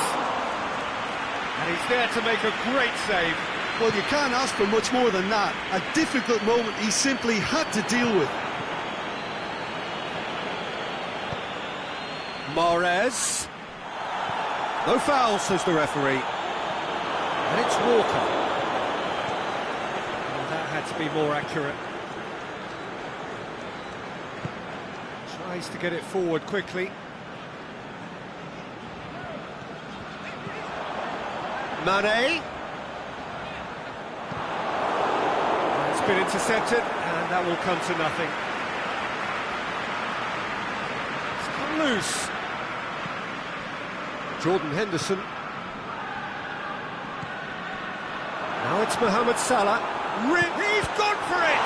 A: And he's there to make a great save.
B: Well, you can't ask for much more than that. A difficult moment he simply had to deal with.
A: Mahrez. No foul, says the referee. And it's Walker. Well, that had to be more accurate. Tries to get it forward quickly. Mane. It's been intercepted, and that will come to nothing. It's come loose. Jordan Henderson. Now it's Mohamed Salah.
C: He's gone for it!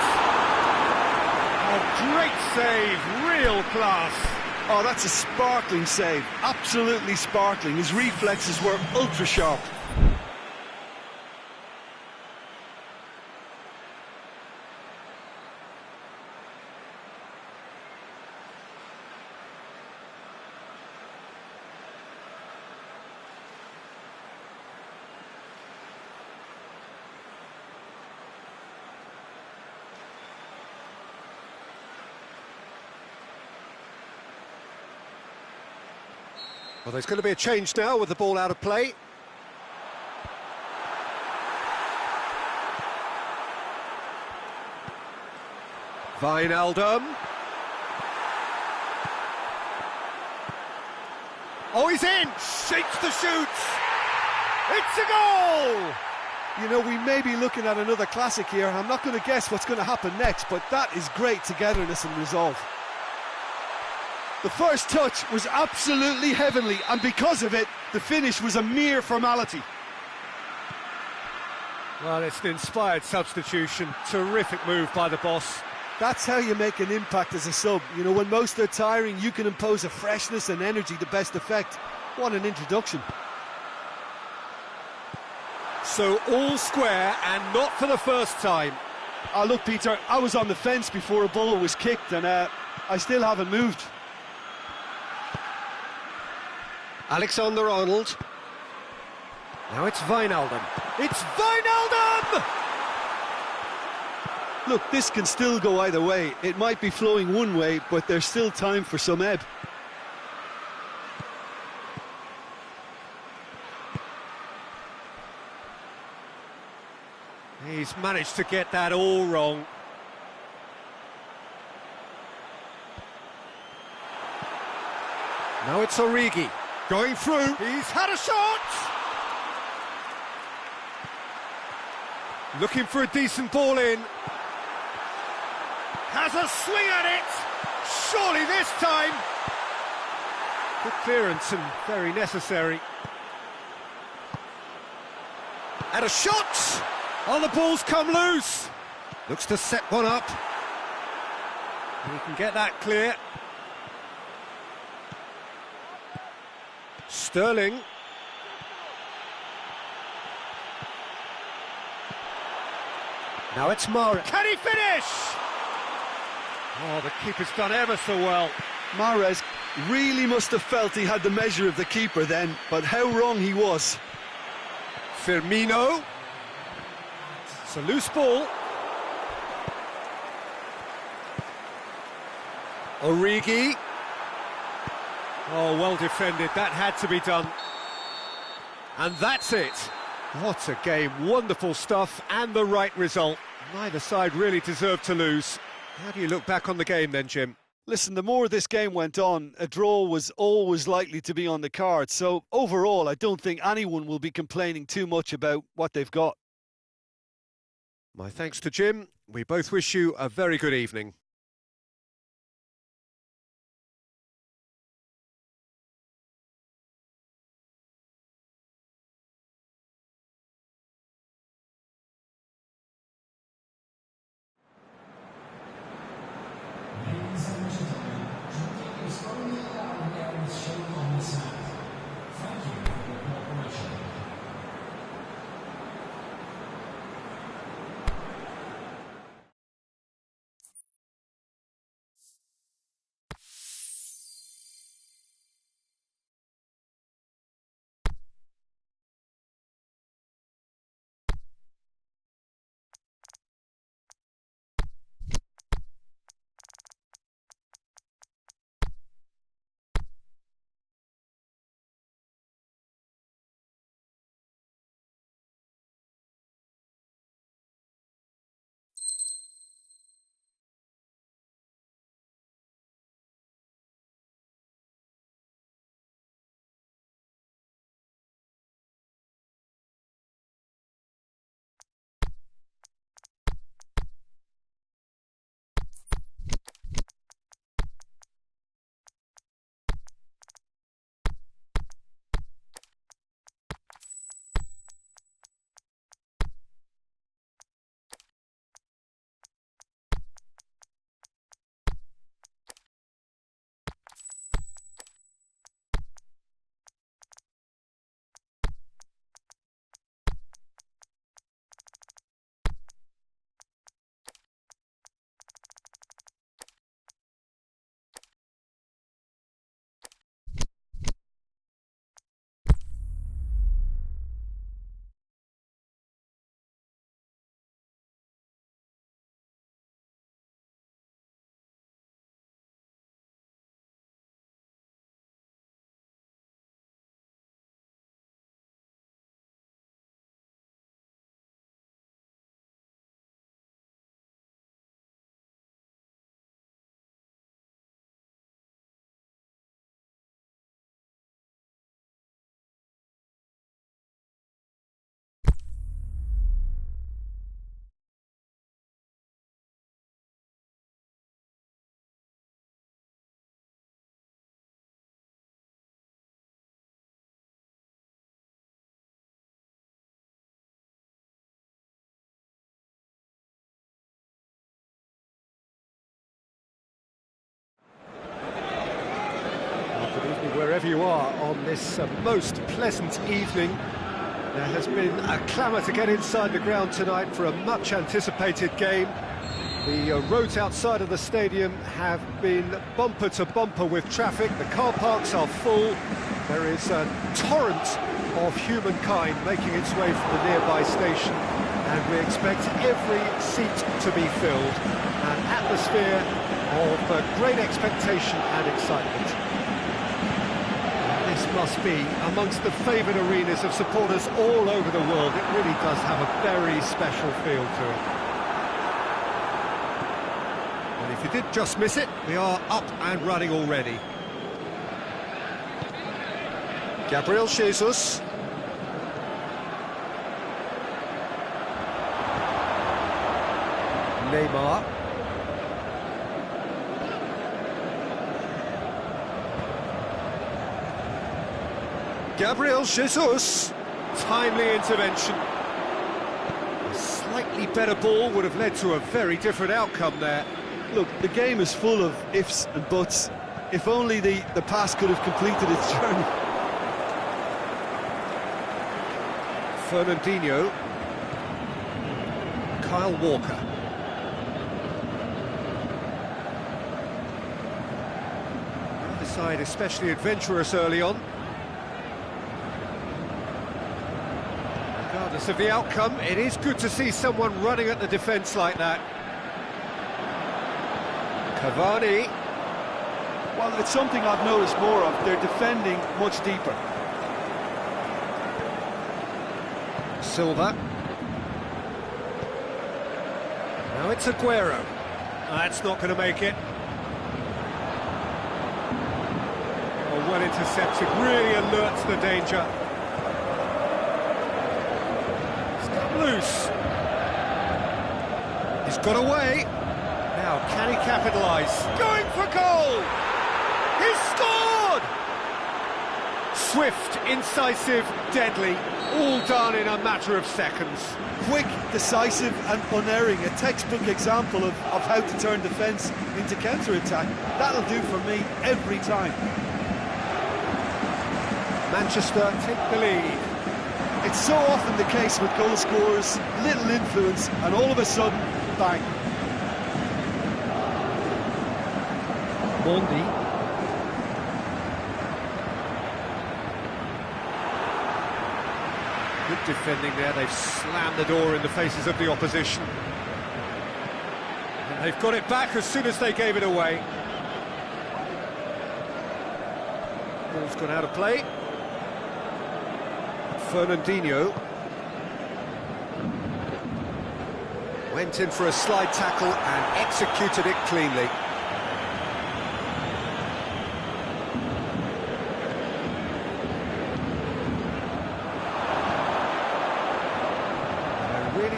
C: Oh, great save, real class.
B: Oh, that's a sparkling save, absolutely sparkling. His reflexes were ultra sharp.
A: Well, there's going to be a change now with the ball out of play. Wijnaldum. Oh, he's in! Shakes the shoots! It's a goal!
B: You know, we may be looking at another classic here. I'm not going to guess what's going to happen next, but that is great togetherness and resolve. The first touch was absolutely heavenly, and because of it, the finish was a mere formality.
A: Well, it's an inspired substitution. Terrific move by the boss.
B: That's how you make an impact as a sub. You know, when most are tiring, you can impose a freshness and energy to best effect. What an introduction.
A: So all square, and not for the first time.
B: Oh, look, Peter, I was on the fence before a ball was kicked, and I still haven't moved.
A: Alexander-Arnold. Now it's Wijnaldum. It's Wijnaldum!
B: Look, this can still go either way. It might be flowing one way, but there's still time for some ebb.
A: He's managed to get that all wrong. Now it's Origi. Going through. He's had a shot! Looking for a decent ball in. Has a swing at it! Surely this time! Good clearance and very necessary. And a shot! Oh, the ball's come loose! Looks to set one up. He can get that clear. Sterling. Now it's Mara. Can he finish? Oh, the keeper's done ever so well.
B: Mahrez really must have felt he had the measure of the keeper then, but how wrong he was.
A: Firmino. It's a loose ball. Origi. Oh, well defended. That had to be done. And that's it. What a game. Wonderful stuff and the right result. Neither side really deserved to lose. How do you look back on the game then, Jim?
B: Listen, the more this game went on, a draw was always likely to be on the card. So overall, I don't think anyone will be complaining too much about what they've got.
A: My thanks to Jim. We both wish you a very good evening. you are on this most pleasant evening. There has been a clamour to get inside the ground tonight for a much-anticipated game. The roads outside of the stadium have been bumper to bumper with traffic. The car parks are full. There is a torrent of humankind making its way from the nearby station, and we expect every seat to be filled. An atmosphere of great expectation and excitement. This must be amongst the favoured arenas of supporters all over the world. It really does have a very special feel to it. And if you did just miss it, we are up and running already. Gabriel Jesus. Neymar. Gabriel Jesus. Timely intervention. A slightly better ball would have led to a very different outcome there.
B: Look, the game is full of ifs and buts. If only the pass could have completed its journey.
A: Fernandinho. Kyle Walker. The side especially adventurous early on. Regardless of the outcome, it is good to see someone running at the defence like that. Cavani.
B: Well, it's something I've noticed more of. They're defending much deeper.
A: Silva. Now it's Aguero. That's not going to make it. Oh, well intercepted, really alerts the danger. It's come loose. He's got away. Now, can he capitalise? Going for goal! He's scored! Swift, incisive, deadly, all done in a matter of seconds.
B: Quick, decisive and unerring, a textbook example of how to turn defence into counter-attack. That'll do for me every time.
A: Manchester take the lead.
B: It's so often the case with goal scorers, little influence, and all of a sudden, bang.
A: Mondi. Good defending there, they've slammed the door in the faces of the opposition. And they've got it back as soon as they gave it away. Ball's gone out of play. Fernandinho. Went in for a slide tackle and executed it cleanly.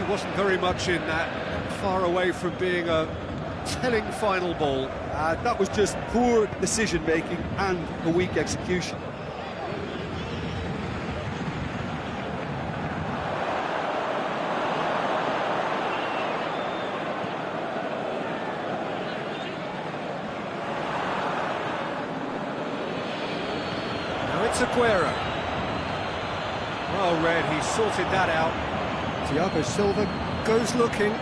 A: Wasn't very much in that, far away from being a telling final ball.
B: That was just poor decision-making and a weak execution.
A: Now it's Aguero. Well read, he sorted that out. Thiago Silva goes looking.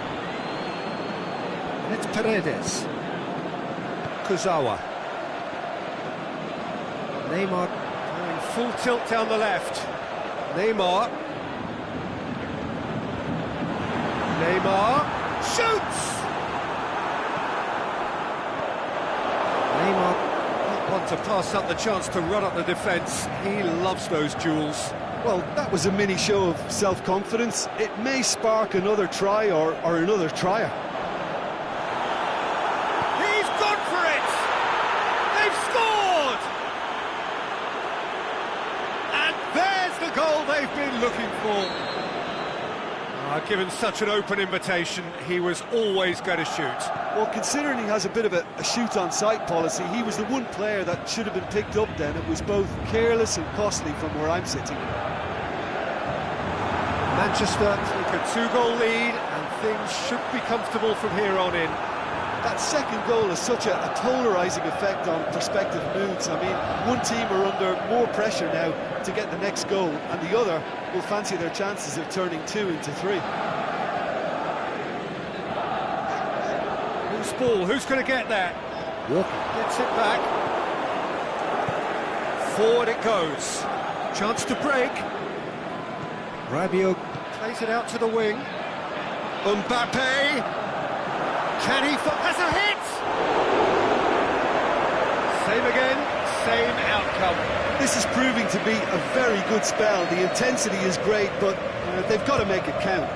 A: And it's Paredes. Kurzawa. Neymar going full tilt down the left. Neymar. Neymar shoots! Neymar not one to pass up the chance to run up the defence. He loves those duels.
B: Well, that was a mini show of self-confidence. It may spark another try or another trier.
A: He's gone for it! They've scored! And there's the goal they've been looking for. Given such an open invitation, he was always going to shoot.
B: Well, considering he has a bit of a shoot-on-sight policy, he was the one player that should have been picked up then. It was both careless and costly from where I'm sitting.
A: Manchester take a 2-goal lead, and things should be comfortable from here on in.
B: That second goal has such a polarising effect on prospective moods. I mean, one team are under more pressure now to get the next goal, and the other will fancy their chances of turning 2 into 3.
A: Who's ball? Who's going to get that? Walker gets it back. Forward it goes. Chance to break. Rabiot plays it out to the wing. Mbappe. Can he... That's a hit! Same again, same outcome.
B: This is proving to be a very good spell. The intensity is great, but they've got to make it count.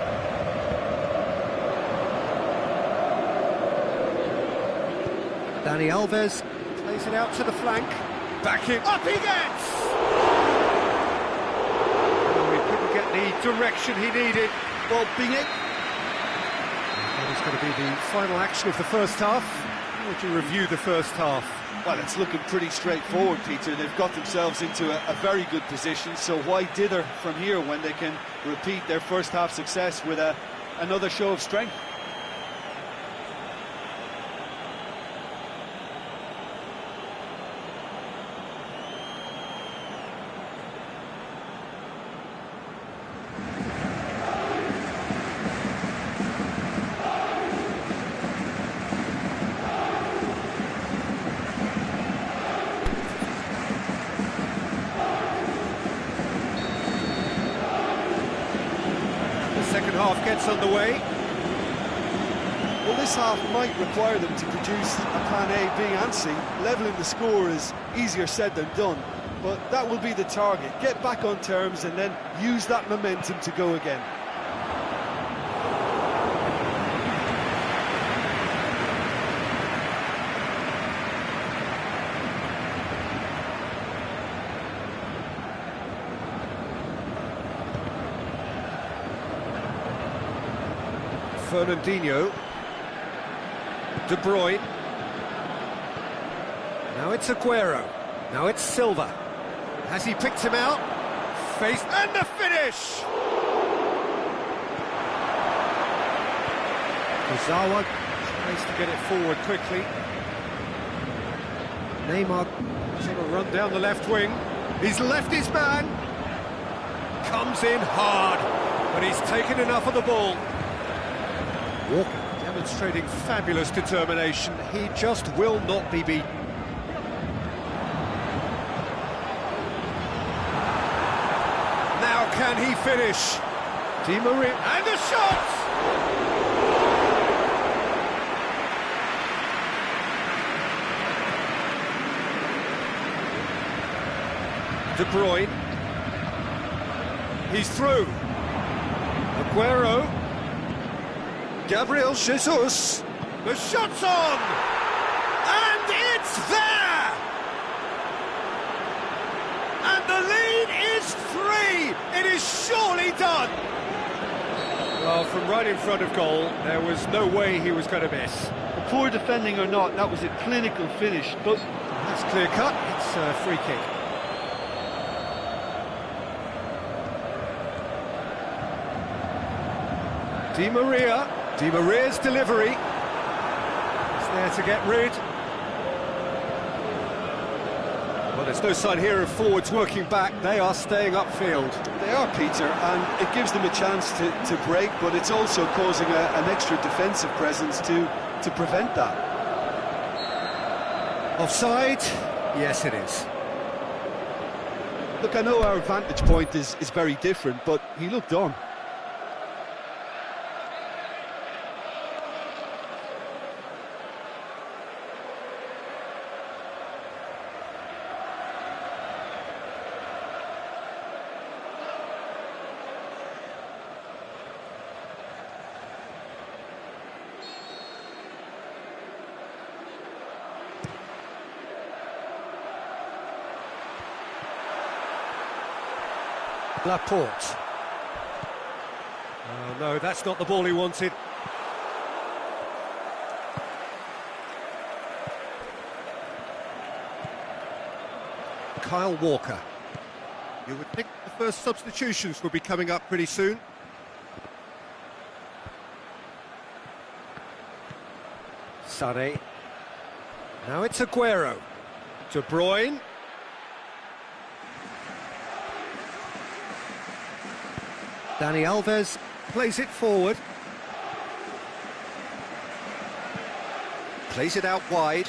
A: Dani Alves plays it out to the flank. Back in. Up he gets! Oh, he couldn't get the direction he needed.
B: Well, being it...
A: That is going to be the final action of the first half. How would you review the first half?
B: Well, it's looking pretty straightforward, Peter. They've got themselves into a very good position, so why dither from here when they can repeat their first half success with another show of strength?
A: Second half gets underway.
B: Well, this half might require them to produce a plan A, B and C. Levelling the score is easier said than done, but that will be the target. Get back on terms and then use that momentum to go again.
A: Fernandinho, De Bruyne, now it's Aguero, now it's Silva. Has he picked him out? Face and the finish! Kurzawa tries to get it forward quickly. Neymar sort of run down the left wing. He's left his man. Comes in hard, but he's taken enough of the ball. Walker demonstrating fabulous determination. He just will not be beaten. Now can he finish? Di Maria and the shot! De Bruyne. He's through. Aguero. Gabriel Jesus, the shot's on, and it's there! And the lead is 3! It is surely done! Well, from right in front of goal, there was no way he was going to miss.
C: Poor defending or not, that was a clinical finish, but...
A: That's clear cut, it's a free kick. Di Maria. Di Maria's delivery is there to get rid. Well, there's no sign here of forwards working back. They are staying upfield.
B: They are, Peter, and it gives them a chance to break, but it's also causing an extra defensive presence to prevent that.
A: Offside? Yes, it is.
B: Look, I know our vantage point is very different, but he looked on.
A: Laporte. Oh, no, that's not the ball he wanted. Kyle Walker. You would think the first substitutions would be coming up pretty soon. Sané. Now it's Aguero. De Bruyne. Dani Alves plays it forward. Plays it out wide.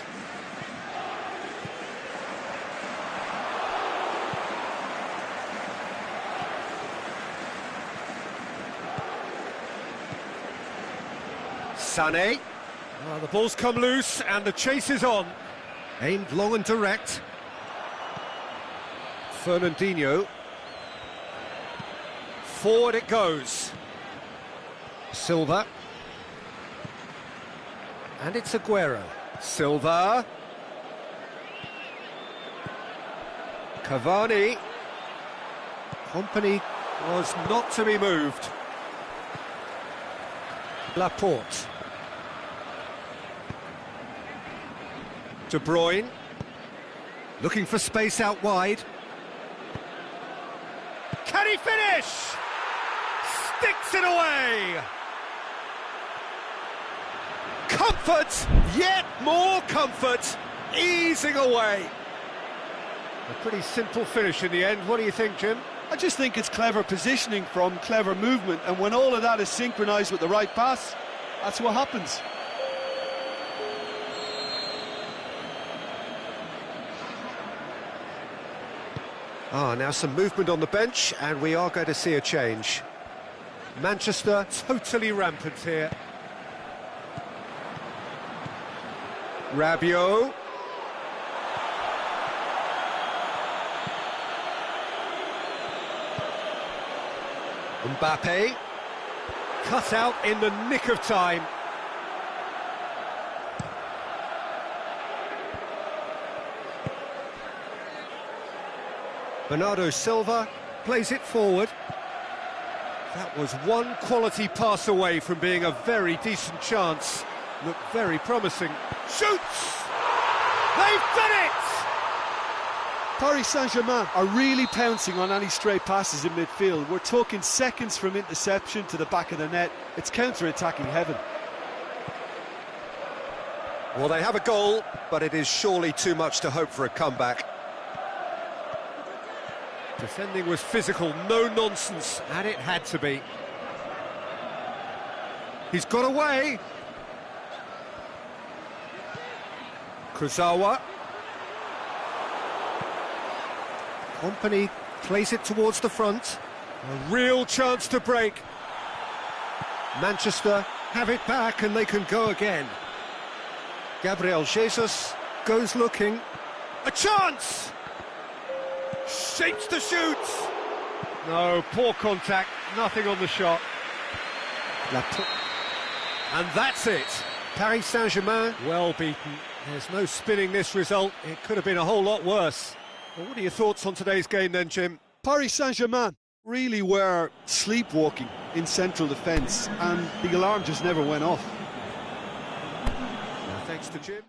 A: Sané. Oh, the ball's come loose and the chase is on. Aimed long and direct. Fernandinho. Forward it goes. Silva. And it's Aguero. Silva. Cavani. Company was not to be moved. Laporte. De Bruyne. Looking for space out wide. Can he finish? Sticks it away! Comfort! Yet more comfort! Easing away! A pretty simple finish in the end. What do you think, Jim?
B: I just think it's clever positioning from clever movement, and when all of that is synchronised with the right pass, that's what happens.
A: Now some movement on the bench, and we are going to see a change. Manchester totally rampant here. Rabiot. Mbappe. Cut out in the nick of time. Bernardo Silva plays it forward. That was one quality pass away from being a very decent chance. Looked very promising. Shoots! They've done it!
B: Paris Saint-Germain are really pouncing on any stray passes in midfield. We're talking seconds from interception to the back of the net. It's counter-attacking heaven.
A: Well, they have a goal, but it is surely too much to hope for a comeback. Defending was physical, no nonsense, and it had to be. He's got away. Kurzawa. Company plays it towards the front. A real chance to break. Manchester have it back and they can go again. Gabriel Jesus goes looking. A chance! Shapes to shoot! No, poor contact, nothing on the shot. And that's it. Paris Saint-Germain, well beaten. There's no spinning this result. It could have been a whole lot worse. Well, what are your thoughts on today's game then, Jim?
B: Paris Saint-Germain really were sleepwalking in central defence, and the alarm just never went off.
A: Thanks to Jim.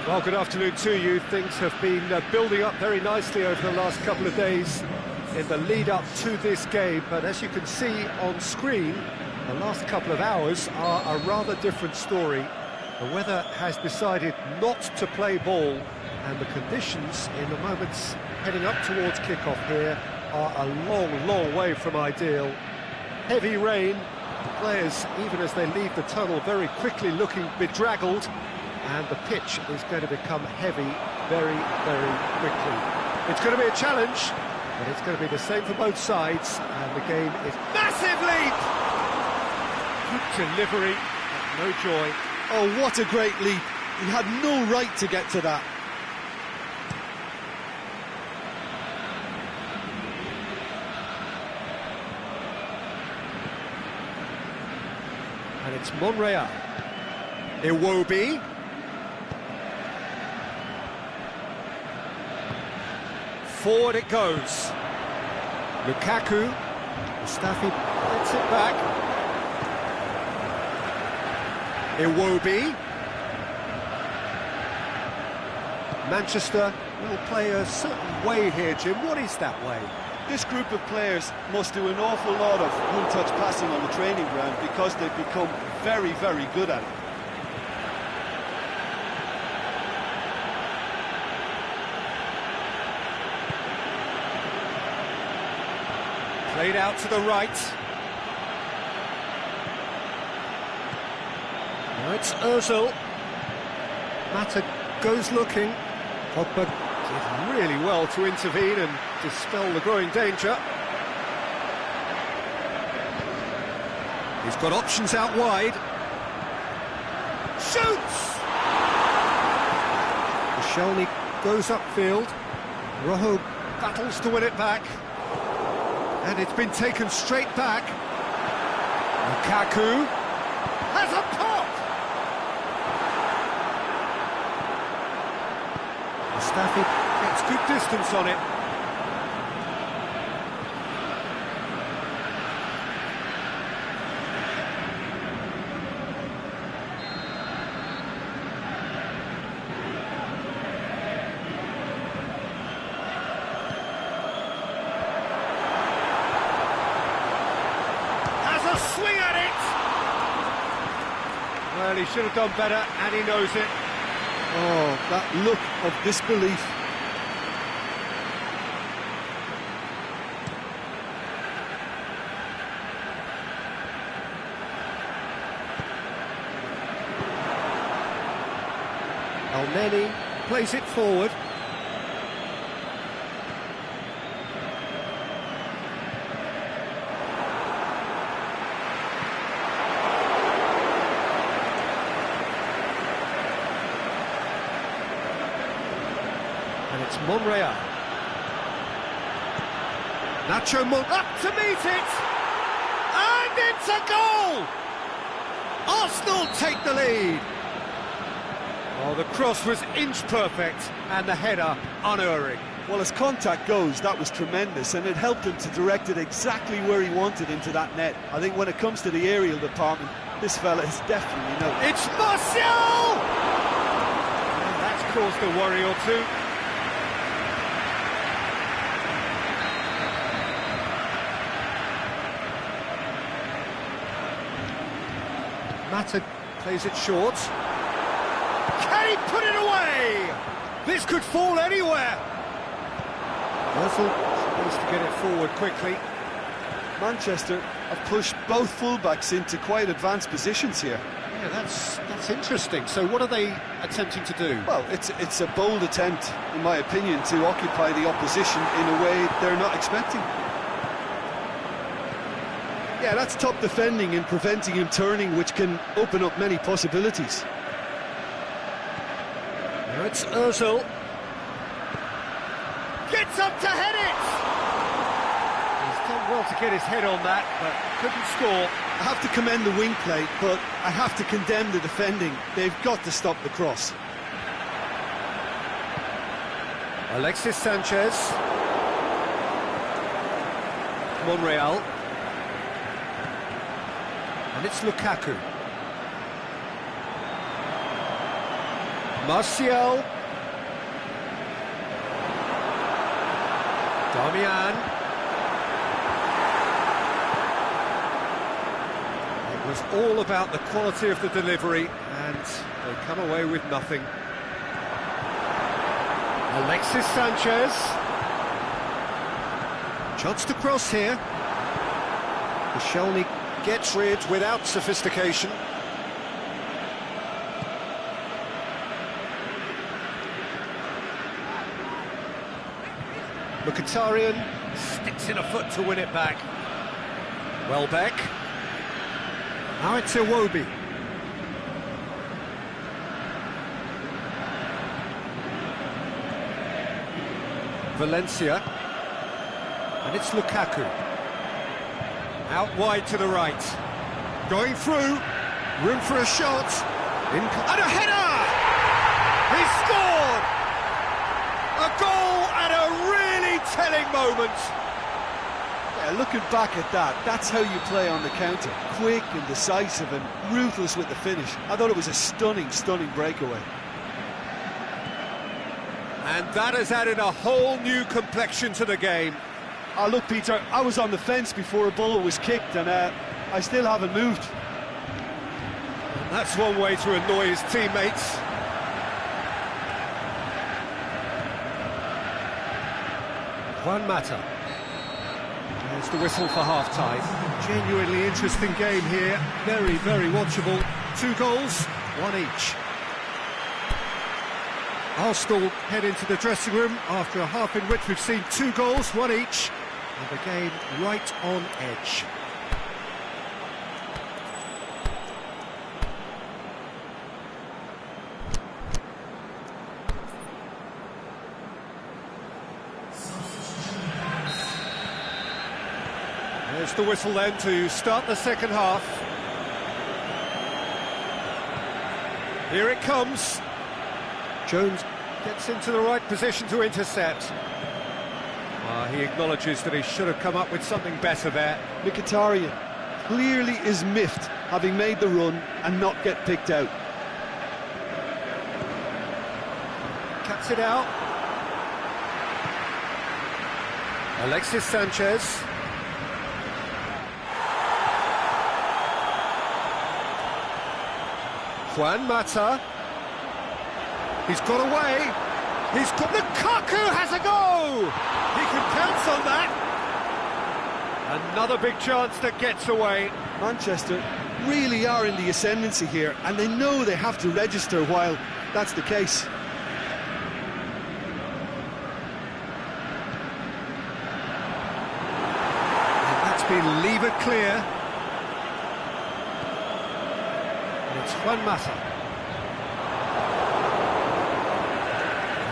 A: Well, good afternoon to you. Things have been building up very nicely over the last couple of days in the lead-up to this game, but as you can see on screen, the last couple of hours are a rather different story. The weather has decided not to play ball, and the conditions in the moments heading up towards kick-off here are a long, long way from ideal. Heavy rain, the players, even as they leave the tunnel, very quickly looking bedraggled, and the pitch is going to become heavy very, very quickly. It's going to be a challenge, but it's going to be the same for both sides, and the game is massive lead! Good delivery, but no joy.
B: Oh, what a great leap. He had no right to get to that.
A: And it's Monreal. Iwobi. Forward it goes. Lukaku. Mustafi lets it back. Iwobi. Manchester will play a certain way here, Jim. What is that way?
B: This group of players must do an awful lot of one-touch passing on the training ground because they've become very, very good at it.
A: Played out to the right. Now it's Ozil. Mata goes looking. Pogba did really well to intervene and dispel the growing danger. He's got options out wide. Shoots! Koscielny goes upfield. Rojo battles to win it back. And it's been taken straight back. Lukaku has a pop! Mustafi gets good distance on it. Swing at it! Well, he should have done better, and he knows it.
B: Oh, that look of disbelief.
A: Elneny plays it forward. And it's Monreal. Nacho up to meet it! And it's a goal! Arsenal take the lead! Oh, the cross was inch perfect, and the header unerring.
B: Well, as contact goes, that was tremendous, and it helped him to direct it exactly where he wanted into that net. I think when it comes to the aerial department, this fella is definitely no.
A: It's Martial! And that's caused a worry or two. Mata plays it short. Can he put it away? This could fall anywhere. Ozil supposed to get it forward quickly.
B: Manchester have pushed both fullbacks into quite advanced positions here.
A: Yeah, that's interesting. So what are they attempting to do?
B: Well, it's a bold attempt, in my opinion, to occupy the opposition in a way they're not expecting. Yeah, that's top defending and preventing him turning, which can open up many possibilities.
A: Now it's Ozil. Gets up to head it! He's done well to get his head on that, but couldn't score.
B: I have to commend the wing play, but I have to condemn the defending. They've got to stop the cross.
A: Alexis Sanchez. Monreal. And it's Lukaku. Martial. Damian. It was all about the quality of the delivery, and they come away with nothing. Alexis Sanchez. Chance to cross here. Koscielny gets rid without sophistication. Mkhitaryan sticks in a foot to win it back. Welbeck. Now it's Iwobi. Valencia. And it's Lukaku. Out wide to the right. Going through. Room for a shot. And a header! He scored! A goal at a really telling moment.
B: Yeah, looking back at that, that's how you play on the counter. Quick and decisive and ruthless with the finish. I thought it was a stunning, stunning breakaway.
A: And that has added a whole new complexion to the game.
B: Oh, look, Peter, I was on the fence before a ball was kicked, and I still haven't moved.
A: And that's one way to annoy his teammates. Juan Mata. There's the whistle for half-time. Genuinely interesting game here. Very, very watchable. 2 goals, 1 each. Arsenal head into the dressing room after a half in which we've seen 2 goals, 1 each, and the game right on edge. There's the whistle then to start the second half. Here it comes. Jones gets into the right position to intercept. He acknowledges that he should have come up with something better there.
B: Mkhitaryan clearly is miffed, having made the run and not get picked out.
A: Cuts it out. Alexis Sanchez. Juan Mata. He's got away. He's got... Lukaku has a go! He can count on that. Another big chance that gets away.
B: Manchester really are in the ascendancy here, and they know they have to register while that's the case.
A: And that's been levered clear. And it's Juan Mata.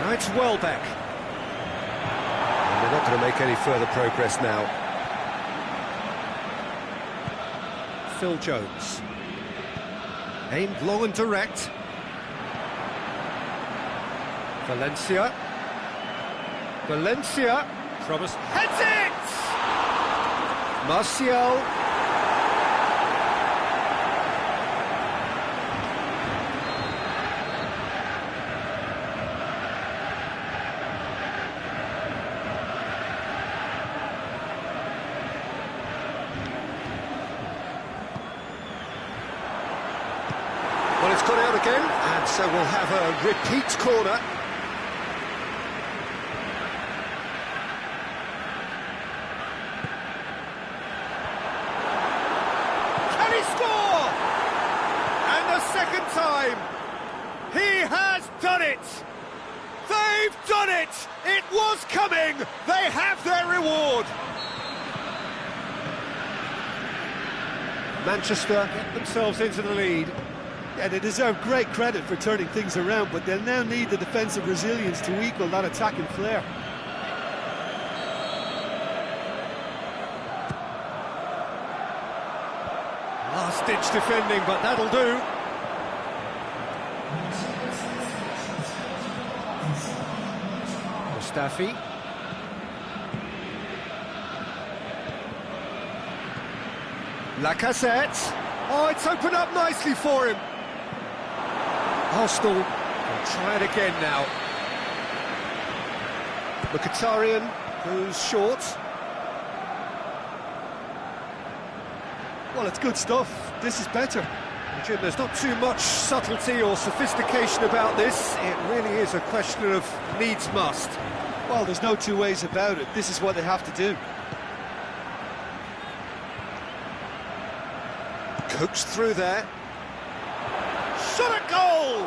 A: Now it's Welbeck. And they're not going to make any further progress now. Phil Jones. Aimed long and direct. Valencia. Valencia. Promise. Heads it! Martial. Well, it's gone out again, and so we'll have a repeat corner. Can he score? And the second time, he has done it! They've done it! It was coming! They have their reward! Manchester get themselves into the lead.
B: Yeah, they deserve great credit for turning things around, but they'll now need the defensive resilience to equal that attacking flair.
A: Last-ditch defending, but that'll do. Mustafi. Lacazette. Oh, it's opened up nicely for him. Arsenal They'll try it again now. Mkhitaryan goes short.
B: Well, it's good stuff. This is better.
A: Jim, there's not too much subtlety or sophistication about this. It really is a question of needs must.
B: Well, there's no two ways about it. This is what they have to do.
A: Coaxed through there. Shot at goal!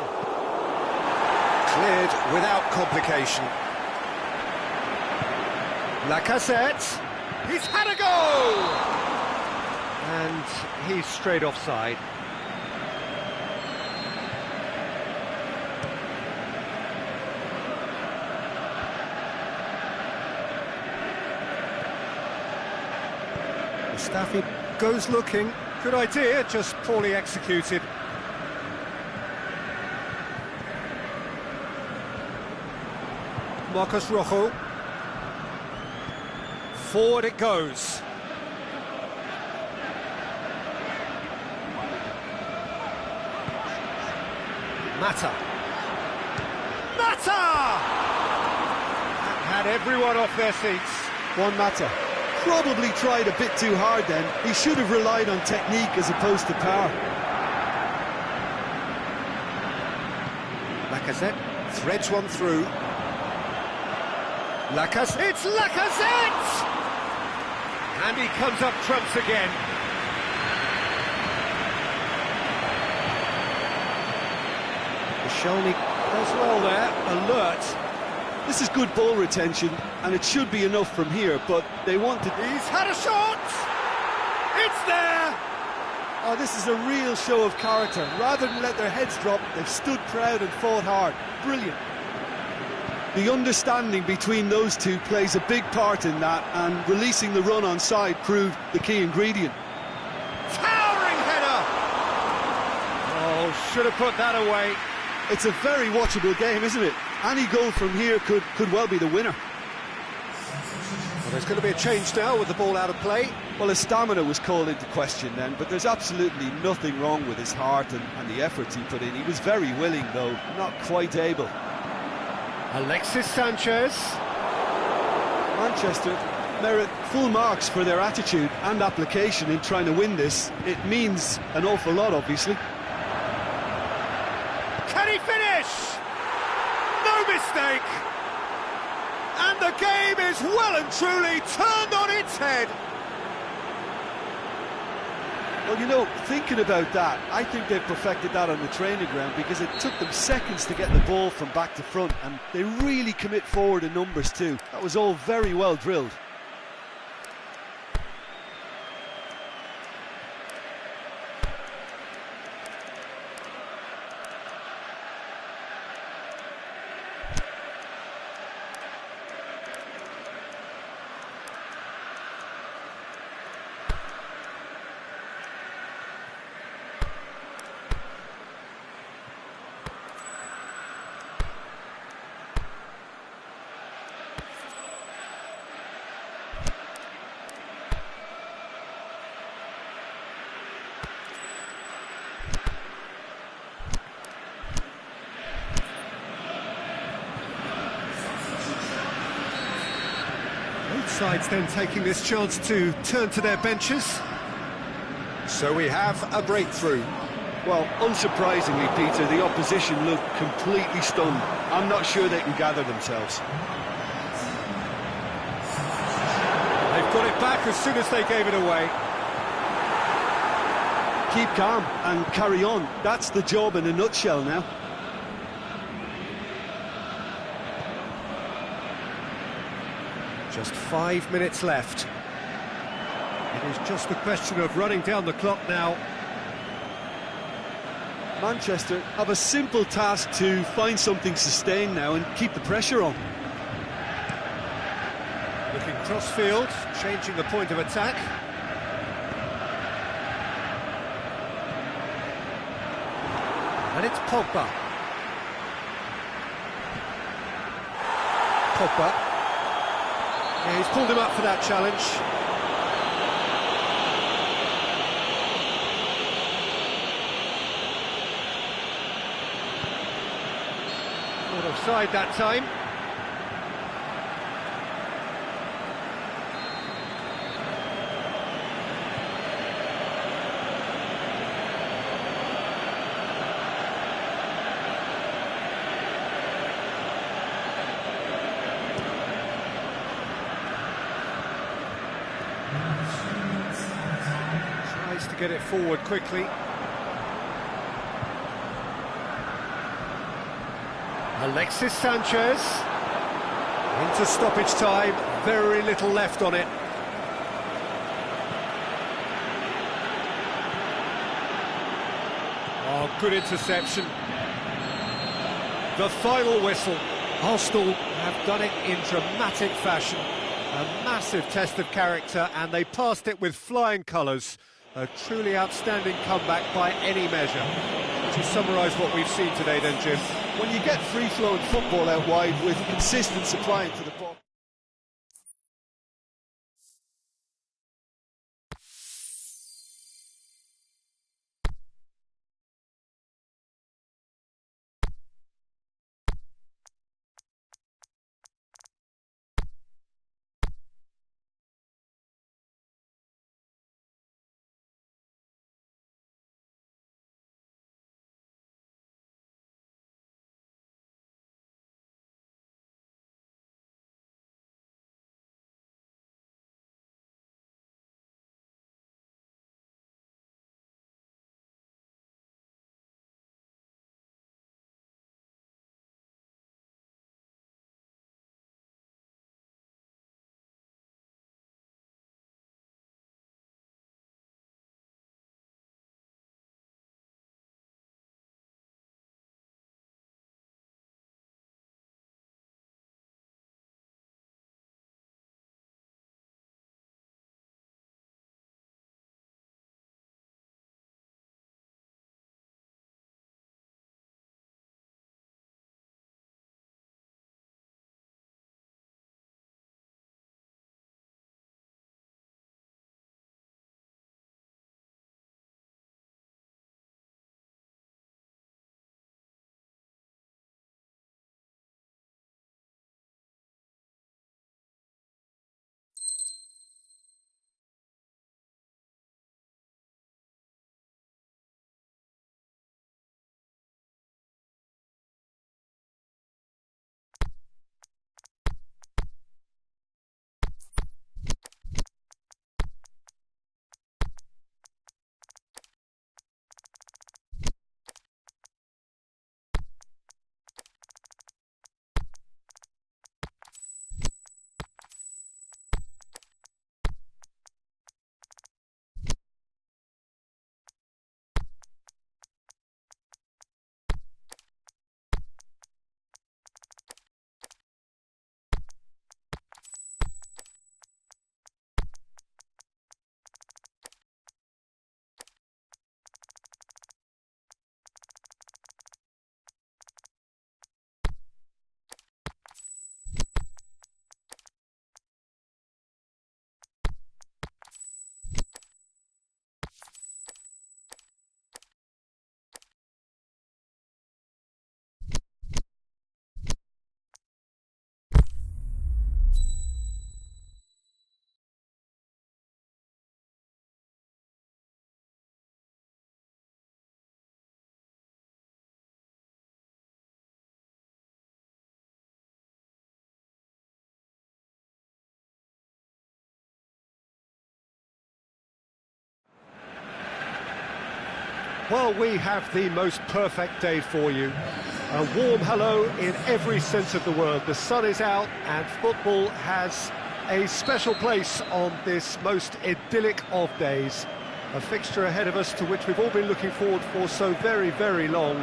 A: Cleared without complication. Lacazette. He's had a goal! And he's straight offside. Mustafi goes looking. Good idea, just poorly executed. Marcos Rojo. Forward it goes. Mata. That had everyone off their seats.
B: Juan Mata probably tried a bit too hard then. He should have relied on technique as opposed to power.
A: Lacazette threads one through. Lacazette! It's Lacazette! And he comes up trumps again. Shelny does well there, alert.
B: This is good ball retention, and it should be enough from here, but they want to...
A: He's had a shot! It's there!
B: Oh, this is a real show of character. Rather than let their heads drop, they've stood proud and fought hard. Brilliant. The understanding between those two plays a big part in that, and releasing the run on side proved the key ingredient.
A: Towering header! Oh, should have put that away.
B: It's a very watchable game, isn't it? Any goal from here could well be the winner.
A: Well, there's going to be a change now with the ball out of play.
B: Well, his stamina was called into question then, but there's absolutely nothing wrong with his heart and the efforts he put in. He was very willing, though, not quite able.
A: Alexis Sanchez.
B: Manchester merit full marks for their attitude and application in trying to win this. It means an awful lot, obviously.
A: Can he finish? No mistake! And the game is well and truly turned on its head.
B: Well, you know, thinking about that, I think they've perfected that on the training ground, because it took them seconds to get the ball from back to front, and they really commit forward in numbers too. That was all very well drilled.
A: Sides then taking this chance to turn to their benches. So we have a breakthrough.
B: Well, unsurprisingly, Peter, the opposition looked completely stunned. I'm not sure they can gather themselves.
A: They've got it back as soon as they gave it away.
B: Keep calm and carry on. That's the job in a nutshell now.
A: Just 5 minutes left. It is just a question of running down the clock now.
B: Manchester have a simple task to find something sustained now and keep the pressure on.
A: Looking cross-field, changing the point of attack. And it's Pogba. Pogba. Yeah, he's pulled him up for that challenge. Not offside that time. Tries to get it forward quickly. Alexis Sanchez into stoppage time, very little left on it. Oh, good interception. The final whistle. Arsenal have done it in dramatic fashion. A massive test of character, and they passed it with flying colours. A truly outstanding comeback by any measure. To summarise what we've seen today then, Jim.
B: When you get free-flowing football out wide with consistent supplying to the ball.
A: Well, we have the most perfect day for you. A warm hello in every sense of the word. The sun is out and football has a special place on this most idyllic of days. A fixture ahead of us to which we've all been looking forward for so very, very long,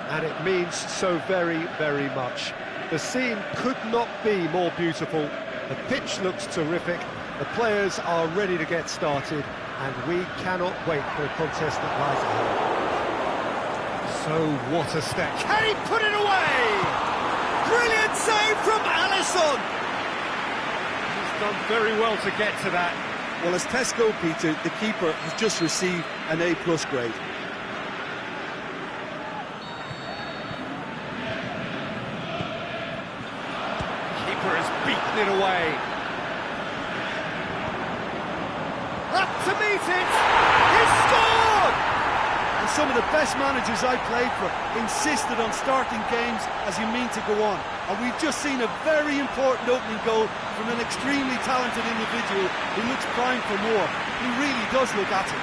A: and it means so very, very much. The scene could not be more beautiful. The pitch looks terrific. The players are ready to get started, and we cannot wait for the contest that lies ahead. So what a step.
C: Can he put it away? Brilliant save from Alisson. He's done very well to get to that.
B: Well, as Tesco, Peter, the keeper has just received an A+ grade.
A: hidden it away. Up to meet it! He's scored!
B: And some of the best managers I played for insisted on starting games as you mean to go on. And we've just seen a very important opening goal from an extremely talented individual who looks primed for more. He really does look at it.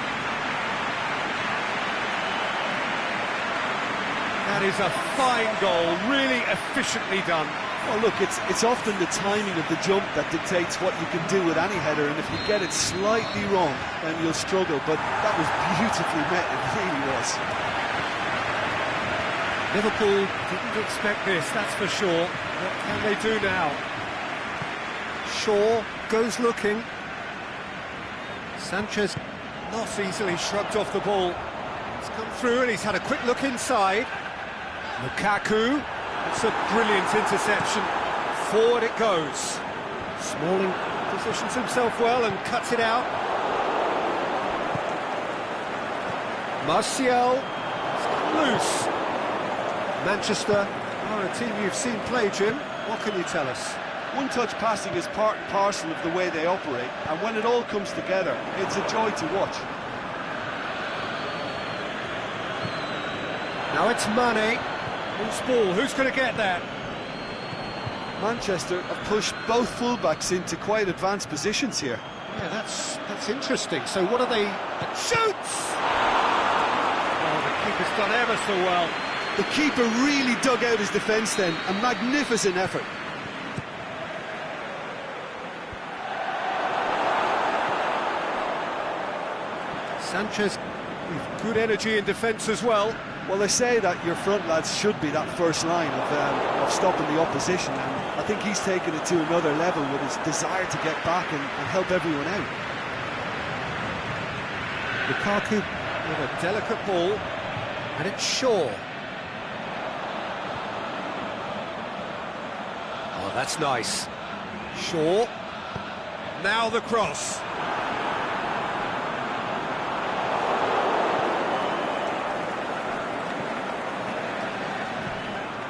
A: That is a fine goal, really efficiently done.
B: Well, look, it's often the timing of the jump that dictates what you can do with any header, and if you get it slightly wrong, then you'll struggle. But that was beautifully met, it really was.
A: Liverpool didn't expect this, that's for sure. What can they do now? Shaw goes looking. Sanchez not easily shrugged off the ball. It's come through and he's had a quick look inside. Lukaku, it's a brilliant interception. Forward it goes. Smalling positions himself well and cuts it out. Martial, it's loose. Manchester are a team you've seen play, Jim. What can you tell us?
B: One-touch passing is part and parcel of the way they operate, and when it all comes together, it's a joy to watch.
A: Now it's Mane. Loose ball, who's going to get that?
B: Manchester have pushed both fullbacks into quite advanced positions here.
A: Yeah, that's interesting. So what are they... Shoots! Oh, the keeper's done ever so well.
B: The keeper really dug out his defence then, a magnificent effort.
A: Sanchez with good energy in defence as well.
B: Well, they say that your front lads should be that first line of stopping the opposition, and I think he's taken it to another level with his desire to get back and help everyone out.
A: Lukaku with a delicate ball, and it's Shaw. Oh, that's nice. Shaw. Now the cross.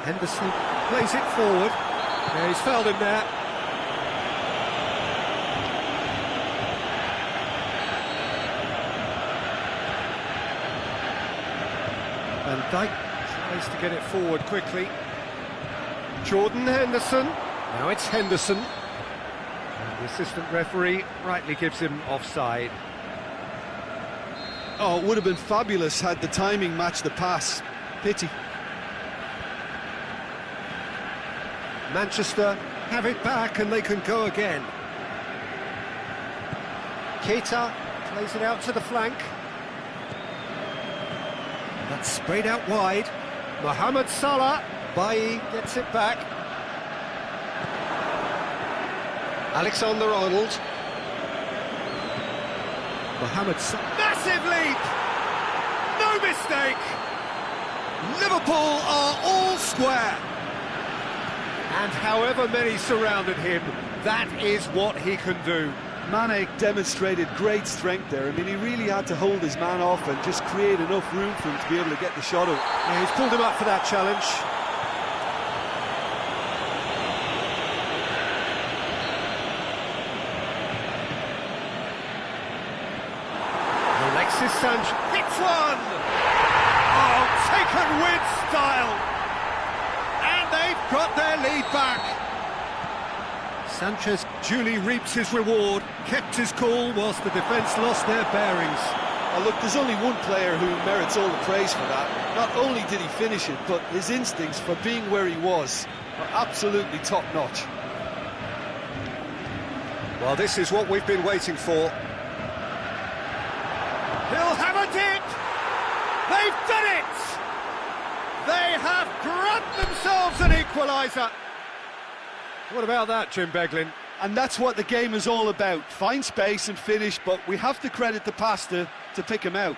A: Henderson plays it forward. Yeah, he's fouled him there. Van Dijk tries to get it forward quickly. Jordan Henderson. Now it's Henderson. And the assistant referee rightly gives him offside.
B: Oh, it would have been fabulous had the timing matched the pass. Pity.
A: Manchester have it back and they can go again. Keita plays it out to the flank. That's sprayed out wide. Mohamed Salah. Bailly gets it back. Alexander-Arnold. Mohamed Salah. Massive leap! No mistake! Liverpool are all square. And however many surrounded him, that is what he can do.
B: Mane demonstrated great strength there. I mean, he really had to hold his man off and just create enough room for him to be able to get the shot out.
A: Yeah, he's pulled him up for that challenge. Alexis Sanchez hits one! Oh, taken with style! And they've got their lead back. Sanchez duly reaps his reward, kept his cool whilst the defence lost their bearings.
B: Oh, look, there's only one player who merits all the praise for that. Not only did he finish it, but his instincts for being where he was are absolutely top-notch.
A: Well, this is what we've been waiting for. He'll have a dip! They've done it! They have grabbed themselves an equaliser. What about that, Jim Beglin?
B: And that's what the game is all about. Find space and finish, but we have to credit the passer to pick him out.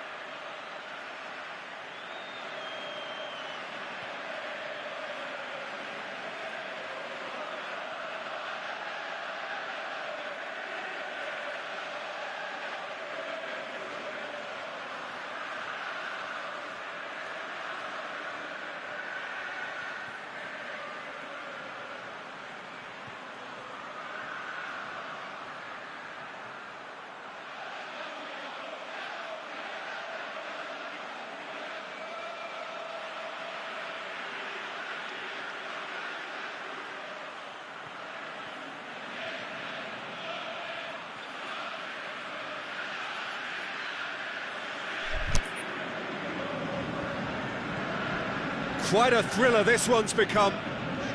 A: quite a thriller this one's become.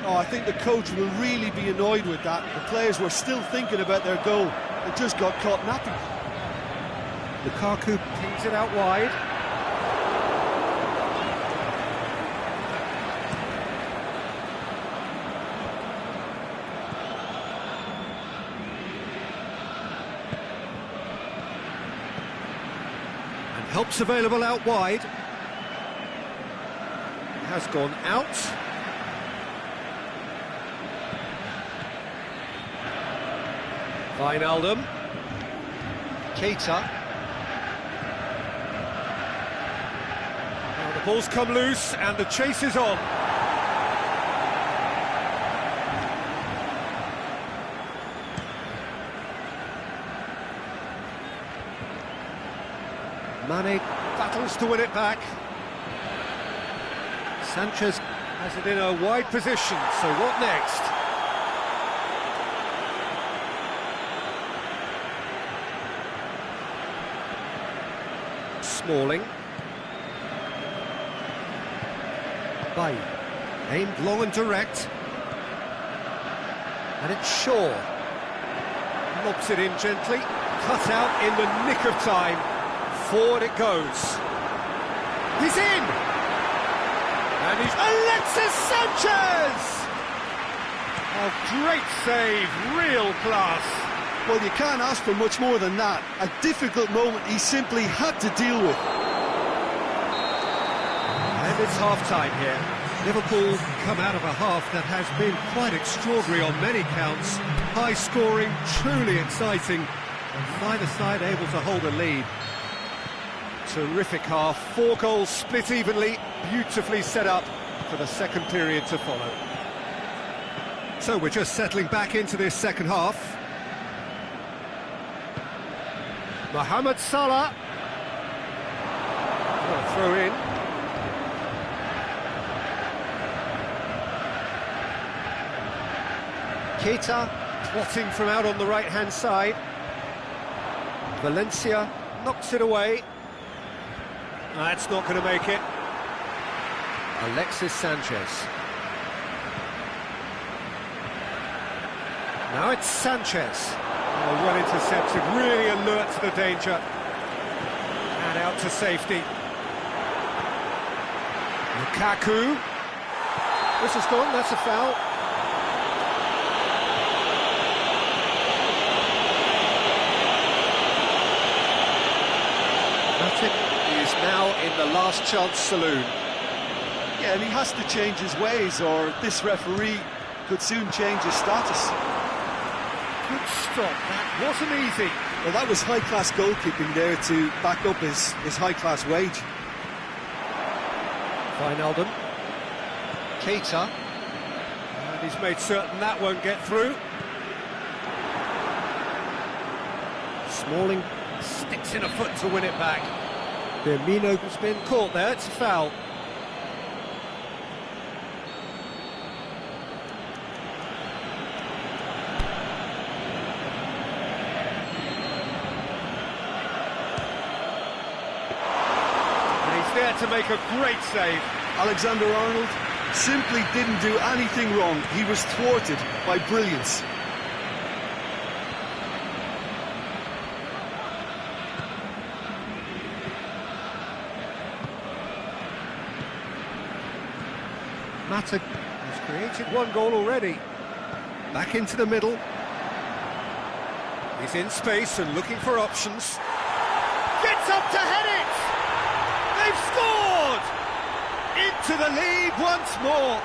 B: Oh, I think the coach will really be annoyed with that. The players were still thinking about their goal. They just got caught napping.
A: Lukaku pings it out wide. And help's available out wide. Has gone out. Wijnaldum. Keita. Now the ball's come loose and the chase is on. Mane battles to win it back. Sanchez has it in a wide position, so what next? Smalling. Bay. Aimed long and direct. And it's Shaw. Lobs it in gently. Cut out in the nick of time. Forward it goes. He's in! And he's Alexis Sanchez! A great save, real class.
B: Well, you can't ask for much more than that. A difficult moment he simply had to deal with.
A: And it's half-time here. Liverpool come out of a half that has been quite extraordinary on many counts. High-scoring, truly exciting, and neither side able to hold a lead. Terrific half, 4 goals split evenly, beautifully set up for the second period to follow. So we're just settling back into this second half. Mohamed Salah. What a throw in. Keita plotting from out on the right-hand side. Valencia knocks it away. That's not going to make it. Alexis Sanchez. Now it's Sanchez. Oh, well intercepted, really alert to the danger. And out to safety. Lukaku. This is gone, that's a foul. Is now in the last chance saloon.
B: Yeah, and he has to change his ways, or this referee could soon change his status.
A: Good stop, that wasn't easy.
B: Well, that was high-class goalkeeping there to back up his high-class wage.
A: Wijnaldum. Keita. And he's made certain that won't get through. Smalling sticks in a foot to win it back. Firmino has been caught there, it's a foul. And he's there to make a great save.
B: Alexander-Arnold simply didn't do anything wrong. He was thwarted by brilliance.
A: Mata has created 1 goal already. Back into the middle. He's in space and looking for options. Gets up to head it! They've scored! Into the lead once more.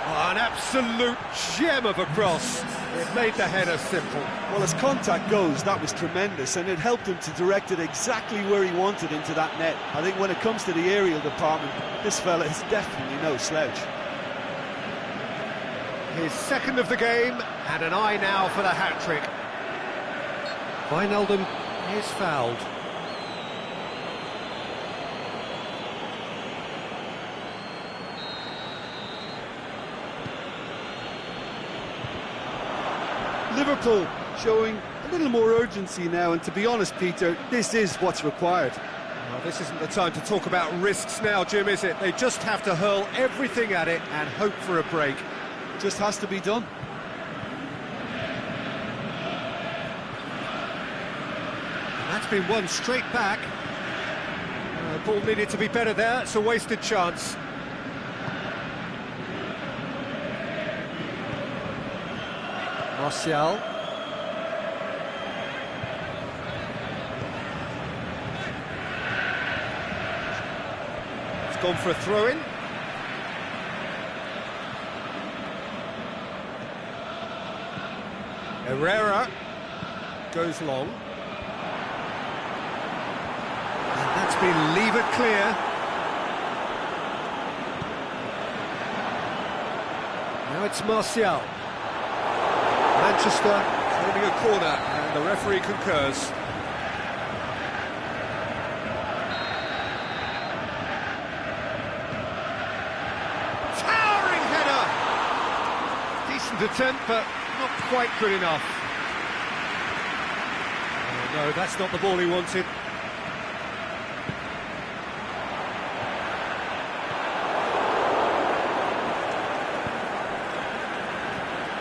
A: Oh, an absolute gem of a cross. It made the header simple.
B: Well, as contact goes, that was tremendous, and it helped him to direct it exactly where he wanted into that net. I think when it comes to the aerial department, this fella is definitely no slouch.
A: His second of the game, and an eye now for the hat-trick. Wijnaldum is fouled.
B: Liverpool showing a little more urgency now, and to be honest, Peter, this is what's required.
A: Well, this isn't the time to talk about risks now, Jim, is it? They just have to hurl everything at it and hope for a break.
B: Just has to be done.
A: And that's been won straight back. Ball needed to be better there. It's a wasted chance. Martial. It's gone for a throw-in. Herrera goes long. And that's been levered clear. Now it's Martial. Manchester claiming a corner, and the referee concurs. Towering header! Decent attempt, but not quite good enough. Oh, no, that's not the ball he wanted.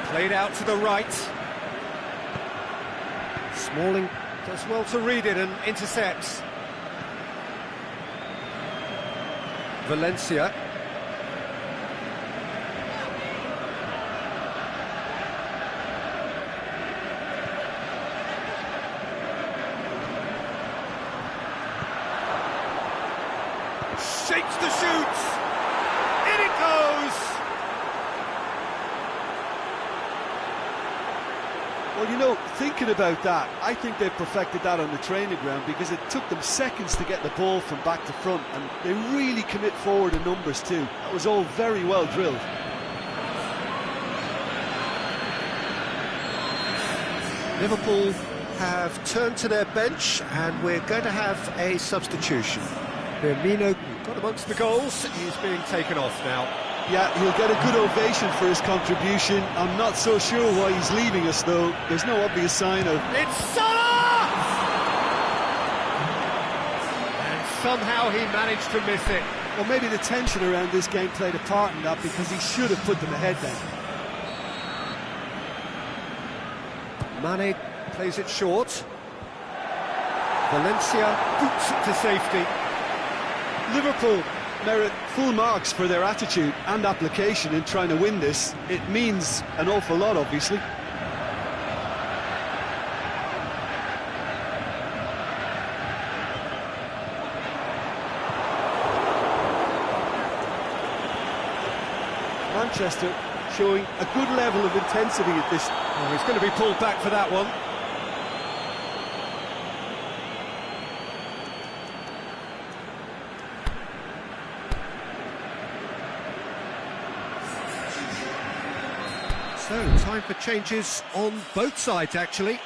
A: Played out to the right. Smalling does well to read it and intercepts. Valencia. Shakes the shoots. In it goes.
B: Well, you know, thinking about that, I think they've perfected that on the training ground because it took them seconds to get the ball from back to front, and they really commit forward in numbers too. That was all very well drilled.
A: Liverpool have turned to their bench, and we're going to have a substitution. Firmino got amongst the goals. He's being taken off now.
B: Yeah, he'll get a good ovation for his contribution. I'm not so sure why he's leaving us, though. There's no obvious sign of...
A: It's Salah! And somehow he managed to miss it.
B: Well, maybe the tension around this game played a part in that, because he should have put them ahead then.
A: Mane plays it short. Valencia boots it to safety.
B: Liverpool merit full marks for their attitude and application in trying to win this. It means an awful lot, obviously. Manchester showing a good level of intensity at this.
A: Oh, he's going to be pulled back for that one. So, time for changes on both sides, actually.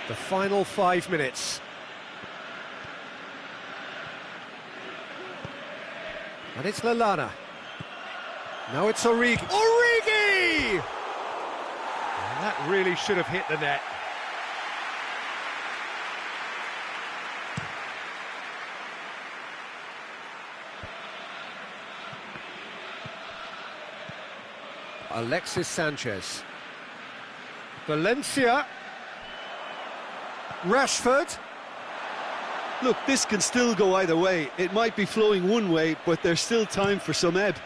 A: The final 5 minutes. And it's Lallana. Now it's Origi. Origi! And that really should have hit the net. Alexis Sanchez. Valencia. Rashford.
B: Look, this can still go either way. It might be flowing one way, but there's still time for some ebb.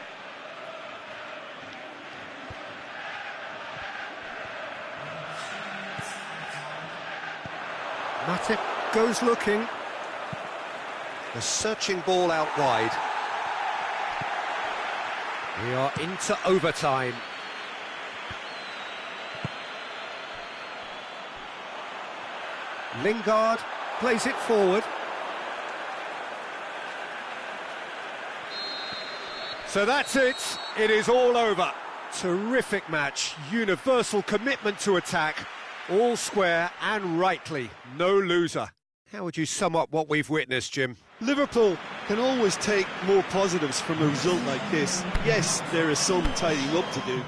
A: Matip goes looking. The searching ball out wide. We are into overtime. Lingard plays it forward. So that's it. It is all over. Terrific match. Universal commitment to attack. All square and rightly. No loser. How would you sum up what we've witnessed, Jim?
B: Liverpool can always take more positives from a result like this. Yes, there is some tidying up to do.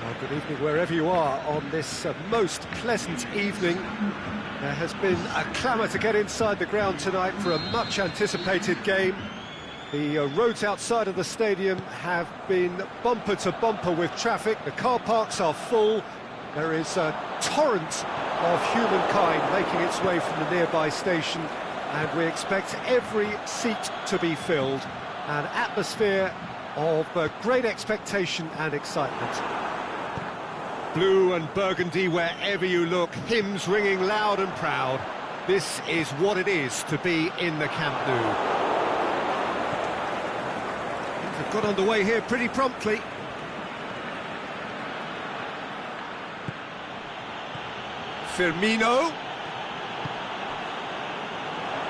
A: Well, good evening wherever you are on this most pleasant evening. There has been a clamour to get inside the ground tonight for a much anticipated game. The roads outside of the stadium have been bumper to bumper with traffic. The car parks are full. There is a torrent of humankind making its way from the nearby station, and we expect every seat to be filled. An atmosphere of great expectation and excitement. Blue and burgundy wherever you look, hymns ringing loud and proud. This is what it is to be in the Camp Nou. Things have got underway here pretty promptly. Firmino.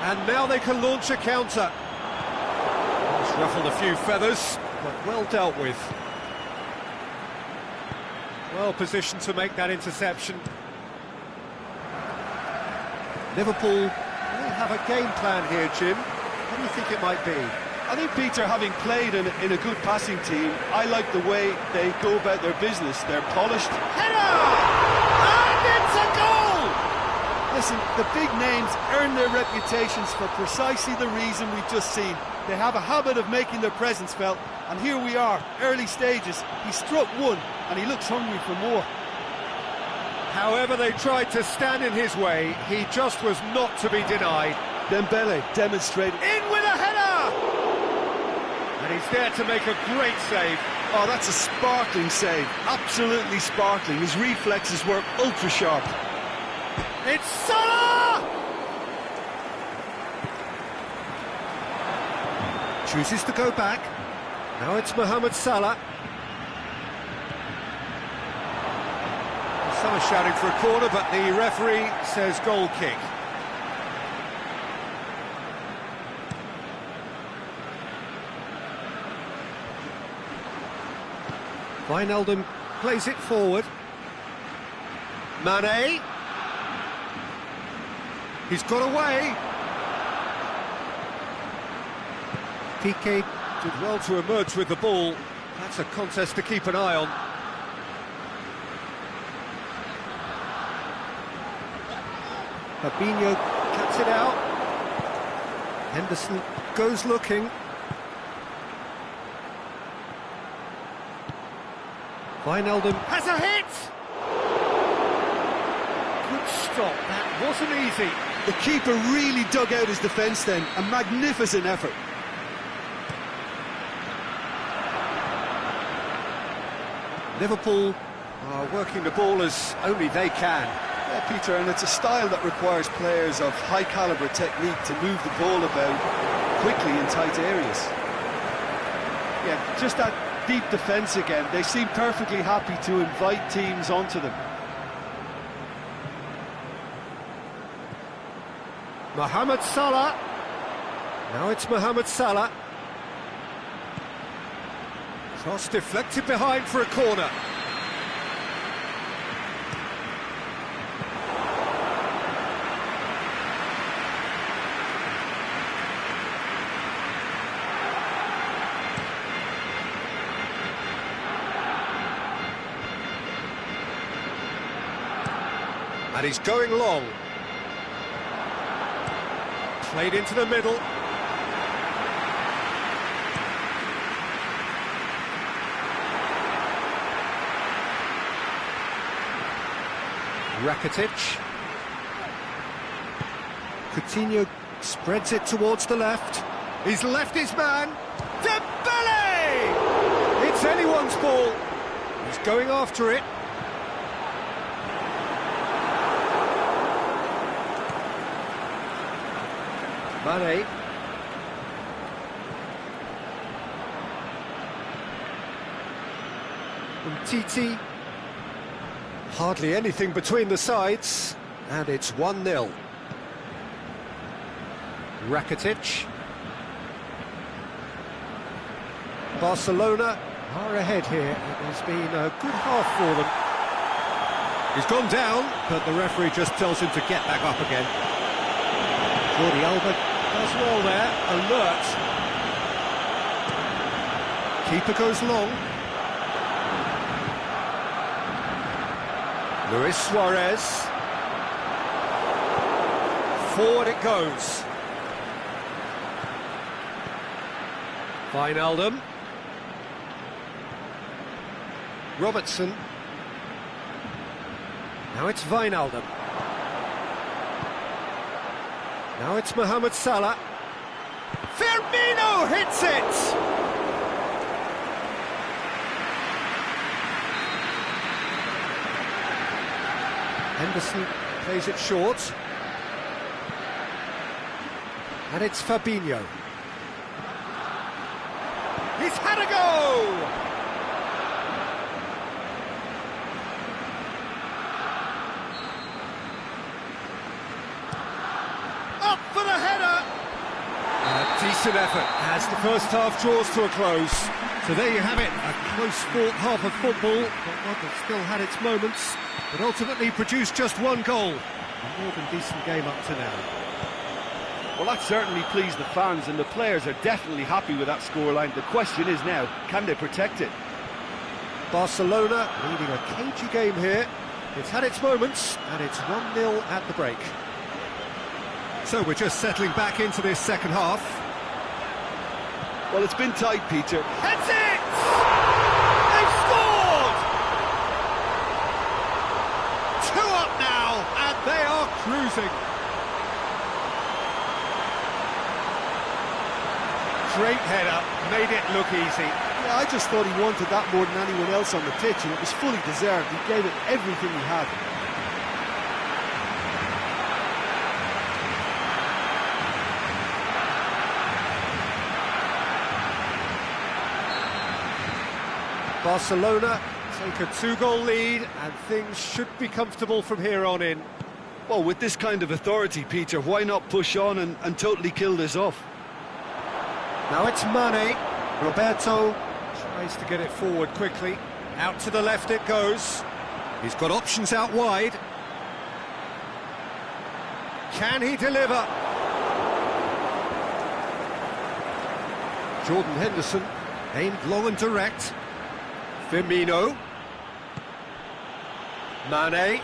A: And now they can launch a counter. It's ruffled a few feathers, but well dealt with. Well positioned to make that interception. Liverpool will have a game plan here, Jim. What do you think it might be?
B: I think, Peter, having played in a good passing team, I like the way they go about their business. They're polished.
C: Header! And it's a goal!
B: Listen, the big names earn their reputations for precisely the reason we've just seen. They have a habit of making their presence felt, and here we are, early stages. He struck one, and he looks hungry for more.
A: However they tried to stand in his way, he just was not to be denied.
B: Dembele demonstrated.
A: In with a header! And he's there to make a great save.
B: Oh, that's a sparkling save. Absolutely sparkling. His reflexes were ultra sharp.
A: It's Salah! Chooses to go back. Now it's Mohamed Salah. Some are shouting for a corner, but the referee says goal kick. Wijnaldum plays it forward. Mane. He's got away. Piqué did well to emerge with the ball. That's a contest to keep an eye on. Fabinho cuts it out. Henderson goes looking. Wijnaldum has a hit! Good stop, that wasn't easy.
B: The keeper really dug out his defence then. A magnificent effort.
A: Liverpool are working the ball as only they can.
B: Yeah, Peter, and it's a style that requires players of high-calibre technique to move the ball about quickly in tight areas. Yeah, just that deep defence again. They seem perfectly happy to invite teams onto them.
A: Mohamed Salah. Now it's Mohamed Salah. Cross deflected behind for a corner. And he's going long. Played into the middle. Rakitic. Coutinho spreads it towards the left. He's left his man. Dembele! It's anyone's ball. He's going after it. Mane. Umtiti. Hardly anything between the sides, and it's 1-0. Rakitic. Barcelona are ahead here. It has been a good half for them. He's gone down, but the referee just tells him to get back up again. Jordi Alba does well there, alert. Keeper goes long. Luis Suarez. Forward it goes. Wijnaldum. Robertson. Now it's Wijnaldum. Now it's Mohamed Salah. Firmino hits it! Henderson plays it short. And it's Fabinho. He's had a go! decent effort as the first half draws to a close. So there you have it, a close-fought half of football, but one that still had its moments, but ultimately produced just one goal. A more than decent game up to now.
C: Well, that certainly pleased the fans, and the players are definitely happy with that scoreline. The question is now, can they protect it?
A: Barcelona leading a cagey game here. It's had its moments, and it's 1-0 at the break. So we're just settling back into this second half.
B: Well, it's been tight, Peter.
C: That's it! They've scored!
A: 2 up now, and they are cruising. Great header, made it look easy.
B: Yeah, I just thought he wanted that more than anyone else on the pitch, and it was fully deserved. He gave it everything he had.
A: Barcelona take a 2-goal lead, and things should be comfortable from here on in.
B: Well, with this kind of authority, Peter, why not push on and totally kill this off?
A: Now it's Mane. Roberto tries to get it forward quickly. Out to the left it goes. He's got options out wide. Can he deliver? Jordan Henderson aimed low and direct. Firmino. Mane.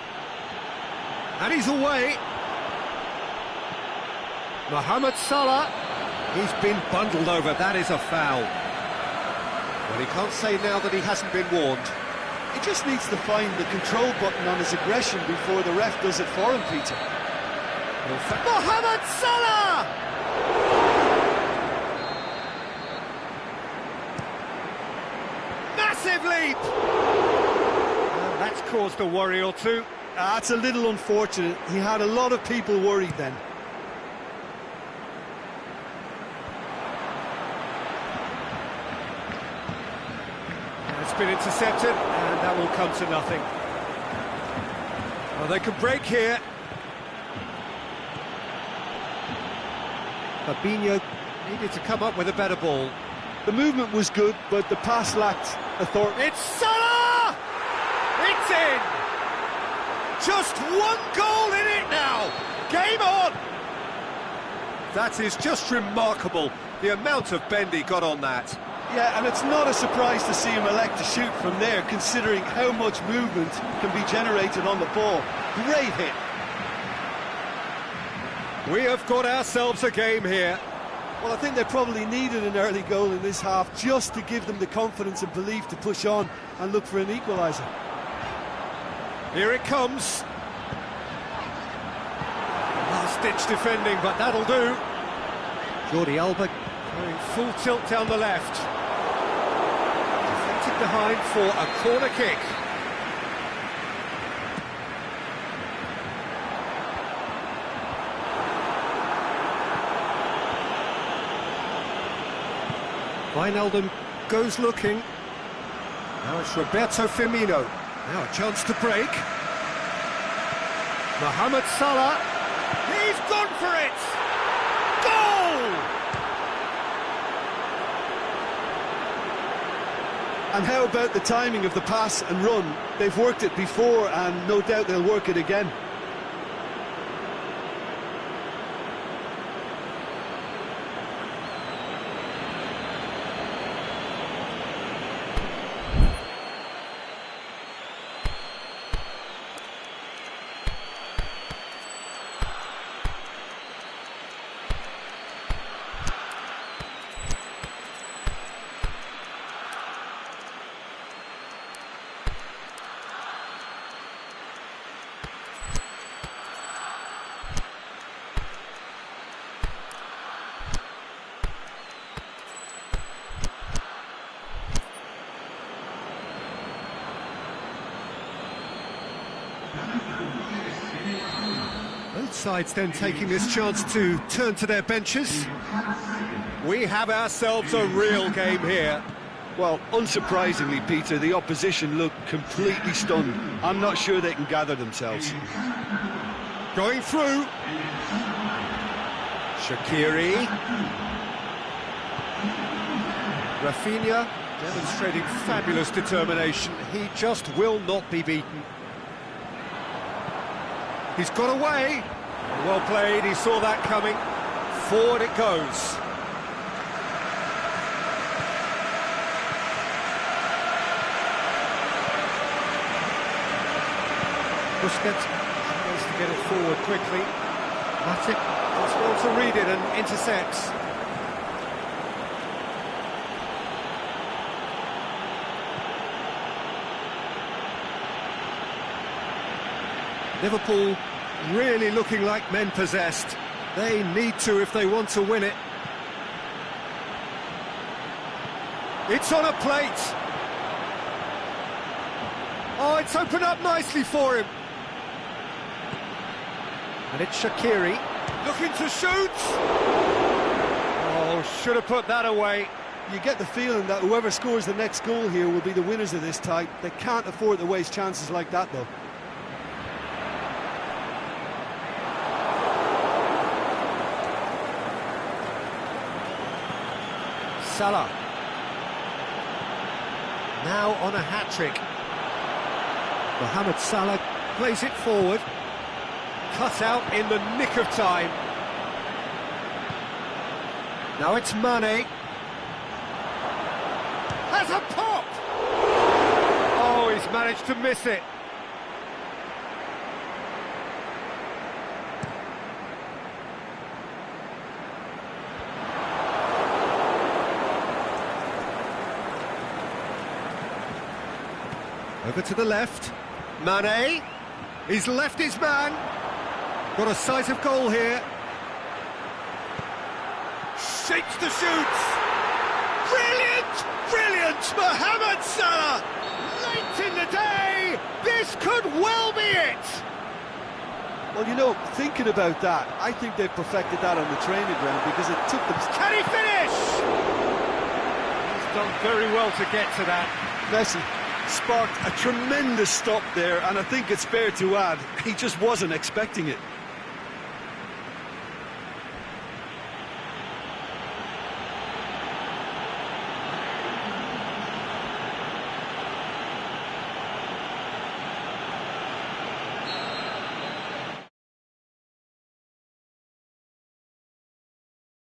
A: And he's away. Mohamed Salah. He's been bundled over. That is a foul. Well, he can't say now that he hasn't been warned.
B: He just needs to find the control button on his aggression before the ref does it for him, Peter.
A: Mohamed Salah! Massive leap! Well, that's caused a worry or two.
B: That's a little unfortunate. He had a lot of people worried then.
A: It's been intercepted, and that will come to nothing. Well, they can break here. Fabinho needed to come up with a better ball.
B: The movement was good, but the pass lacked authority.
A: It's Salah! It's in! Just 1 goal in it now! Game on! That is just remarkable, the amount of bend he got on that.
B: Yeah, and it's not a surprise to see him elect to shoot from there, considering how much movement can be generated on the ball. Great hit.
A: We have got ourselves a game here.
B: Well, I think they probably needed an early goal in this half just to give them the confidence and belief to push on and look for an equaliser.
A: Here it comes. Last-ditch defending, but that'll do. Jordi Alba going full tilt down the left. Deflected behind for a corner kick. Wijnaldum goes looking. Now it's Roberto Firmino. Now a chance to break. Mohamed Salah. He's gone for it! Goal!
B: And how about the timing of the pass and run? They've worked it before, and no doubt they'll work it again.
A: Both sides then taking this chance to turn to their benches. We have ourselves a real game here.
B: Well, unsurprisingly, Peter, the opposition look completely stunned. I'm not sure they can gather themselves.
A: Going through. Shaqiri. Rafinha demonstrating fabulous determination. He just will not be beaten. He's got away. Well played, he saw that coming. Forward it goes. Busquets tries to get it forward quickly. Matic does well to read it and intercepts. Liverpool really looking like men possessed. They need to if they want to win it. It's on a plate. Oh, it's opened up nicely for him. And it's Shaqiri looking to shoot. Oh, should have put that away.
B: You get the feeling that whoever scores the next goal here will be the winners of this tie. They can't afford to waste chances like that, though.
A: Salah. Now on a hat-trick. Mohamed Salah plays it forward. Cut out in the nick of time. Now it's Mane. Has a pop! Oh, he's managed to miss it. Over to the left. Mane. He's left his man. Got a sight of goal here. Shakes the shoots. Brilliant! Brilliant! Mohamed Salah! Late in the day! This could well be it!
B: Well, you know, thinking about that, I think they've perfected that on the training ground because it took them...
A: Can he finish? He's done very well to get to that.
B: Messi sparked a tremendous stop there, and I think it's fair to add, he just wasn't expecting it.